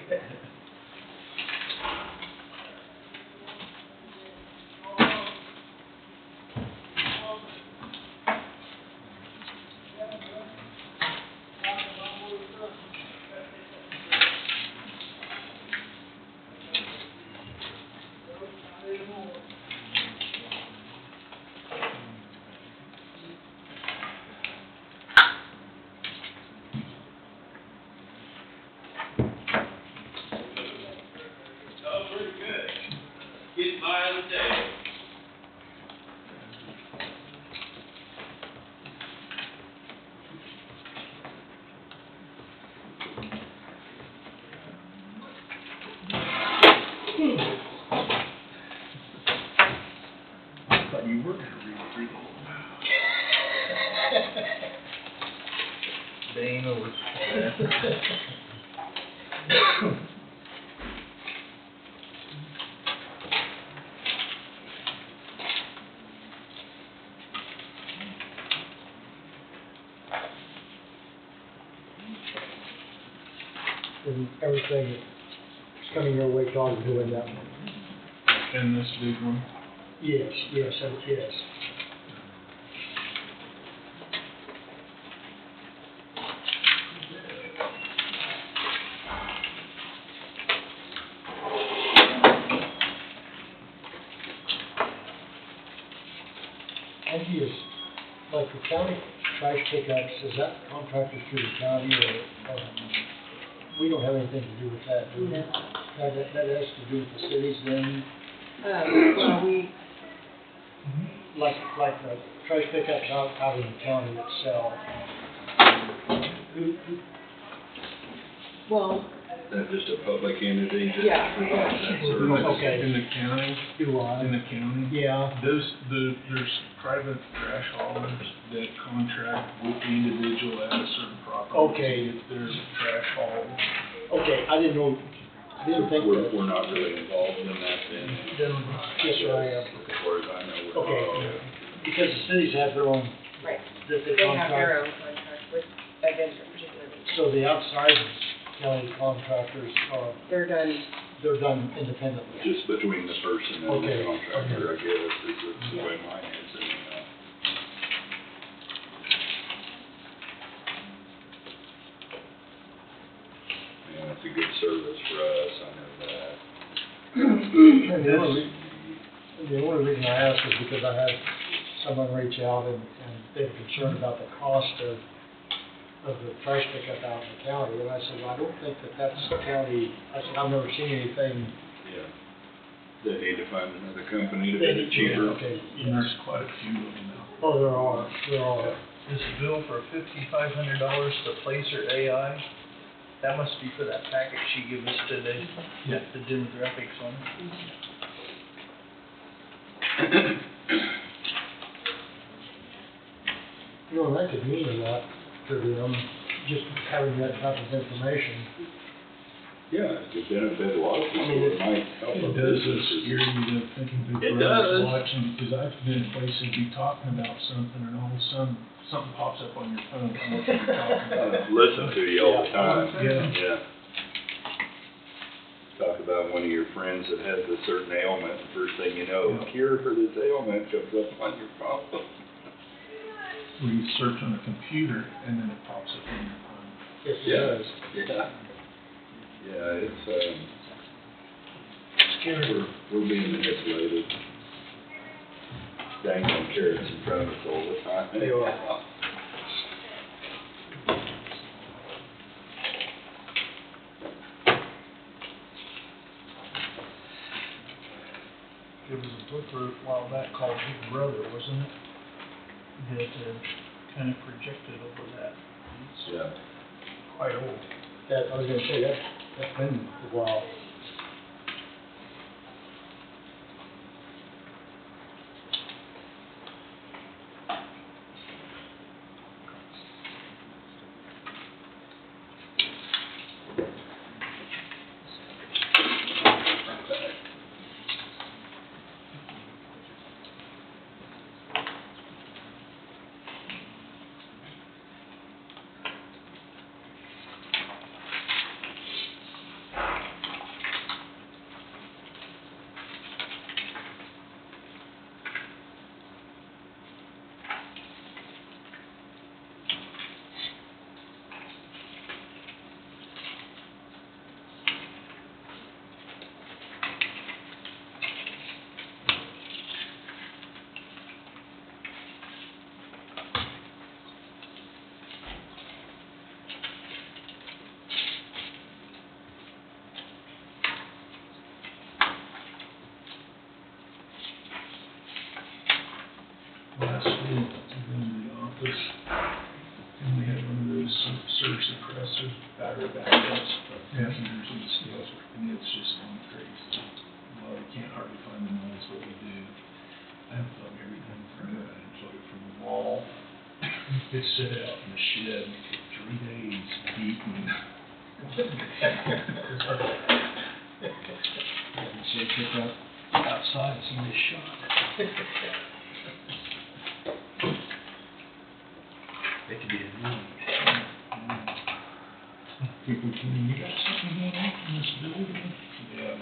You were gonna read through the whole. They ain't over. And everything that's coming your way, Todd, is doing that one. And this big one. Yes, yes, yes. And he is, like the county trash pickups, is that contracted through the county or we don't have anything to do with that, do we? No. That has to do with the cities then? Well, we, Like the trash pickups out in the county itself. well, That's just a public entity that Yeah. provides that service. Okay. In the county, Do I? in the county. Yeah. There's private trash haulers that contract with the individual at a certain property. Okay. To get their trash hauled. Okay, I didn't know, I didn't think that. We're not really involved in that then. Yes, sir, I am. As far as I know, we're Okay, not. because the cities have their own, right, that they they have their contract. own contract with a vendor particularly. So the outside county contractors are, They're done, they're done independently. Just between the person and Okay. the contractor, I guess, is the way mine is anyhow. And it's a good service for us, I know that. And the only reason I ask is because I had someone reach out and they were concerned about the cost of the trash pickup out in the county, and I said, well, I don't think that's the county, I said, I've never seen anything. Yeah. They need to find another company to They bid it need- cheaper. Okay, And there's quite a few of them now. oh, there are. This bill for $5,500 to Placer AI, that must be for that packet she gave us today, the demographics on it. You know, that could mean a lot to them, just having that type of information. Yeah, it could benefit a lot of people, I mean, it might help It our does, it's businesses. scary to thinking It Big does. Brother's watching, because I've been in places, be talking about something, and all of a sudden, something pops up on your phone, I don't know what you're talking about. Listen to you all the time. Yeah. Yeah. Talk about one of your friends that has a certain ailment, and first thing you know, Yeah. cure for this ailment comes up on your phone. Where you search on a computer, and then it pops up on your phone. Yes, it Yeah. does. Yeah. Yeah, it's, Scary. we're being manipulated. Dangling carrots in front of us all the time. They are. There was a book a while back called Big Brother, wasn't it? That kind of projected over that. It's Yeah. quite old. That, I was gonna say, that's been a while. in the office, and we had one of those surge suppressor battery backups, passengers and stuff, and it's just gone crazy. Well, we can't hardly find the noise, but we do. I unplug everything from it, I unplug it from the wall. It's set out in the shed for 3 days, beaten. So pick up outside, somebody shot. They could be annoying. People can, you got something going on in this building? Yeah.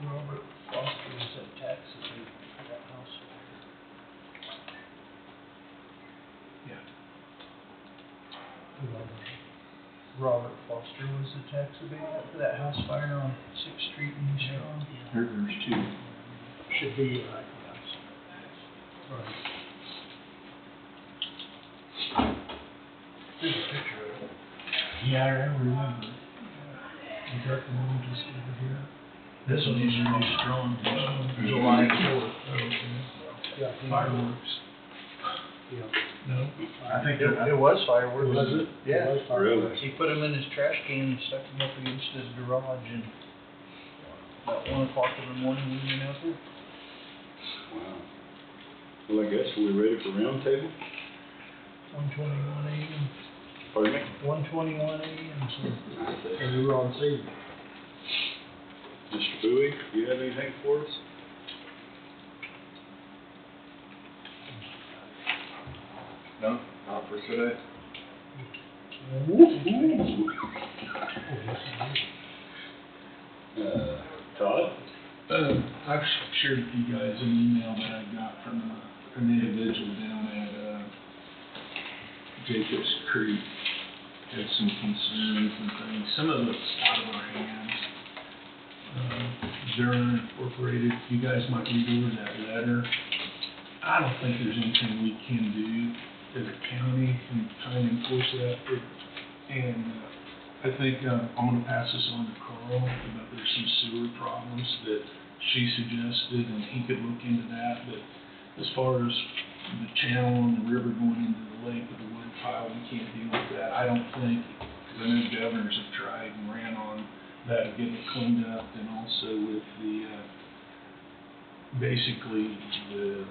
Robert Foster was at Texas for that house. Yeah. Robert Foster was the tax abatement for that house fire on 6th Street in East Strong. There's two. Should be, right. There's a picture of it. Yeah, I remember. You got the one just over here? This one is really strong. July 4th. Yeah. Fireworks. Yeah. No? I think It was fireworks. Was it? Yeah. It was fireworks. He put them in his trash can and stuck them up against his garage, and about 1 o'clock in the morning we went out there. Wow. Well, I guess we're ready for roundtable? 1:21 a.m. Pardon me? 1:21 a.m. So. And you were on scene. Mr. Bowie, do you have anything for us? No, not for today. Todd? I've shared with you guys an email that I got from an individual down at Jacobs Creek. Had some concerns and things. Some of it's out of our hands. They're unincorporated. You guys might read over that letter. I don't think there's anything we can do as a county in trying to enforce that. I think I'm gonna pass this on to Carl about there's some sewer problems that she suggested, and he could look into that. But as far as the channel and the river going into the lake with the wood pile, we can't deal with that. I don't think, because I know governors have tried and ran on that, getting it cleaned up, and also with the, basically the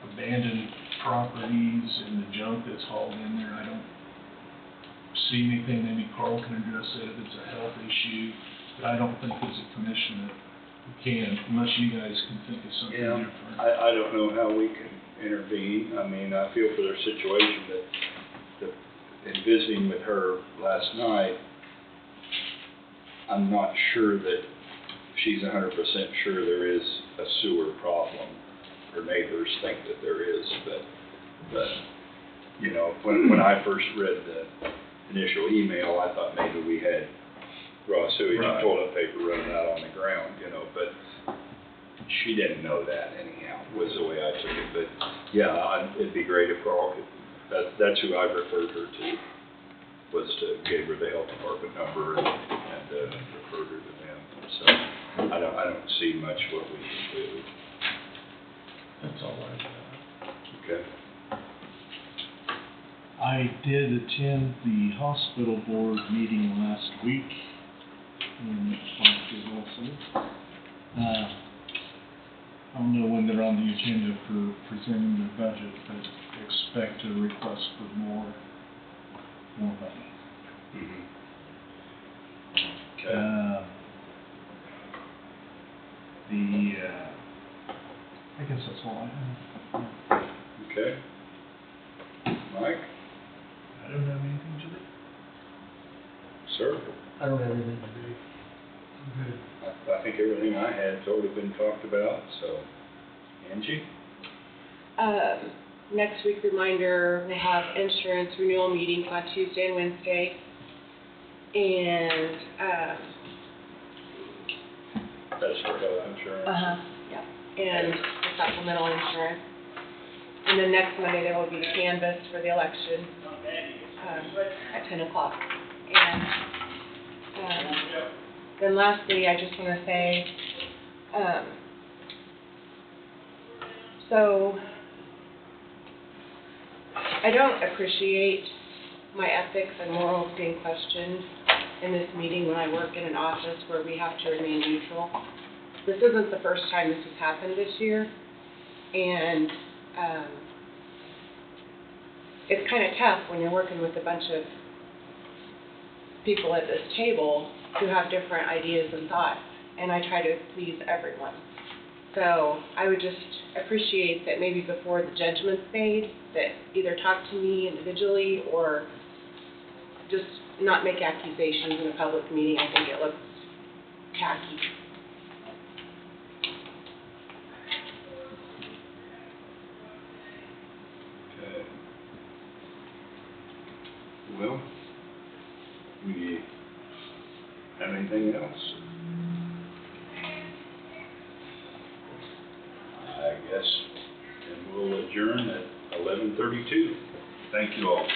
abandoned properties and the junk that's hauled in there. I don't see anything, maybe Carl can address that if it's a health issue, but I don't think as a commission that we can, unless you guys can think of something Yeah, different. I don't know how we can intervene. I mean, I feel for their situation, that in visiting with her last night, I'm not sure that she's 100% sure there is a sewer problem. Her neighbors think that there is, but you know, when I first read initial email, I thought maybe we had raw sewage and Right. toilet paper running out on the ground, you know, but she didn't know that anyhow, was the way I took it. But yeah, it'd be great if Carl could, that's who I referred her to, was to give her the health department number and referred her to them. So I don't see much what we can do. That's all I've got. Okay. I did attend the hospital board meeting last week in Springfield also. I don't know when they're on the agenda for presenting their budget, but expect a request for more money. Mm-hmm. Okay. I guess that's all I have. Okay. Mike? I don't have anything to do. Sir? I don't have anything to do. I'm good. I think everything I had's already been talked about, so. Angie? Next week reminder, we'll have insurance renewal meetings on Tuesday and Wednesday. And, That's for health insurance. yeah, and the supplemental insurance. And then next Monday, there will be canvass for the election, at 10 o'clock. And, then lastly, I just want to say, so I don't appreciate my ethics and morals being questioned in this meeting when I work in an office where we have to remain neutral. This isn't the first time this has happened this year, and it's kind of tough when you're working with a bunch of people at this table who have different ideas and thoughts, and I try to please everyone. So I would just appreciate that maybe before the judgment's made, that either talk to me individually or just not make accusations in a public meeting. I think it looks tacky. Okay. Well, we have anything else? I guess, and we'll adjourn at 11:32. Thank you all.